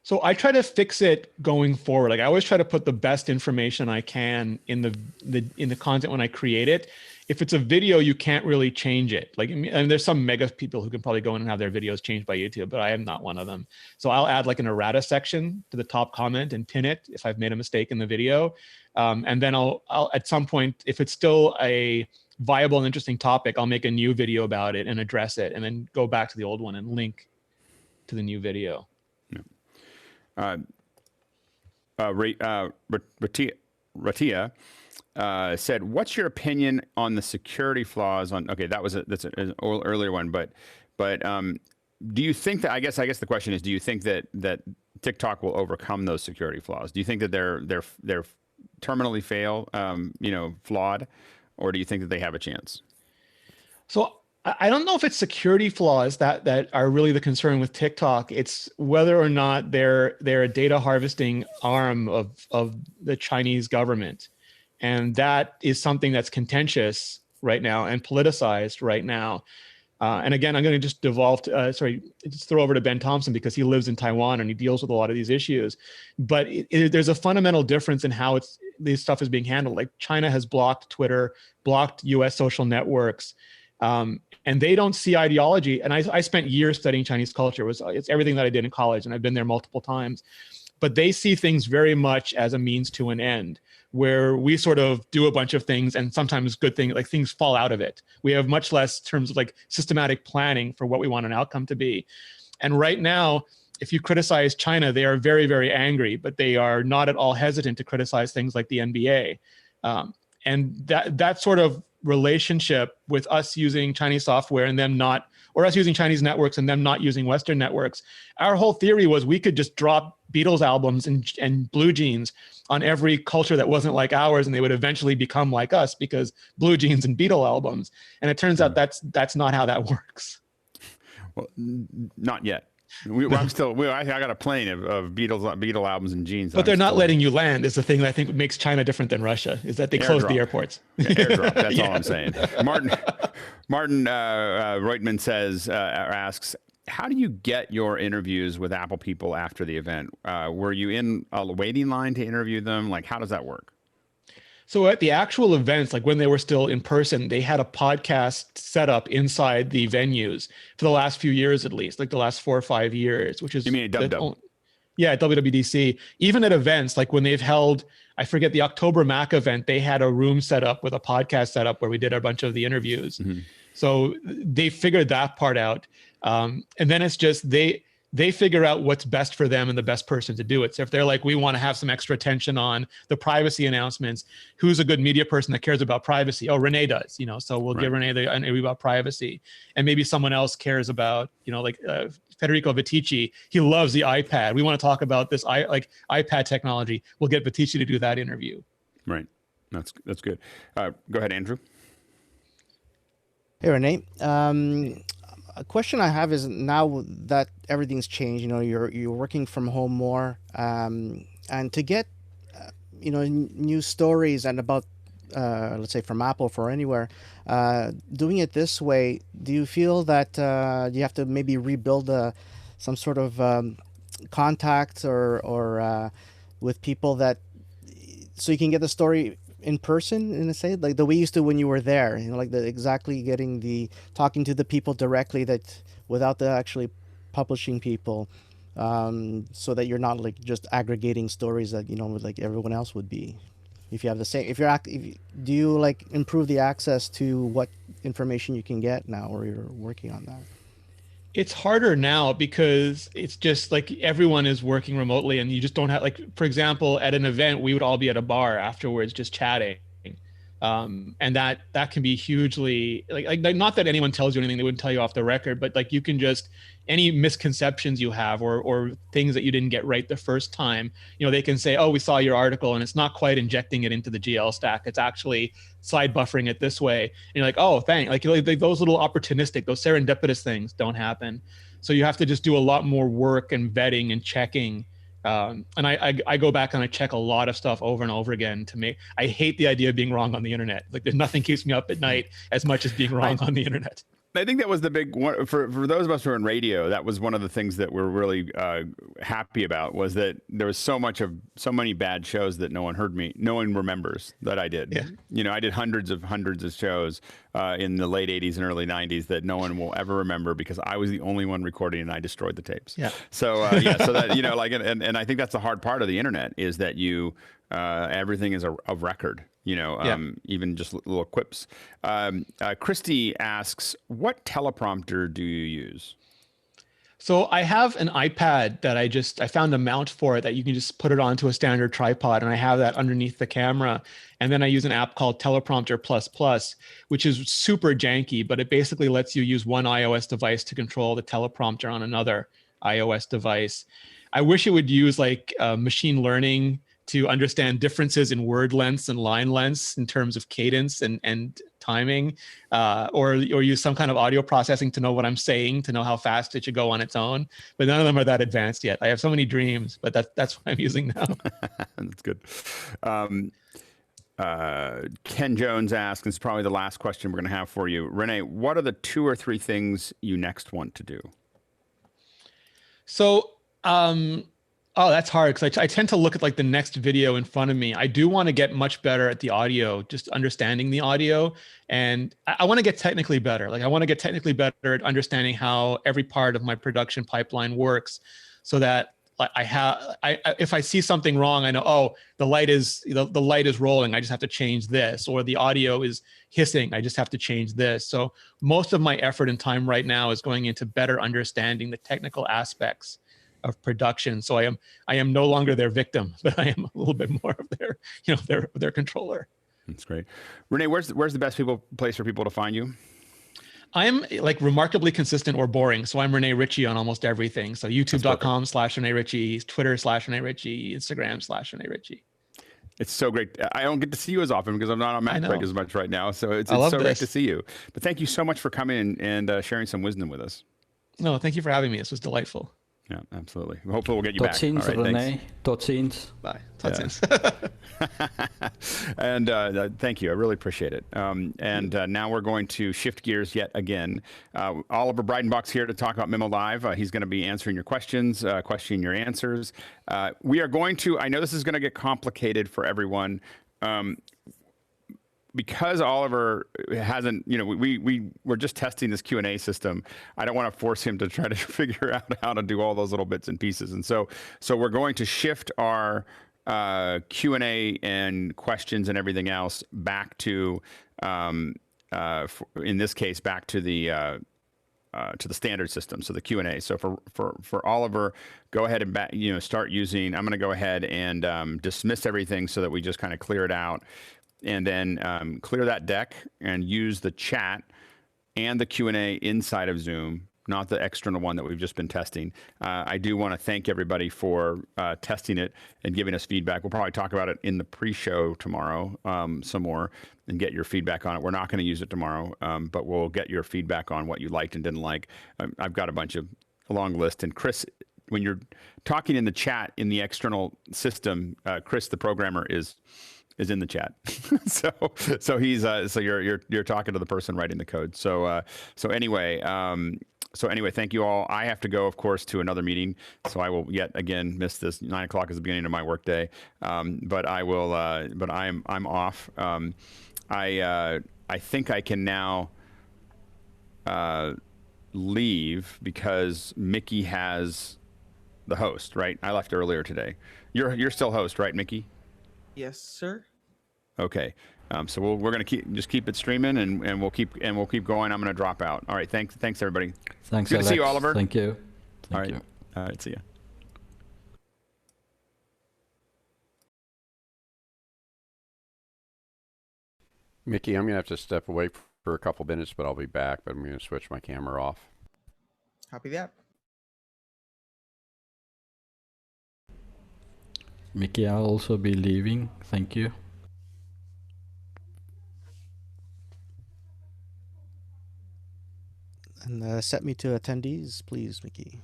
So I try to fix it going forward. Like, I always try to put the best information I can in the content when I create it. If it's a video, you can't really change it. Like, and there's some mega people who can probably go in and have their videos changed by YouTube, but I am not one of them. So I'll add like an errata section to the top comment and pin it if I've made a mistake in the video. And then I'll at some point, if it's still a viable and interesting topic, I'll make a new video about it and address it, and then go back to the old one and link to the new video. Ratia said, what's your opinion on the security flaws on, okay, that's an earlier one, but do you think that, I guess the question is, do you think that TikTok will overcome those security flaws? Do you think that they're terminally flawed, or do you think that they have a chance? So I don't know if it's security flaws that are really the concern with TikTok. It's whether or not they're a data harvesting arm of the Chinese government. And that is something that's contentious right now and politicized right now. And again, I'm going to just just throw over to Ben Thompson because he lives in Taiwan and he deals with a lot of these issues. But there's a fundamental difference in how this stuff is being handled. Like, China has blocked Twitter, blocked US social networks, and they don't see ideology. And I spent years studying Chinese culture. It's everything that I did in college, and I've been there multiple times. But they see things very much as a means to an end, where we sort of do a bunch of things and sometimes good things, like things fall out of it. We have much less terms of like systematic planning for what we want an outcome to be. And right now, if you criticize China, they are very, very angry, but they are not at all hesitant to criticize things like the NBA. And that sort of relationship with us using Chinese software and them not, or us using Chinese networks and them not using Western networks. Our whole theory was we could just drop Beatles albums and Blue Jeans on every culture that wasn't like ours, and they would eventually become like us because Blue Jeans and Beatle albums. And it turns out that's not how that works. Well, not yet. I'm still. I got a plane of Beatle albums and jeans. But they're not letting you land. Is the thing that I think makes China different than Russia. Is that they closed the airports. Yeah, airdrop. That's all I'm saying. Martin Reutman asks, how do you get your interviews with Apple people after the event? Were you in a waiting line to interview them? Like, how does that work? So at the actual events, like when they were still in person, they had a podcast set up inside the venues for the last few years, at least, like the last 4 or 5 years, which is— You mean a dub? Yeah, at WWDC. Even at events, like when they've held, I forget, the October Mac event, they had a room set up with a podcast set up where we did a bunch of the interviews. Mm-hmm. So they figured that part out. And then it's just they figure out what's best for them and the best person to do it. So if they're like, we want to have some extra attention on the privacy announcements, who's a good media person that cares about privacy? Oh, Rene does, so we'll give Rene the interview about privacy. And maybe someone else cares about, like Federico Viticci, he loves the iPad. We want to talk about this iPad technology. We'll get Viticci to do that interview. Right. That's good. Go ahead, Andrew. Hey, Rene. A question I have is, now that everything's changed, you're working from home more, and to get, new stories and about, let's say from Apple, for anywhere, doing it this way, do you feel that you have to maybe rebuild some sort of contact or with people so you can get the story in person, in a say, like the way you used to when you were there, like talking to the people directly, that without the actually publishing people, so that you're not like just aggregating stories that like everyone else would be. If you have the same, do you like improve the access to what information you can get now, or you're working on that? It's harder now because it's just like everyone is working remotely, and you just don't have, like, for example, at an event, we would all be at a bar afterwards just chatting. And that can be hugely like not that anyone tells you anything they wouldn't tell you off the record, but like you can just, any misconceptions you have or things that you didn't get right the first time, they can say, oh, we saw your article and it's not quite injecting it into the GL stack. It's actually side buffering it this way. And you're like, oh, thanks. Like those little opportunistic, those serendipitous things don't happen. So you have to just do a lot more work and vetting and checking. And I go back and I check a lot of stuff over and over again I hate the idea of being wrong on the internet. Like there's nothing keeps me up at night as much as being wrong on the internet. I think that was the big one for those of us who are in radio. That was one of the things that we're really happy about, was that there was so many bad shows that no one remembers that I did. Yeah. I did hundreds of shows in the late 80s and early 90s that no one will ever remember because I was the only one recording and I destroyed the tapes. Yeah. So so that and I think that's the hard part of the internet, is that everything is a record. Even just little quips. Christy asks, what teleprompter do you use? So I have an iPad that I found a mount for it that you can just put it onto a standard tripod, and I have that underneath the camera. And then I use an app called Teleprompter Plus, which is super janky, but it basically lets you use one iOS device to control the teleprompter on another iOS device. I wish it would use like machine learning to understand differences in word lengths and line lengths in terms of cadence and timing, or use some kind of audio processing to know what I'm saying, to know how fast it should go on its own. But none of them are that advanced yet. I have so many dreams, but that's what I'm using now. That's good. Ken Jones asks, and it's probably the last question we're going to have for you. Rene, what are the 2 or 3 things you next want to do? So, oh, that's hard, because I tend to look at like the next video in front of me. I do want to get much better at the audio, just understanding the audio. And I want to get technically better. Like I want to get technically better at understanding how every part of my production pipeline works, so that if I see something wrong, I know, oh, the light is rolling, I just have to change this, or the audio is hissing, I just have to change this. So most of my effort and time right now is going into better understanding the technical aspects of production. So I am no longer their victim, but I am a little bit more of their controller. That's great. Rene, where's the best place for people to find you? I am like remarkably consistent or boring. So I'm Rene Ritchie on almost everything. So youtube.com/ReneRitchie, Twitter/ReneRitchie, Instagram/ReneRitchie. It's so great. I don't get to see you as often because I'm not on MacBreak as much right now. So it's so great to see you. But thank you so much for coming and sharing some wisdom with us. No, thank you for having me. This was delightful. Yeah, absolutely. Hopefully we'll get you Tot back. ziens, All right, Rene. thanks. Tot ziens. Bye. Tot ziens. And thank you. I really appreciate it. Now we're going to shift gears yet again. Oliver Breidenbach's here to talk about MimoLive. He's going to be answering your questions, questioning your answers. We are going to, I know this is going to get complicated for everyone. Because Oliver hasn't, we're just testing this Q&A system. I don't want to force him to try to figure out how to do all those little bits and pieces. And so we're going to shift our Q&A and questions and everything else back to, in this case, back to the standard system, so the Q&A. So for Oliver, go ahead and start using. I'm going to go ahead and dismiss everything so that we just kind of clear it out. And then clear that deck and use the chat and the Q&A inside of Zoom, not the external one that we've just been testing. I do want to thank everybody for testing it and giving us feedback. We'll probably talk about it in the pre-show tomorrow some more and get your feedback on it. We're not going to use it tomorrow, but we'll get your feedback on what you liked and didn't like. I've got a long list. And Chris, when you're talking in the chat in the external system, Chris, the programmer, is in the chat. so he's so you're talking to the person writing the code. So anyway, thank you all. I have to go, of course, to another meeting, so I will yet again miss this. 9 o'clock is the beginning of my workday, but I will. But I'm off. I think I can now leave because Mickey has the host, right? I left earlier today. You're still host, right, Mickey? Yes, sir. Okay. So we're going to keep it streaming and we'll keep going. I'm going to drop out. All right. Thanks everybody. Thanks, Good Alex. to see you, Oliver. Thank you. All right. See ya. Mickey, I'm going to have to step away for a couple minutes, but I'll be back. But I'm going to switch my camera off. Copy that. Mickey, I'll also be leaving. Thank you. And set me to attendees, please, Mickey.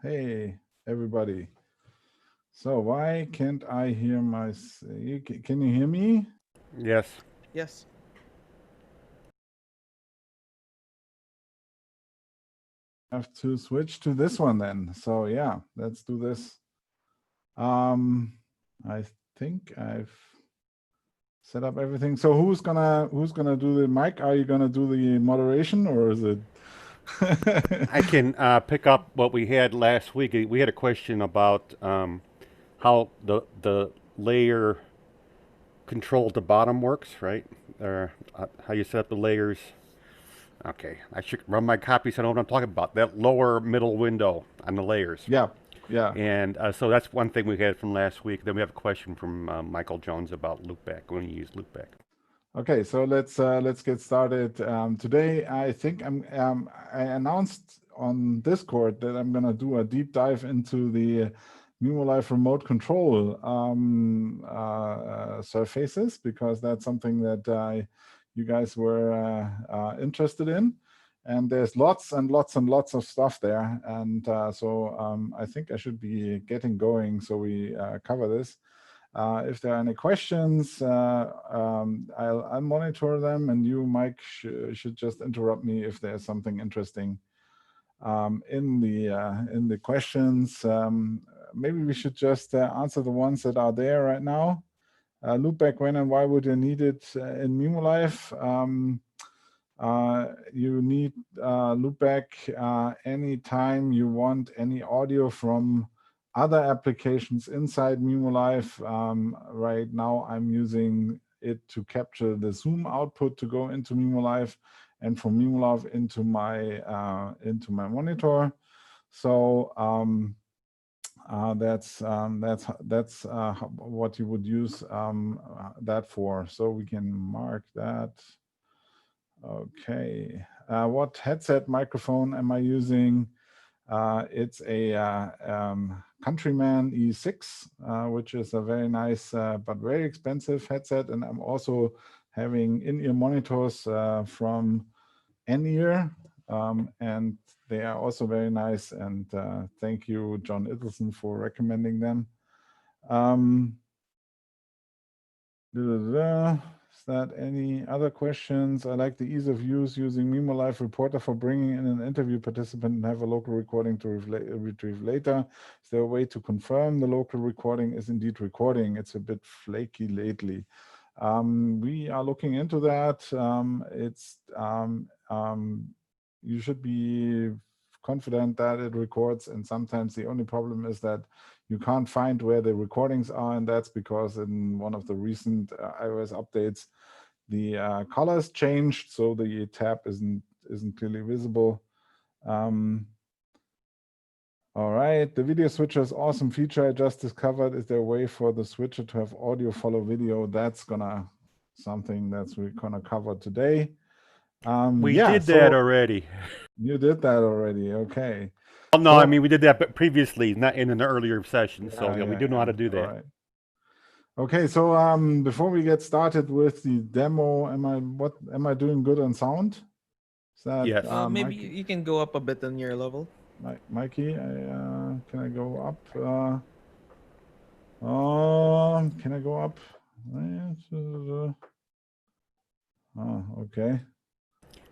Hey, everybody. So why can't I hear can you hear me? Yes. Yes. I have to switch to this one then. So yeah, let's do this. I think I've set up everything. So who's gonna do the mic? Are you gonna do the moderation, or is it? I can pick up what we had last week. We had a question about how the layer control at the bottom works, right? Or how you set up the layers. Okay, I should run my copy so I know what I'm talking about. That lower middle window on the layers. Yeah, yeah. And so that's one thing we had from last week. Then we have a question from Michael Jones about loopback, when you use loopback. Okay, so let's get started. Today, I think I announced on Discord that I'm gonna do a deep dive into the MimoLive remote control surfaces, because that's something that you guys were interested in, and there's lots and lots and lots of stuff there, and so I think I should be getting going so we cover this. If there are any questions, I'll monitor them, and you, Mike, should just interrupt me if there's something interesting in the questions. Maybe we should just answer the ones that are there right now. Loopback, when and why would you need it in MimoLive? You need loopback anytime you want any audio from other applications inside MimoLive. Right now I'm using it to capture the Zoom output to go into MimoLive, and from MimoLive into my monitor. So that's what you would use that for. So we can mark that. Okay, what headset microphone am I using? It's a Countryman E6, which is a very nice but very expensive headset, and I'm also having in-ear monitors from N-ear, and they are also very nice. And thank you, John Idelson, for recommending them. Is that any other questions? I like the ease of use using MimoLive Reporter for bringing in an interview participant and have a local recording to retrieve later. Is there a way to confirm the local recording is indeed recording? It's a bit flaky lately. We are looking into that. You should be confident that it records, and sometimes the only problem is that you can't find where the recordings are, and that's because in one of the recent iOS updates, the colors changed, so the tab isn't clearly visible. All right, the video switcher is awesome feature I just discovered. Is there a way for the switcher to have audio follow video? That's something that's we're gonna cover today. We did that already. You did that already, okay. Oh, no, I mean, we did that previously, not in an earlier session, so Yeah, we do know how to do that. All right. Okay, so before we get started with the demo, am I doing good on sound? Is that, yes. Maybe you can go up a bit on your level. Mikey, can I go up? Can I go up? Oh, okay.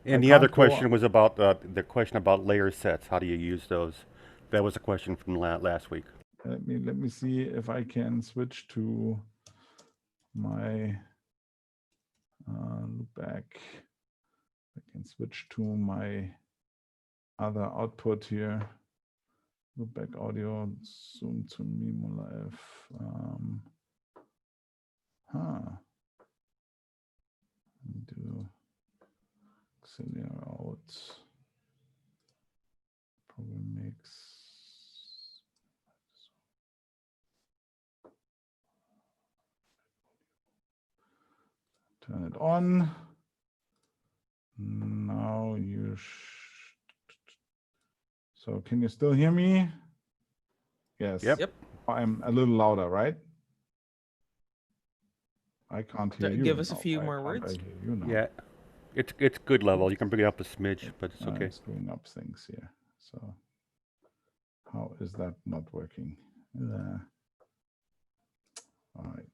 And the other question was about the question about layer sets. How do you use those? That was a question from last week. Let me see if I can switch to my loopback. I can switch to my other output here. Loopback audio, zoom to MimoLive. Do auxiliary out. Probably mix. Turn it on. Now so can you still hear me? Yes. Yep. I'm a little louder, right? I can't hear you. Give us a few more words. I hear you now. Yeah, it's good level. You can bring it up a smidge, but it's okay. I'm screwing up things here. So how is that not working? All right.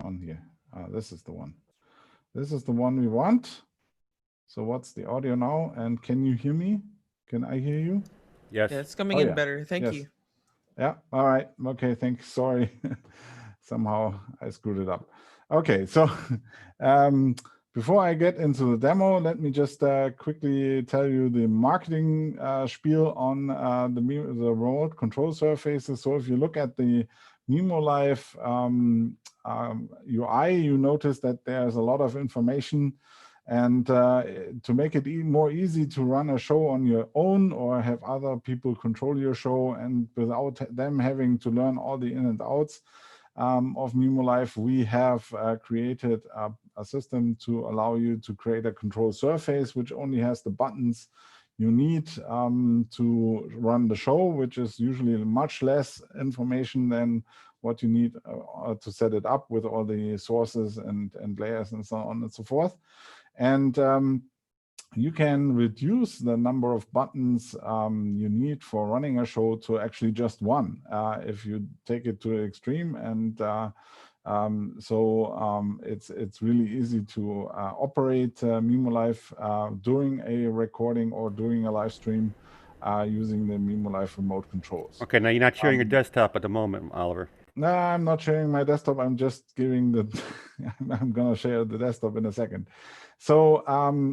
On here. This is the one. This is the one we want. So what's the audio now? And can you hear me? Can I hear you? Yes. Yeah, it's coming in better. Thank you. Yeah. All right. Okay. Thanks. Sorry. Somehow I screwed it up. Okay. So before I get into the demo, let me just quickly tell you the marketing spiel on the remote control surfaces. So if you look at the MimoLive UI, you notice that there's a lot of information, and to make it more easy to run a show on your own or have other people control your show and without them having to learn all the in and outs of MimoLive, we have created a system to allow you to create a control surface which only has the buttons you need to run the show, which is usually much less information than what you need to set it up with all the sources and layers and so on and so forth. And you can reduce the number of buttons you need for running a show to actually just one if you take it to the extreme. And it's really easy to operate MimoLive during a recording or during a live stream using the MimoLive remote controls. Okay, now you're not sharing your desktop at the moment, Oliver. No, I'm not sharing my desktop. I'm just giving the, I'm going to share the desktop in a second. So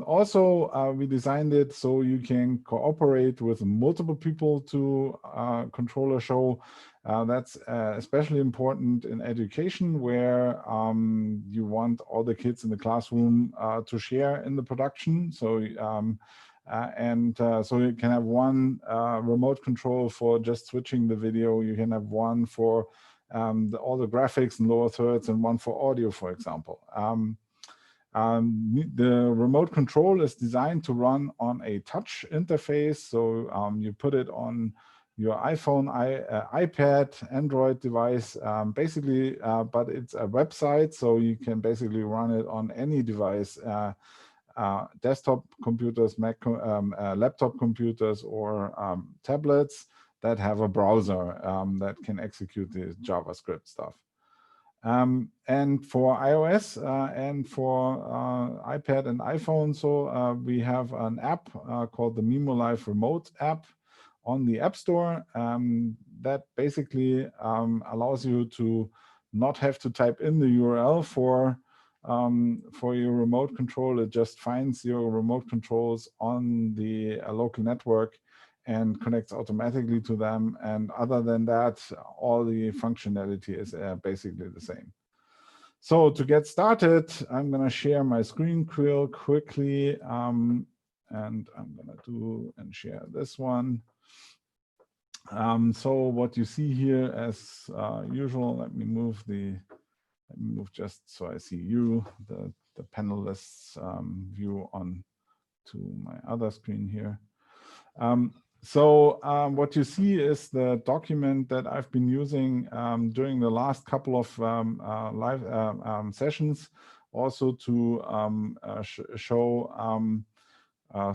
also we designed it so you can cooperate with multiple people to control a show. That's especially important in education where you want all the kids in the classroom to share in the production. So so you can have one remote control for just switching the video. You can have one for all the graphics and lower thirds and one for audio, for example. The remote control is designed to run on a touch interface. So you put it on your iPhone, iPad, Android device, basically, but it's a website, so you can basically run it on any device, desktop computers, Mac, laptop computers, or tablets that have a browser that can execute the JavaScript stuff. And for iOS and for iPad and iPhone, so we have an app called the MimoLive Remote app on the App Store that basically allows you to not have to type in the URL for your remote control. It just finds your remote controls on the local network and connects automatically to them. And other than that, all the functionality is basically the same. So to get started, I'm going to share my screen real quickly. And I'm going to share this one. So what you see here, as usual, let me move just so I see you, the panelists view on to my other screen here. So what you see is the document that I've been using during the last couple of live sessions, also to show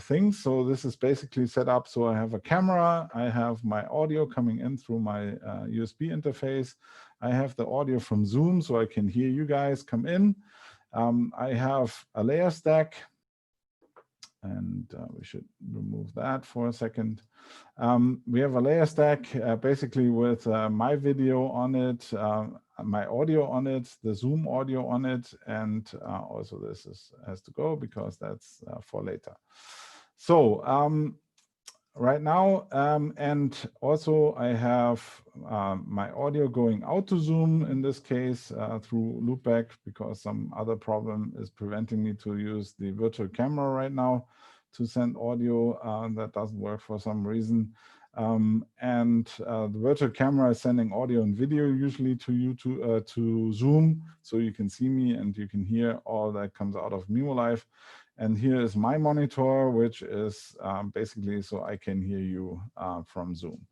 things. So this is basically set up so I have a camera, I have my audio coming in through my USB interface, I have the audio from Zoom so I can hear you guys come in. I have a layer stack, and we should remove that for a second. We have a layer stack basically with my video on it, my audio on it, the Zoom audio on it, and also this has to go because that's for later. So right now, and also I have my audio going out to Zoom in this case through loopback, because some other problem is preventing me to use the virtual camera right now to send audio. That doesn't work for some reason. And the virtual camera is sending audio and video usually to you to Zoom, so you can see me and you can hear all that comes out of MimoLive. And here is my monitor, which is basically so I can hear you from Zoom.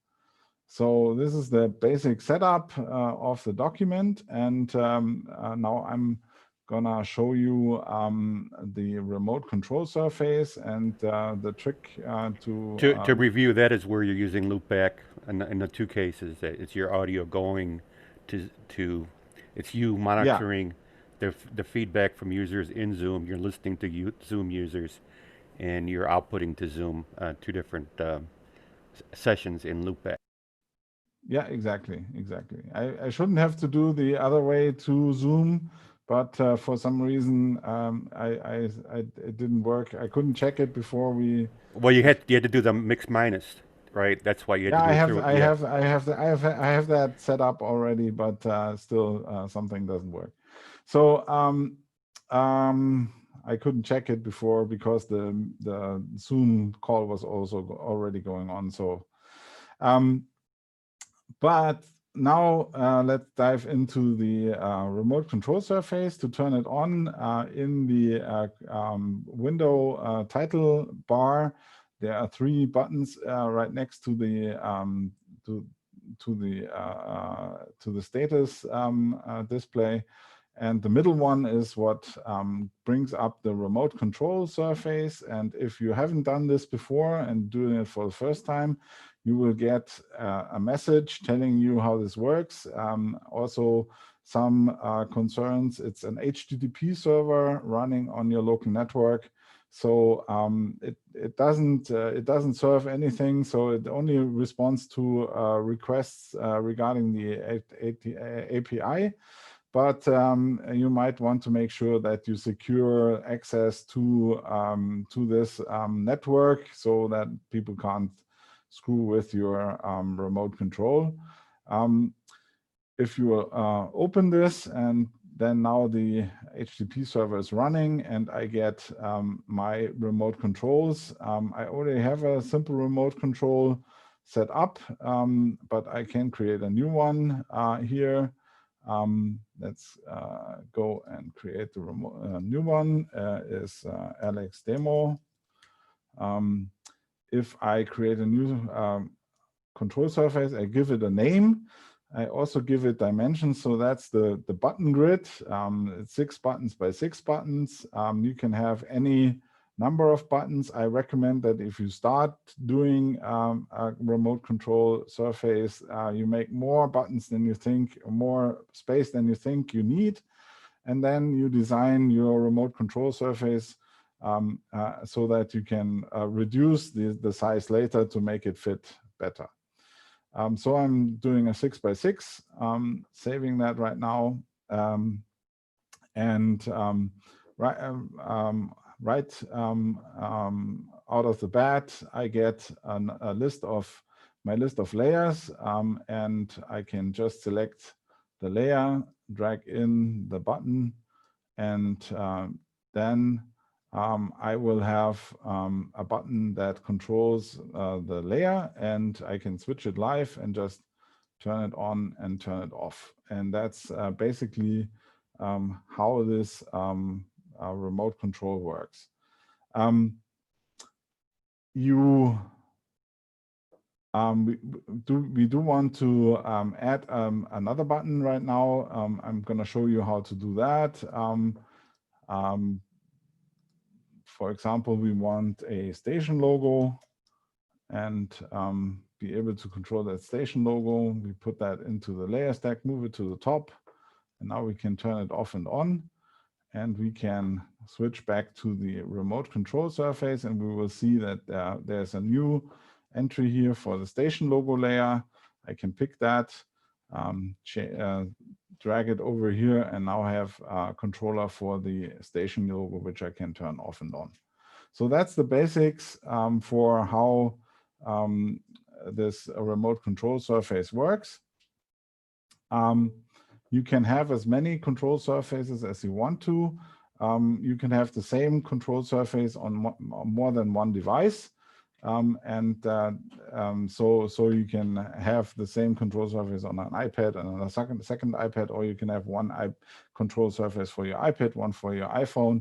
So this is the basic setup of the document. And now I'm gonna show you the remote control surface and the trick to review. That is where you're using loopback in the two cases. It's your audio going to it's you monitoring the feedback from users in Zoom. You're listening to Zoom users, and you're outputting to Zoom two different sessions in loopback. Yeah, exactly. I shouldn't have to do the other way to Zoom, but for some reason it didn't work. I couldn't check it before we. Well, you had to do the mix minus, right? That's why you had to do it. I have that set up already, but still something doesn't work. So I couldn't check it before because the Zoom call was also already going on. So, but now let's dive into the remote control surface. To turn it on in the window title bar, there are three buttons right next to the status display. And the middle one is what brings up the remote control surface. And if you haven't done this before and doing it for the first time, you will get a message telling you how this works. Also, some concerns. It's an HTTP server running on your local network, so it doesn't serve anything. So it only responds to requests regarding the API. But you might want to make sure that you secure access to this network so that people can't screw with your remote control. If you open this, and then now the HTTP server is running and I get my remote controls. I already have a simple remote control set up, but I can create a new one here. Let's go and create the new one. Is Alex demo. If I create a new control surface, I give it a name. I also give it dimensions. So that's the button grid. It's 6 buttons by 6 buttons. You can have any number of buttons. I recommend that if you start doing a remote control surface, you make more buttons than you think, more space than you think you need. And then you design your remote control surface so that you can reduce the size later to make it fit better. So I'm doing a 6 by 6, saving that right now. Right out of the bat, I get a list of my list of layers, and I can just select the layer, drag in the button, and then I will have a button that controls the layer, and I can switch it live and just turn it on and turn it off. And that's basically how this remote control works. We do want to add another button right now. I'm going to show you how to do that. For example, we want a station logo and be able to control that station logo. We put that into the layer stack, move it to the top, and now we can turn it off and on. And we can switch back to the remote control surface, and we will see that there's a new entry here for the station logo layer. I can pick that, drag it over here, and now I have a controller for the station logo, which I can turn off and on. So that's the basics for how this remote control surface works. You can have as many control surfaces as you want to. You can have the same control surface on more than one device. So you can have the same control surface on an iPad and on a second iPad, or you can have one control surface for your iPad, one for your iPhone,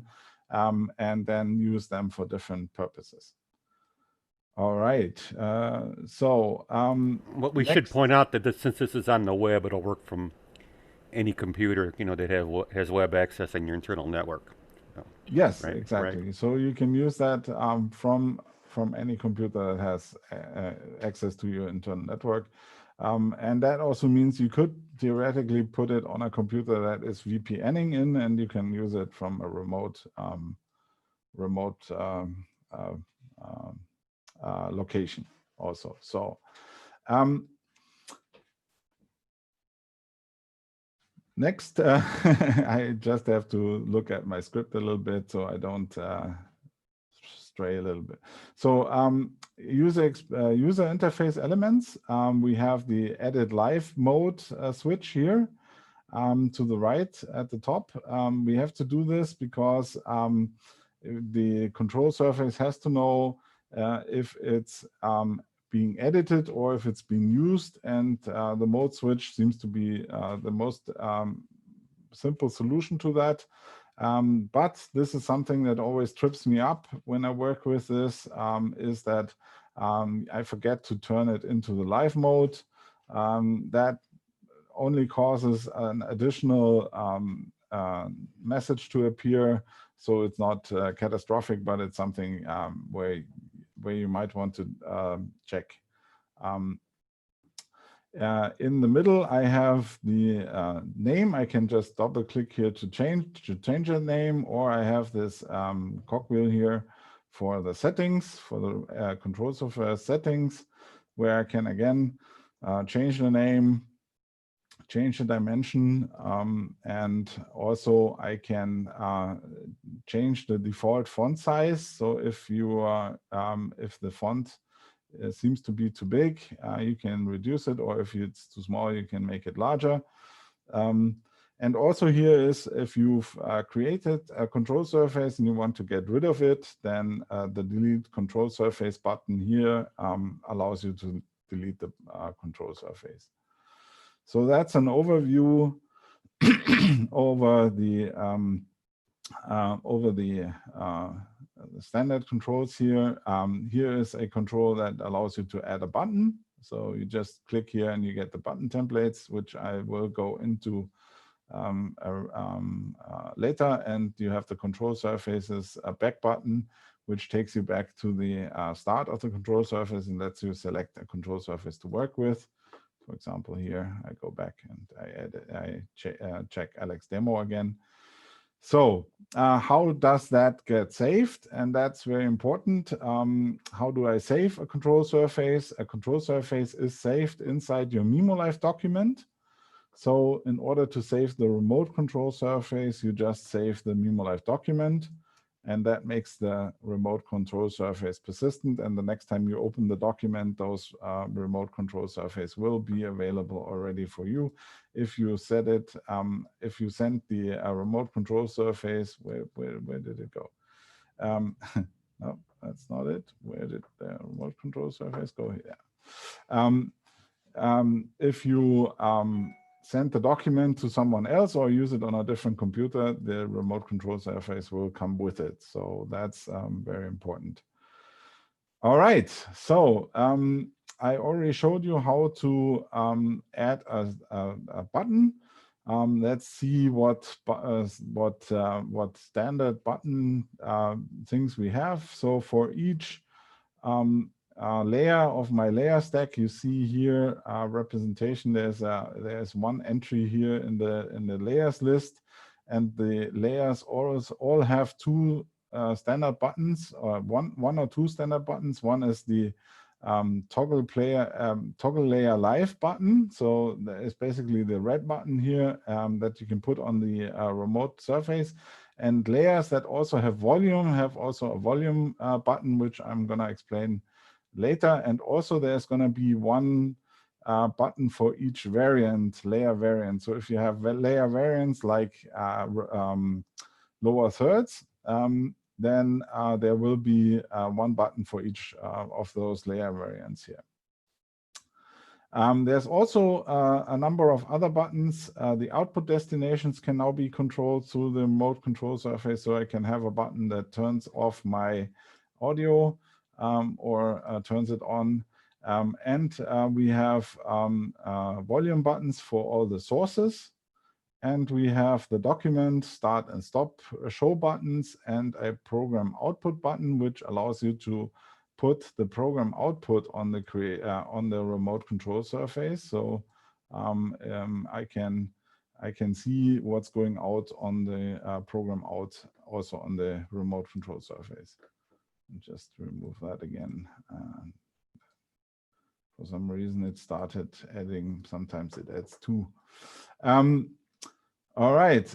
and then use them for different purposes. All right. What we should point out that since this is on the web, it'll work from any computer, that has web access in your internal network. Yes, right, exactly. Right. So you can use that from any computer that has access to your internal network. And that also means you could theoretically put it on a computer that is VPNing in, and you can use it from a remote location also. So next, I just have to look at my script a little bit so I don't stray a little bit. So user interface elements, we have the edit live mode switch here to the right at the top. We have to do this because the control surface has to know if it's being edited or if it's being used, and the mode switch seems to be the most simple solution to that. But this is something that always trips me up when I work with this, is that I forget to turn it into the live mode. That only causes an additional message to appear. So it's not catastrophic, but it's something where you might want to check. In the middle, I have the name. I can just double click here to change the name, or I have this cogwheel here for the settings, for the control software settings, where I can again change the name, change the dimension, and also I can change the default font size. So if you if the font seems to be too big, you can reduce it, or if it's too small, you can make it larger. And also here is, if you've created a control surface and you want to get rid of it, then the delete control surface button here allows you to delete the control surface. So that's an overview over the standard controls here. Here is a control that allows you to add a button. So you just click here and you get the button templates, which I will go into later. And you have the control surfaces, a back button, which takes you back to the start of the control surface and lets you select a control surface to work with. For example, here I go back and I check Alex demo again. So how does that get saved? And that's very important. How do I save a control surface? A control surface is saved inside your MimoLive document. So in order to save the remote control surface, you just save the MimoLive document, and that makes the remote control surface persistent. And the next time you open the document, those remote control surface will be available already for you. If you set it, if you send the remote control surface, where did it go? No, that's not it. Where did the remote control surface go? Here. If you send the document to someone else or use it on a different computer, the remote control surface will come with it. So that's very important. All right, so I already showed you how to add a button. Let's see what standard button things we have. So for each layer of my layer stack, you see here representation. There's one entry here in the layers list, and the layers all have two standard buttons, or one or two standard buttons. One is the toggle layer live button. So it's basically the red button here that you can put on the remote surface. And layers that also have volume have also a volume button, which I'm going to explain later. And also there's going to be one button for each layer variant. So if you have layer variants like lower thirds, then there will be one button for each of those layer variants here. There's also a number of other buttons. The output destinations can now be controlled through the remote control surface. So I can have a button that turns off my audio or turns it on. And we have volume buttons for all the sources. And we have the document start and stop show buttons and a program output button, which allows you to put the program output on the remote control surface. So I can see what's going out on the program out also on the remote control surface. Just remove that again. For some reason, it started adding. Sometimes it adds two. All right.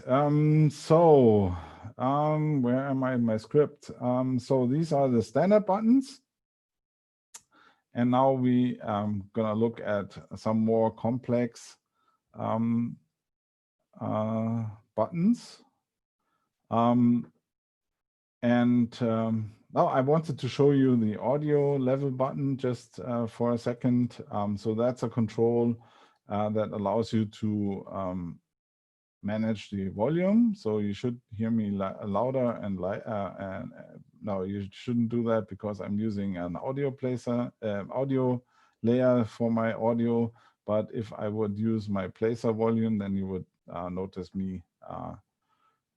So where am I in my script? So these are the standard buttons. And now we gonna look at some more complex buttons. Now I wanted to show you the audio level button just for a second. So that's a control that allows you to manage the volume. So you should hear me louder and no, you shouldn't do that because I'm using an audio layer for my audio. But if I would use my placer volume, then you would notice me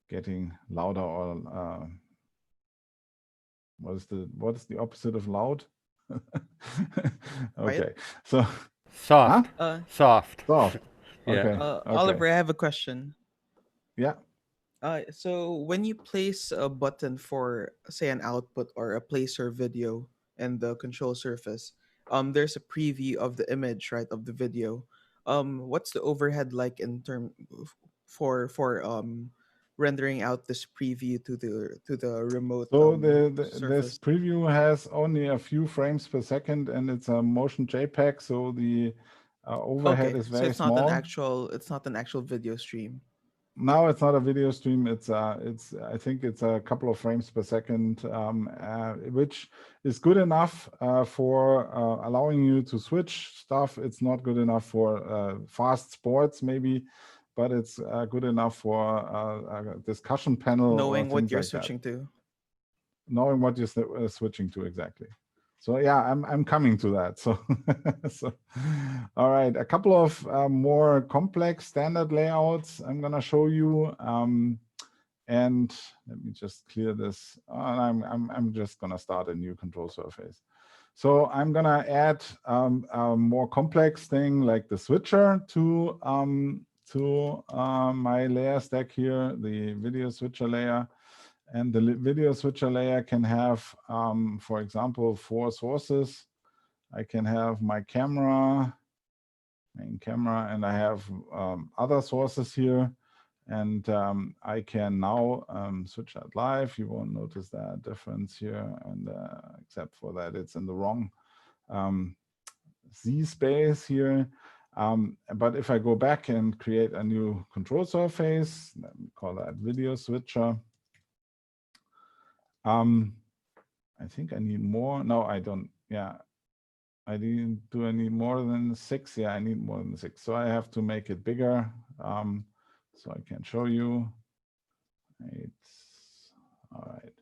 getting louder or what is the opposite of loud? Okay, so soft. Huh? Soft. Okay. Okay. Oliver, I have a question. Yeah. So when you place a button for, say, an output or a placer video in the control surface, there's a preview of the image, right, of the video. What's the overhead like in term for rendering out this preview to the remote So surface? this preview has only a few frames per second, and it's a motion JPEG, so the overhead is very so small. it's not an actual video stream. No, it's not a video stream. I think it's a couple of frames per second, which is good enough for allowing you to switch stuff. It's not good enough for fast sports maybe, but it's good enough for a discussion panel. Knowing or what things you're like that. switching to. Knowing what you're switching to exactly. So yeah, I'm coming to that. So, all right, a couple of more complex standard layouts I'm gonna show you. And let me just clear this. I'm just gonna start a new control surface. So I'm gonna add a more complex thing like the switcher to my layer stack here, the video switcher layer. And the video switcher layer can have, for example, 4 sources. I can have my camera, main camera, and I have other sources here. And I can now switch that live. You won't notice that difference here, and except for that it's in the wrong Z space here. But if I go back and create a new control surface, let me call that video switcher. I think I need more. No, I don't. Yeah, I didn't. Do I need more than 6? Yeah, I need more than 6. So I have to make it bigger. So I can show you. It's all right.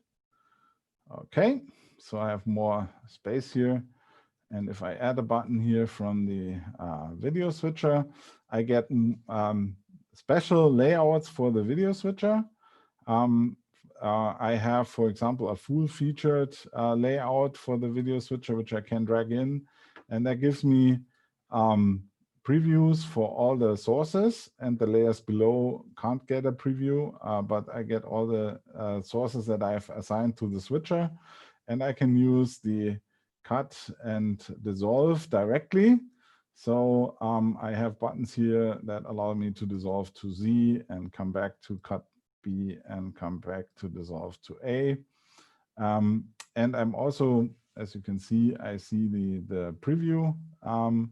Okay, so I have more space here. And if I add a button here from the video switcher, I get special layouts for the video switcher. I have, for example, a full-featured layout for the video switcher, which I can drag in. And that gives me previews for all the sources, and the layers below can't get a preview, but I get all the sources that I've assigned to the switcher. And I can use the cut and dissolve directly. So I have buttons here that allow me to dissolve to Z and come back to cut B and come back to dissolve to A. And I'm also, as you can see, I see the preview on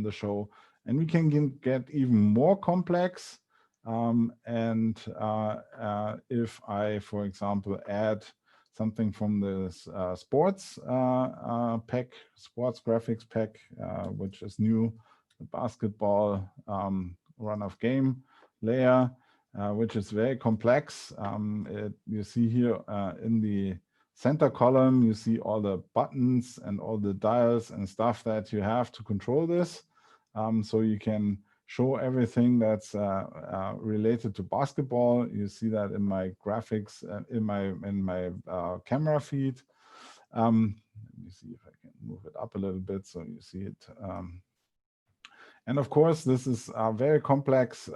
the show, and we can get even more complex. If I, for example, add something from this sports pack, sports graphics pack, which is new, the basketball run of game layer, which is very complex. You see here in the center column, you see all the buttons and all the dials and stuff that you have to control this. So you can show everything that's related to basketball. You see that in my graphics, in my camera feed. Let me see if I can move it up a little bit so you see it. And of course, this is a very complex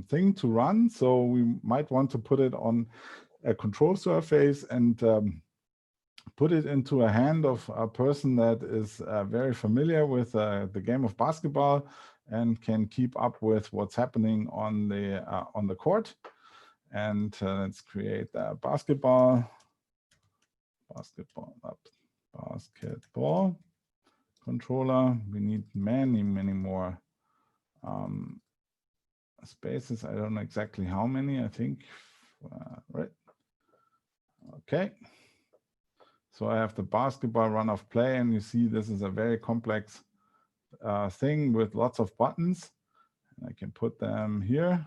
thing to run. So we might want to put it on a control surface and put it into a hand of a person that is very familiar with the game of basketball and can keep up with what's happening on the court. And let's create a basketball controller. We need many more spaces. I don't know exactly how many. I think right. Okay. So I have the basketball run of play, and you see this is a very complex thing with lots of buttons. I can put them here.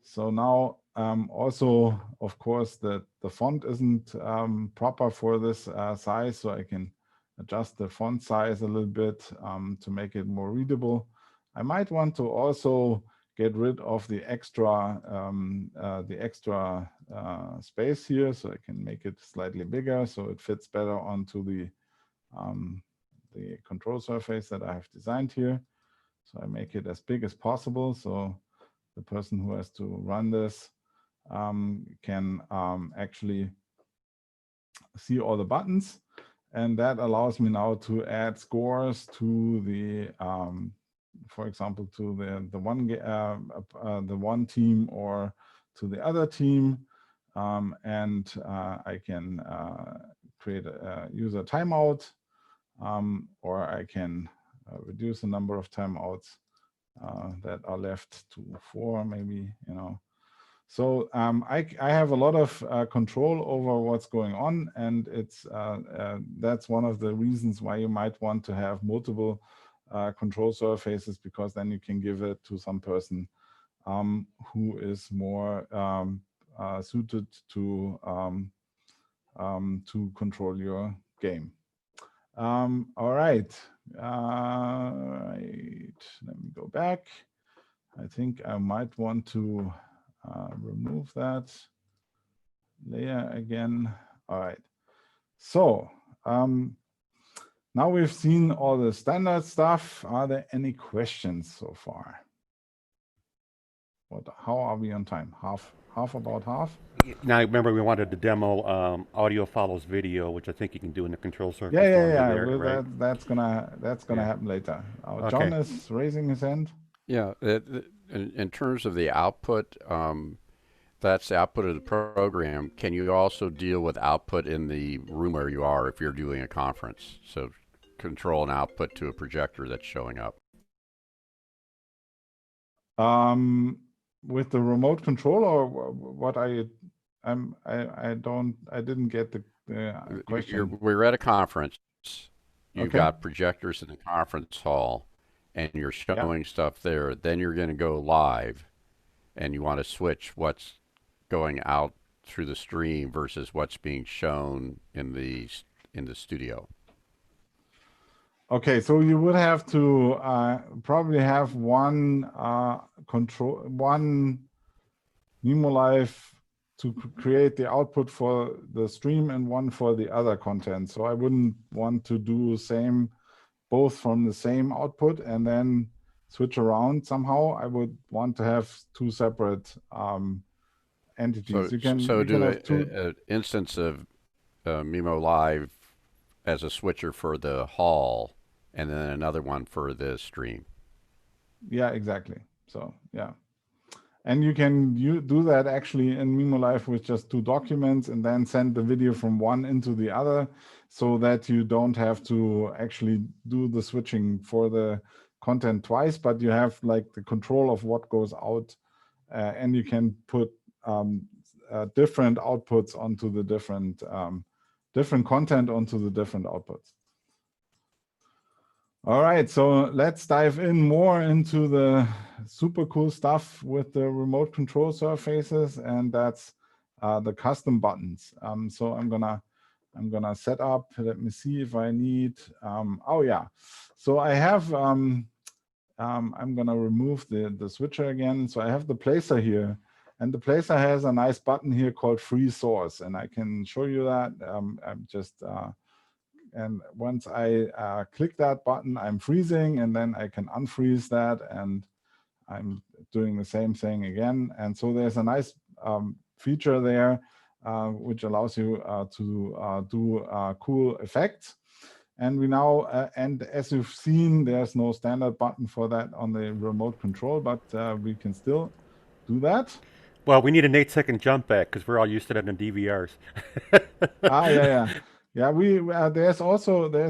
So now also, of course, the font isn't proper for this size, so I can adjust the font size a little bit to make it more readable. I might want to also get rid of the extra space here, so I can make it slightly bigger so it fits better onto the control surface that I have designed here. So I make it as big as possible, so the person who has to run this can actually see all the buttons, and that allows me now to add scores to the for example, to the one team or to the other team, and I can create use a timeout, or I can reduce the number of timeouts that are left to 4, maybe, you know. So I have a lot of control over what's going on, and it's that's one of the reasons why you might want to have multiple control surfaces, because then you can give it to some person who is more suited to control your game. All right. Right. Let me go back. I think I might want to remove that layer again. All right. So now we've seen all the standard stuff. Are there any questions so far? How are we on time? About half? Now, remember, we wanted to demo audio follows video, which I think you can do in the control surface. Yeah. There, well, right? that's gonna happen later. John is raising his hand. Yeah, in terms of the output, that's the output of the program. Can you also deal with output in the room where you are if you're doing a conference? So control an output to a projector that's showing up. With the remote control, or what? I didn't get the question. We're at a conference. You've got projectors in the conference hall, and you're showing stuff there. Then you're going to go live, and you want to switch what's going out through the stream versus what's being shown in the studio. Okay, so you would have to probably have one MimoLive to create the output for the stream and one for the other content. So I wouldn't want to do both from the same output and then switch around somehow. I would want to have two separate entities. So do an instance of MimoLive as a switcher for the hall, and then another one for the stream. Yeah, exactly. So yeah, and you can do that actually in MimoLive with just two documents, and then send the video from one into the other, so that you don't have to actually do the switching for the content twice, but you have like the control of what goes out, and you can put different outputs onto the different content onto the different outputs. All right, so let's dive in more into the super cool stuff with the remote control surfaces, and that's the custom buttons. So I'm gonna set up. Let me see if I need. Oh yeah, so I have. I'm gonna remove the switcher again. So I have the placer here, and the placer has a nice button here called Freeze Source, and I can show you that. I'm just and once I click that button, I'm freezing, and then I can unfreeze that, and I'm doing the same thing again. And so there's a nice feature there which allows you to do cool effects. And we now, and as you've seen, there's no standard button for that on the remote control, but we can still do that. Well, we need an 8-second jump back because we're all used to that in DVRs. Yeah. We there's also a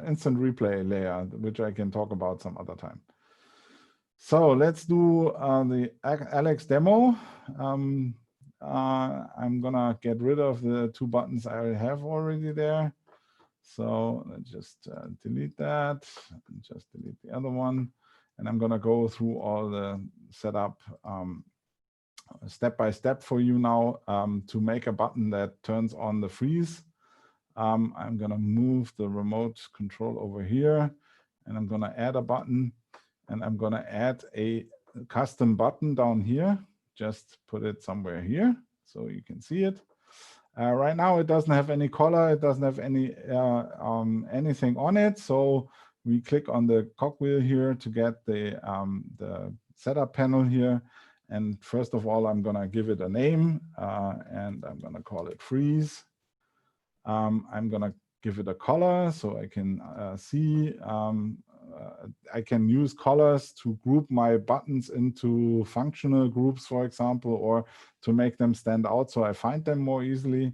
instant replay layer, which I can talk about some other time. So let's do the Alex demo. I'm gonna get rid of the two buttons I have already there. So let's just delete that, and just delete the other one. And I'm gonna go through all the setup step by step for you now to make a button that turns on the freeze. I'm gonna move the remote control over here, and I'm gonna add a button, and I'm gonna add a custom button down here. Just put it somewhere here so you can see it. Right now it doesn't have any color, it doesn't have any anything on it. So we click on the cogwheel here to get the setup panel here. And first of all, I'm gonna give it a name, and I'm gonna call it freeze. I'm gonna give it a color so I can see. I can use colors to group my buttons into functional groups, for example, or to make them stand out so I find them more easily.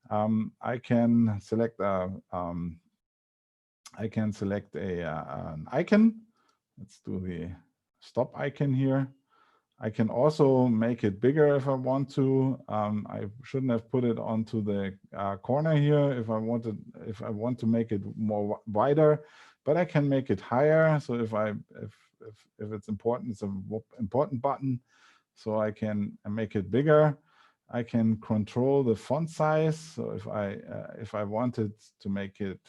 I can select an icon. Let's do the stop icon here. I can also make it bigger if I want to. I shouldn't have put it onto the corner here if I want to make it more wider, but I can make it higher. So if it's important, it's an important button. So I can make it bigger. I can control the font size. So if I wanted to make it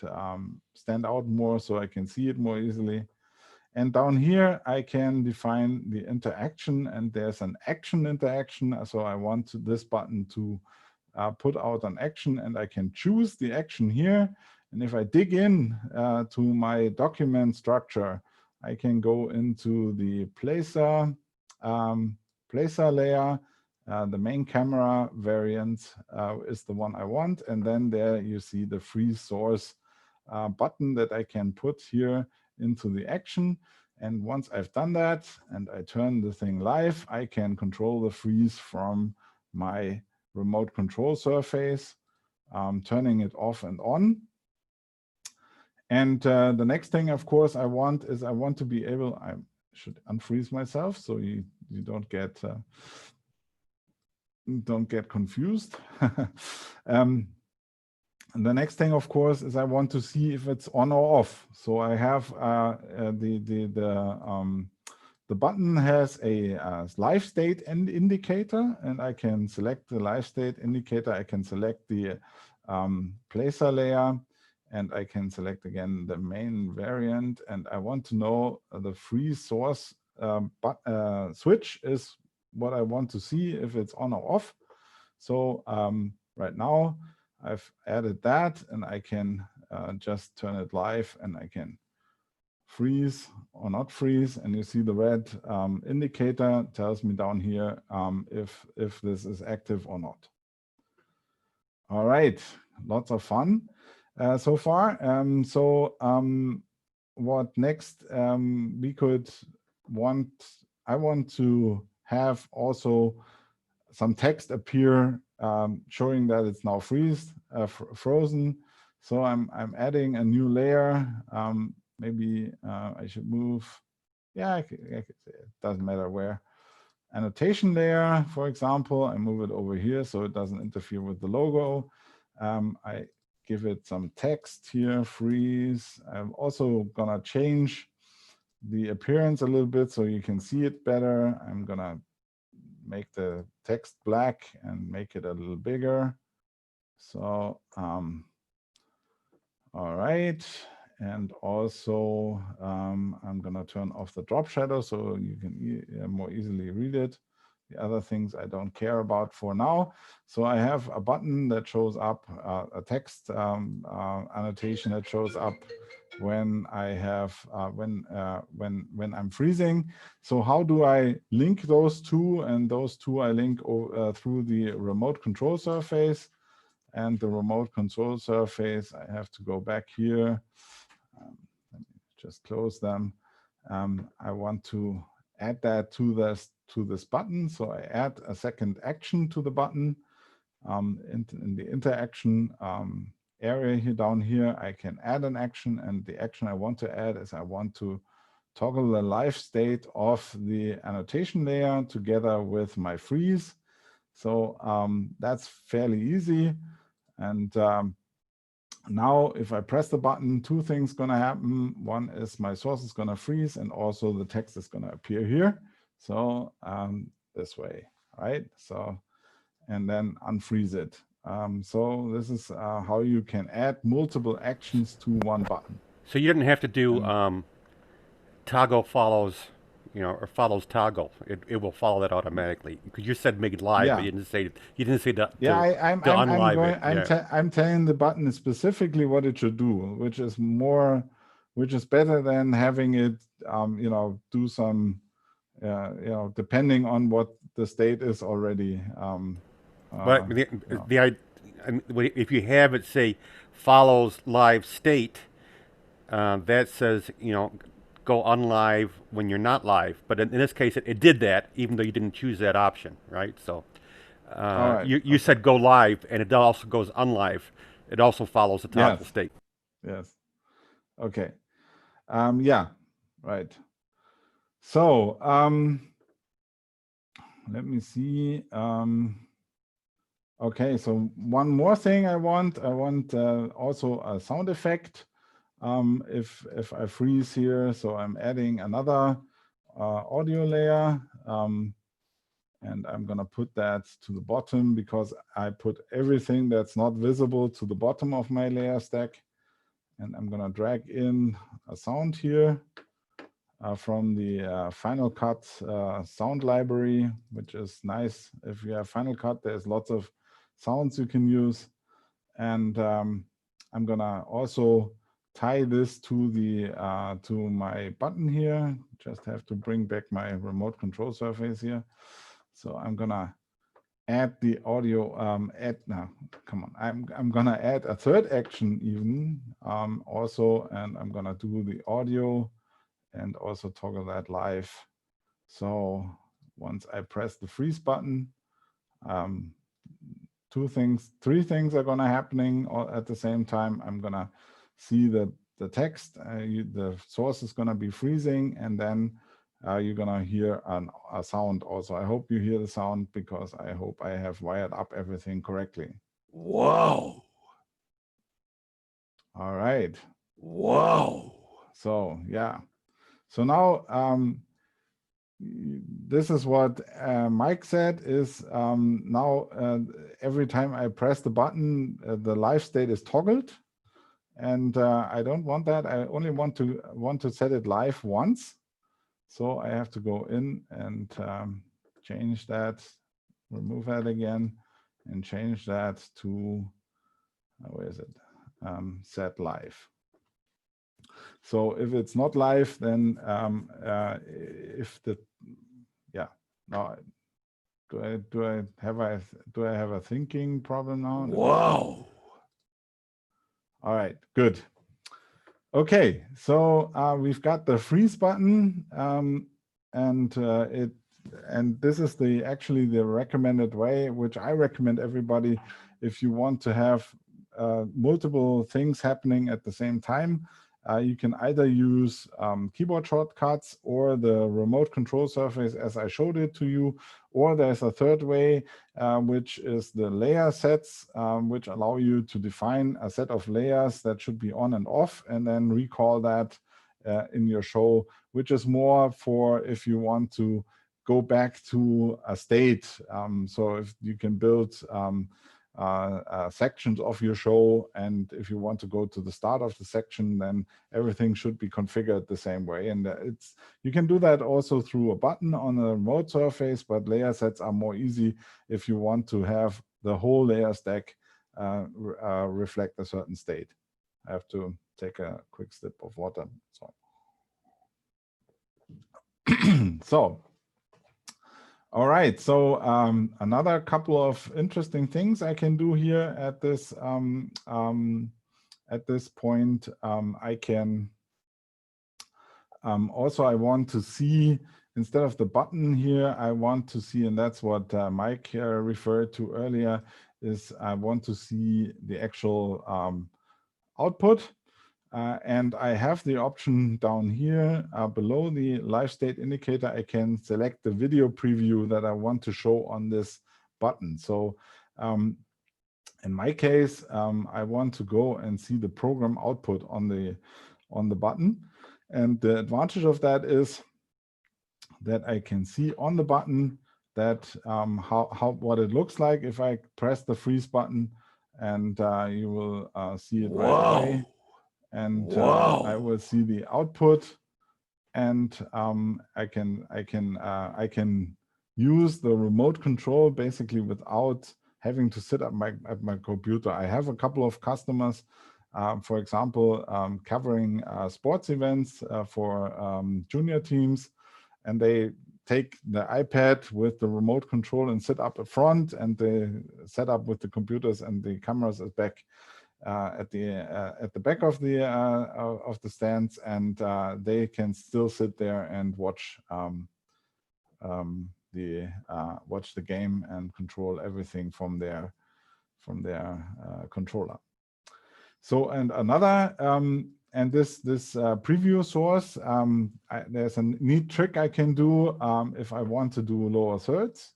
stand out more, so I can see it more easily. And down here, I can define the interaction, and there's an action interaction. So I want this button to put out an action, and I can choose the action here. And if I dig in to my document structure, I can go into the placer layer. The main camera variant is the one I want. And then there you see the free source button that I can put here into the action. And once I've done that and I turn the thing live, I can control the freeze from my remote control surface, turning it off and on. And the next thing, of course, I want to be able, I should unfreeze myself so you don't get confused. And the next thing, of course, is I want to see if it's on or off. So I have the button has a live state indicator, and I can select the live state indicator. I can select the placer layer, and I can select again the main variant. And I want to know the free source switch is what I want to see if it's on or off. So right now, I've added that, and I can just turn it live, and I can freeze or not freeze. And you see the red indicator tells me down here if this is active or not. All right, lots of fun so far. What next? I want to have also some text appear showing that it's now frozen. So I'm adding a new layer. Maybe I should move. Yeah, it doesn't matter where. Annotation layer, for example, I move it over here so it doesn't interfere with the logo. I give it some text here, freeze. I'm also gonna change the appearance a little bit so you can see it better. I'm gonna make the text black and make it a little bigger. So, all right. And also, I'm gonna turn off the drop shadow so you can more easily read it. The other things I don't care about for now. So I have a button that shows up, a text annotation that shows up when I have when I'm freezing. So how do I link those two? And those two I link through the remote control surface. And the remote control surface, I have to go back here. Let me just close them. I want to add that to this button. So I add a second action to the button. In the interaction area here down here, I can add an action, and the action I want to add is I want to toggle the live state of the annotation layer together with my freeze. So that's fairly easy. And now if I press the button, two things gonna happen. One is my source is gonna freeze, and also the text is gonna appear here. So this way, right? So, and then unfreeze it. So this is how you can add multiple actions to one button. So you didn't have to do toggle follows, or follows toggle. It will follow that automatically. Because you said make it live, Yeah. but you didn't say that. Yeah, I'm telling the button specifically what it should do, which is better than having it, do some, depending on what the state is already. But if you have it say follows live state, that says go unlive when you're not live. But in this case, it did that even though you didn't choose that option, right? So right. you said go live, and it also goes unlive. It also follows the toggle state. Yes. Okay. Yeah. Right. So let me see. Okay, so one more thing I want also a sound effect. If I freeze here, so I'm adding another audio layer, and I'm gonna put that to the bottom because I put everything that's not visible to the bottom of my layer stack. And I'm gonna drag in a sound here from the Final Cut sound library, which is nice. If you have Final Cut, there's lots of sounds you can use. And I'm gonna also tie this to the to my button here. Just have to bring back my remote control surface here. So I'm gonna add the audio. Come on. I'm gonna add a third action even also, and I'm gonna do the audio and also toggle that live. So once I press the freeze button, three things are gonna happening all at the same time. I'm gonna see the text, the source is gonna be freezing, and then you're gonna hear a sound also. I hope you hear the sound because I hope I have wired up everything correctly. Wow. All right. Wow. So yeah. So now this is what Mike said is now every time I press the button, the live state is toggled. And I don't want that. I only want to set it live once. So I have to go in and change that, remove that again, and change that to, where is it? Set live. So if it's not live, then if the, yeah, no, do I have a thinking problem now? Wow. All right, good. Okay, so we've got the freeze button, and this is actually the recommended way, which I recommend everybody if you want to have multiple things happening at the same time. You can either use keyboard shortcuts or the remote control surface as I showed it to you, or there's a third way, which is the layer sets, which allow you to define a set of layers that should be on and off, and then recall that in your show, which is more for if you want to go back to a state. So if you can build sections of your show, and if you want to go to the start of the section, then everything should be configured the same way. And you can do that also through a button on a remote surface, but layer sets are more easy if you want to have the whole layer stack reflect a certain state. I have to take a quick sip of water. So all right, so another couple of interesting things I can do here at this point. I can also, I want to see, instead of the button here, I want to see, and that's what Mike referred to earlier, is I want to see the actual output. And I have the option down here below the live state indicator. I can select the video preview that I want to show on this button. So in my case, I want to go and see the program output on the button. And the advantage of that is that I can see on the button that what it looks like if I press the freeze button, and you will see it right away. And I will see the output, and I can use the remote control basically without having to sit at my computer. I have a couple of customers, for example, covering sports events for junior teams, and they take the iPad with the remote control and sit up front, and they set up with the computers and the cameras at back. At the back of the stands, and they can still sit there and watch watch the game and control everything from their controller. So, and another and this preview source, there's a neat trick I can do if I want to do lower thirds,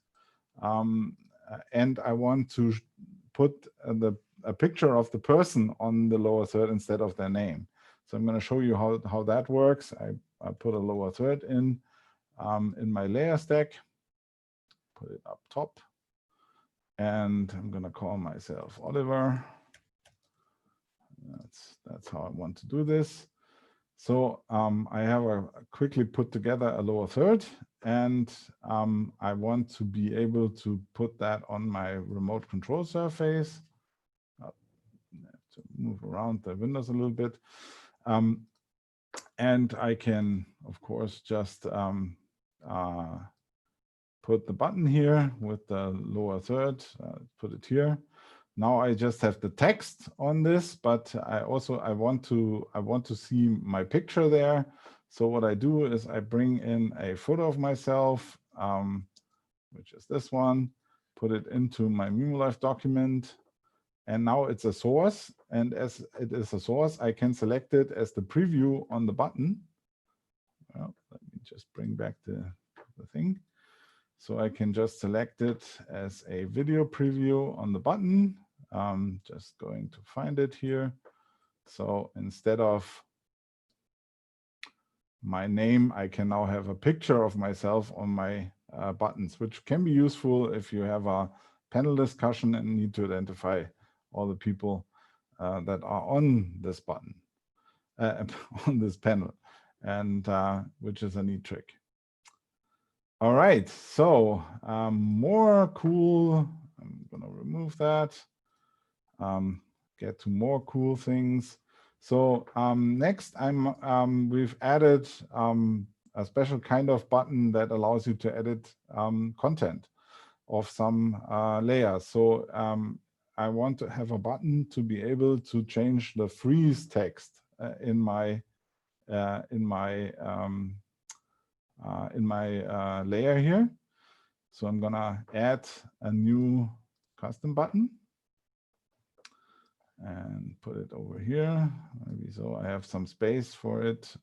and I want to put a picture of the person on the lower third instead of their name. So I'm going to show you how that works. I put a lower third in my layer stack, put it up top, and I'm going to call myself Oliver. That's how I want to do this. So I have quickly put together a lower third, and I want to be able to put that on my remote control surface. I have to move around the windows a little bit. And I can, of course, just put the button here with the lower third, put it here. Now I just have the text on this, but I want to see my picture there. So what I do is I bring in a photo of myself, which is this one, put it into my MimoLive document, and now it's a source. And as it is a source, I can select it as the preview on the button. Well, let me just bring back the thing. So I can just select it as a video preview on the button. Just going to find it here. So instead of my name, I can now have a picture of myself on my buttons, which can be useful if you have a panel discussion and need to identify all the people that are on this button, on this panel, and which is a neat trick. All right, so more cool. I'm going to remove that. Get to more cool things. So next, we've added a special kind of button that allows you to edit content of some layers. So I want to have a button to be able to change the freeze text in my layer here. So I'm gonna add a new custom button and put it over here. Maybe so I have some space for it.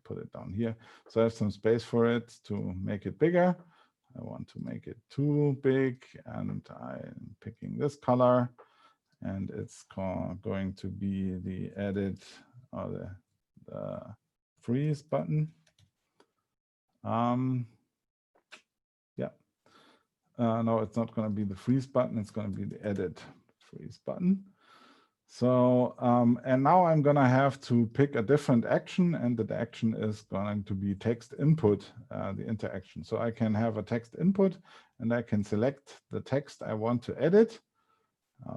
Put it down here. So I have some space for it to make it bigger. I want to make it too big, and I'm picking this color, and it's going to be the edit or the freeze button. Yeah. No, it's not going to be the freeze button. It's going to be the edit freeze button. So, and now I'm going to have to pick a different action, and the action is going to be text input, the interaction. So I can have a text input, and I can select the text I want to edit.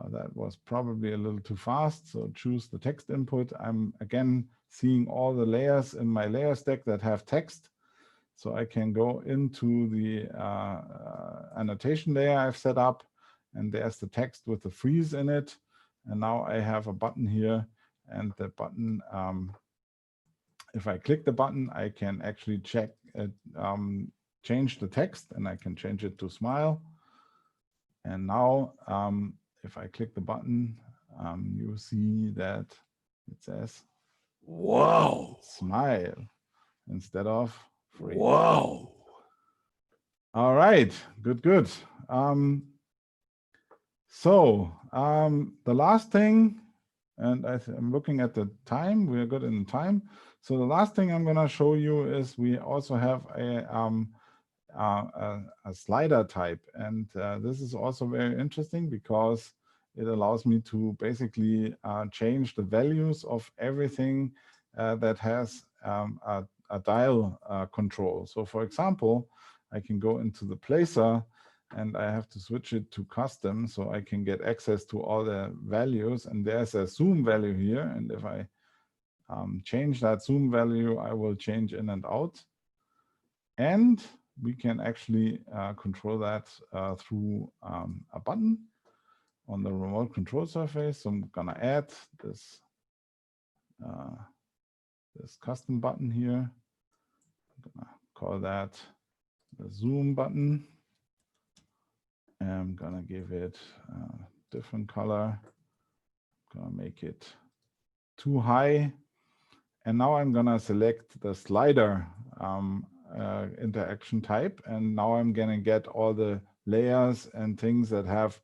That was probably a little too fast. So choose the text input. I'm again seeing all the layers in my layer stack that have text. So I can go into the annotation layer I've set up, and there's the text with the freeze in it. And now I have a button here, and the button, if I click the button, I can actually check it, change the text, and I can change it to smile. And now if I click the button, you see that it says, "Wow, smile," instead of freeze. Wow. All right, good. So the last thing, and I'm looking at the time, we're good in time. So the last thing I'm going to show you is we also have a slider type. And this is also very interesting because it allows me to basically change the values of everything that has a dial control. So for example, I can go into the placer, and I have to switch it to custom so I can get access to all the values. And there's a zoom value here. And if I change that zoom value, I will change in and out. And we can actually control that through a button on the remote control surface. So I'm gonna add this, this custom button here. I'm gonna call that the zoom button. I'm gonna give it a different color. I'm gonna make it too high, And now I'm gonna select the slider interaction type. And now I'm gonna get all the layers and things that have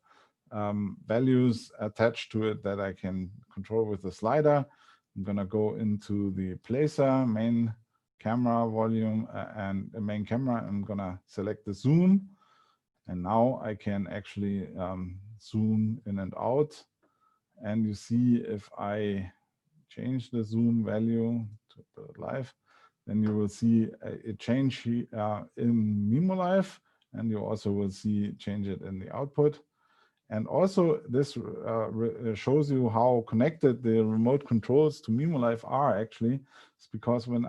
values attached to it that I can control with the slider. I'm gonna go into the placer, main camera volume, and the main camera. I'm gonna select the zoom. And now I can actually zoom in and out. And you see if I change the zoom value to put it live, then you will see a change in MimoLive, and you also will see change it in the output. And also this shows you how connected the remote controls to MimoLive are actually. It's because when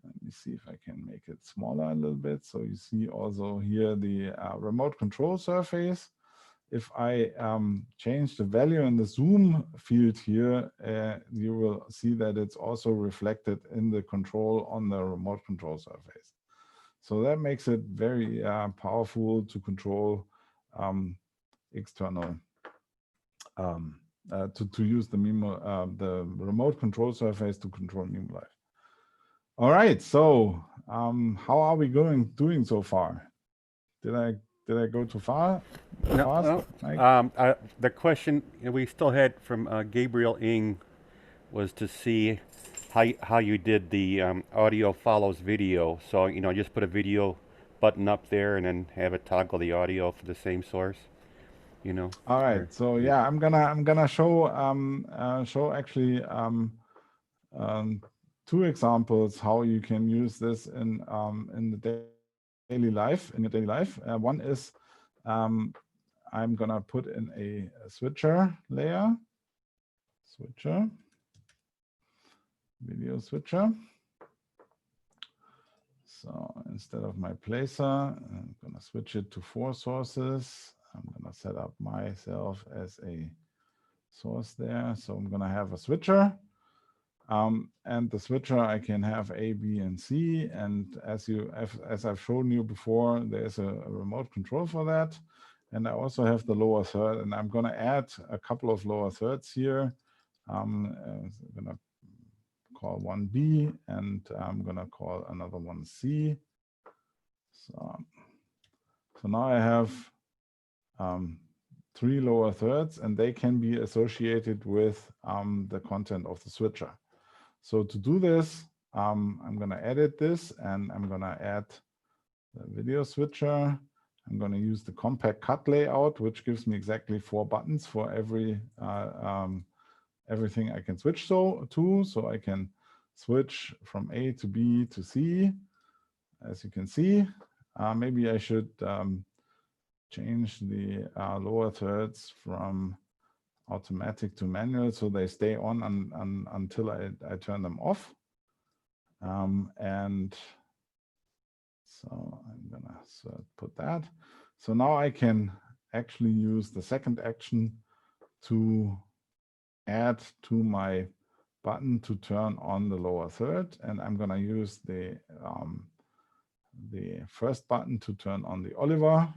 let me see if I can make it smaller a little bit. So you see also here the remote control surface. If I change the value in the zoom field here, you will see that it's also reflected in the control on the remote control surface. So that makes it very powerful to control external, to use the the remote control surface to control MimoLive. All right, so how are we doing so far? Did I go too far? No, the question we still had from Gabriel Ing was to see how you did the audio follows video. So just put a video button up there and then have it toggle the audio for the same source. All right, so yeah, I'm gonna show actually two examples how you can use this in the daily life. One is I'm gonna put in a switcher layer, video switcher. So instead of my placer, I'm gonna switch it to 4 sources. I'm gonna set up myself as a source there. So I'm gonna have a switcher. And the switcher, I can have A, B, and C. And as I've shown you before, there's a remote control for that. And I also have the lower third, and I'm going to add a couple of lower thirds here. I'm going to call one B, and I'm going to call another one C. So now I have 3 lower thirds, and they can be associated with the content of the switcher. So to do this, I'm going to edit this, and I'm going to add the video switcher. I'm going to use the compact cut layout, which gives me exactly 4 buttons for everything I can switch to. So I can switch from A to B to C, as you can see. Maybe I should change the lower thirds from automatic to manual, so they stay on until I turn them off. And so I'm gonna put that. So now I can actually use the second action to add to my button to turn on the lower third, and I'm gonna use the first button to turn on the Oliver,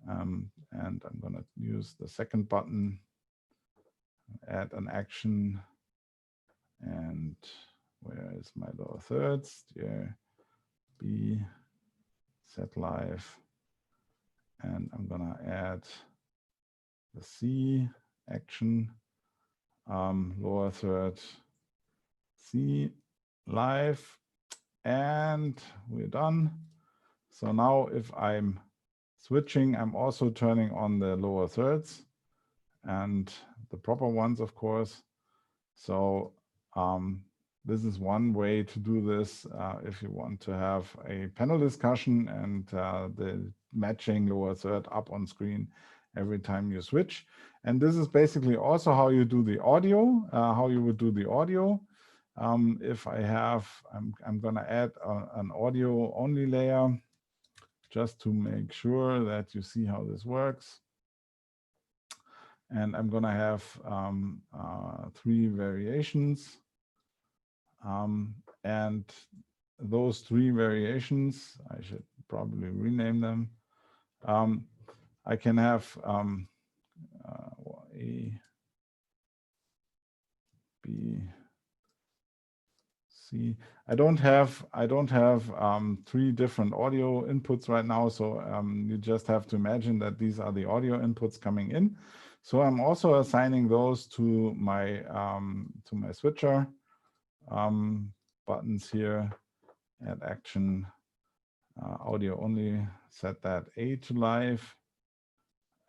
and I'm gonna use the second button, add an action, and where is my lower thirds? There, B, set live, and I'm gonna add the C action, lower third, C, live, and we're done. So now if I'm switching, I'm also turning on the lower thirds and the proper ones, of course. So this is one way to do this if you want to have a panel discussion and the matching lower third up on screen every time you switch. And this is basically also how you do the audio, how you would do the audio. If I have, I'm going to add an audio only layer just to make sure that you see how this works. And I'm going to have 3 variations. And those 3 variations, I should probably rename them. I can have A, B, see. I don't have 3 different audio inputs right now, so you just have to imagine that these are the audio inputs coming in. So I'm also assigning those to my switcher buttons here. Add action, audio only, set that A to live,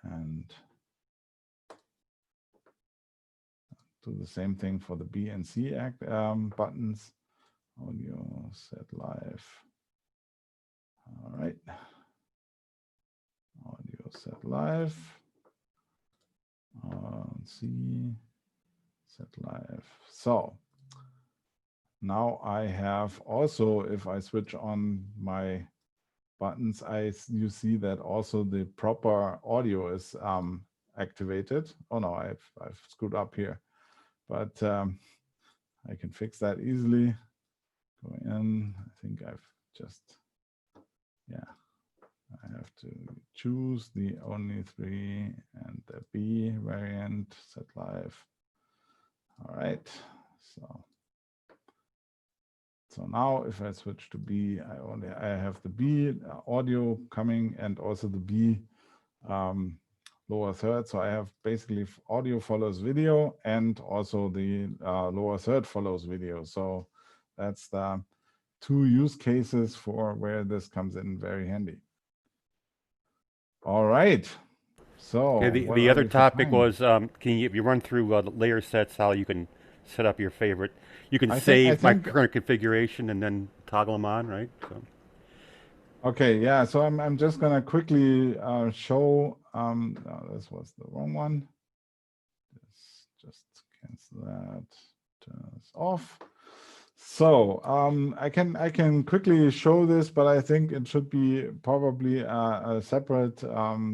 and do the same thing for the B and C buttons. Audio set live. All right. Audio set live. C set live. So now I have also, if I switch on my buttons, you see that also the proper audio is activated. Oh no, I've screwed up here, but I can fix that easily. Go in. I think I've just, yeah, I have to choose the only 3 and the B variant, set live. All right, so now if I switch to B, I have the B audio coming and also the B lower third. So I have basically audio follows video and also the lower third follows video. So that's the 2 use cases for where this comes in very handy. All right. So okay, the other topic was, can you run through the layer sets, how you can set up your favorite? You can save my current configuration and then toggle them on, right? So. Okay, yeah. So I'm just gonna quickly show. No, this was the wrong one. Just cancel that. Turn this off. So I can quickly show this, but I think it should be probably a separate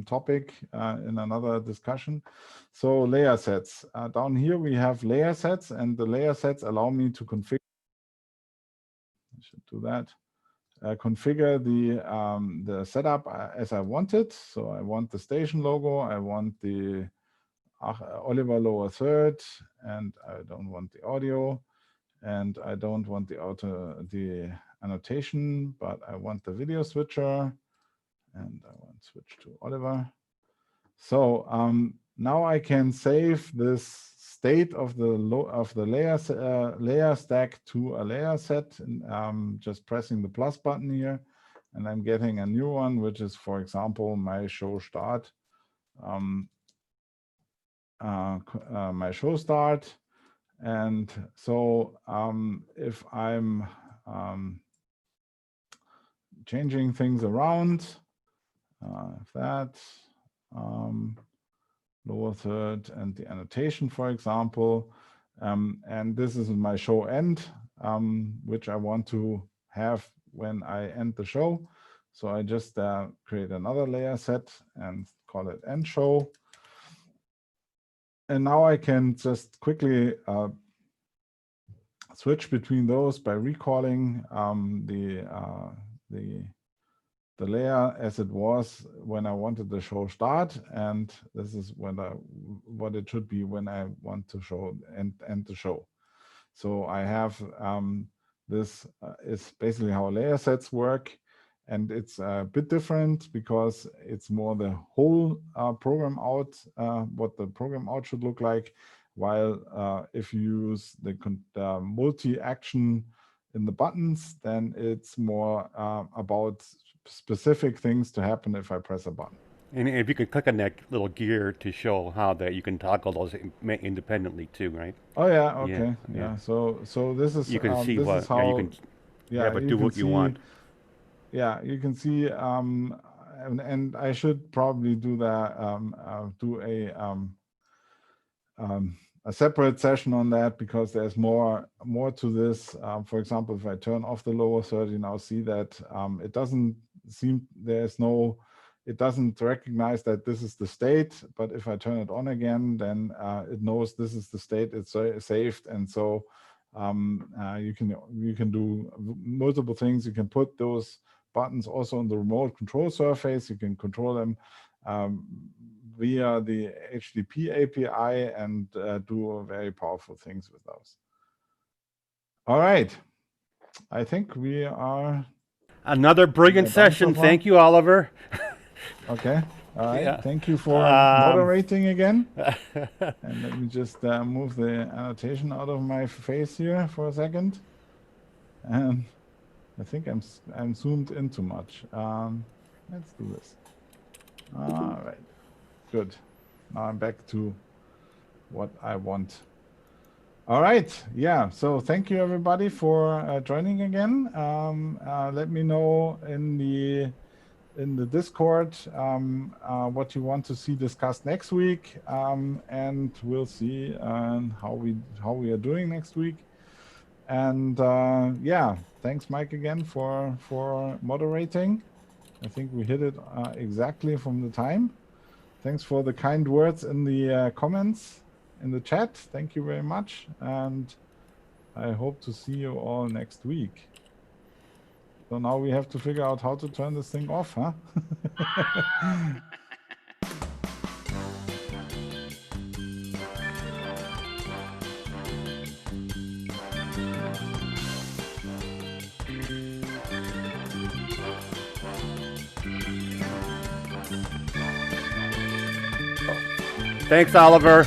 topic in another discussion. So layer sets. Down here we have layer sets, and the layer sets allow me to configure. I should do that. Configure the setup as I want it. So I want the station logo. I want the Oliver lower third, and I don't want the audio. And I don't want the annotation, but I want the video switcher, and I want to switch to Oliver. So now I can save this state of the layer stack to a layer set, and just pressing the plus button here, and I'm getting a new one, which is, for example, my show start. My show start. And so if I'm changing things around, that lower third and the annotation, for example, and this is my show end, which I want to have when I end the show. So I just create another layer set and call it end show. And now I can just quickly switch between those by recalling the layer as it was when I wanted the show start, and this is what it should be when I want to show end the show. So I have this is basically how layer sets work. And it's a bit different because it's more the whole program out, what the program out should look like. While if you use the multi-action in the buttons, then it's more about specific things to happen if I press a button. And if you can click on that little gear to show how that you can toggle those independently too, right? Oh yeah, okay, yeah. So this is you can see what how, you can have it do what you want. Yeah, you can see, and I should probably do that, do a separate session on that, because there's more to this. For example, if I turn off the lower third, you now see that it doesn't seem, it doesn't recognize that this is the state, but if I turn it on again, then it knows this is the state it's saved. And so you can do multiple things. You can put those buttons also on the remote control surface. You can control them via the HTTP API and do very powerful things with those. All right. I think we are. Another brilliant session. Thank you, Oliver. Okay. All right. Yeah. Thank you for moderating again. And let me just move the annotation out of my face here for a second. And I think I'm zoomed in too much. Let's do this. All right. Good. Now I'm back to what I want. All right. Yeah. So thank you everybody for joining again. Let me know in the Discord what you want to see discussed next week, and we'll see how we are doing next week. And yeah, thanks Mike again for moderating. I think we hit it exactly from the time. Thanks for the kind words in the comments in the chat. Thank you very much, and I hope to see you all next week. So now we have to figure out how to turn this thing off, huh? Thanks, Oliver.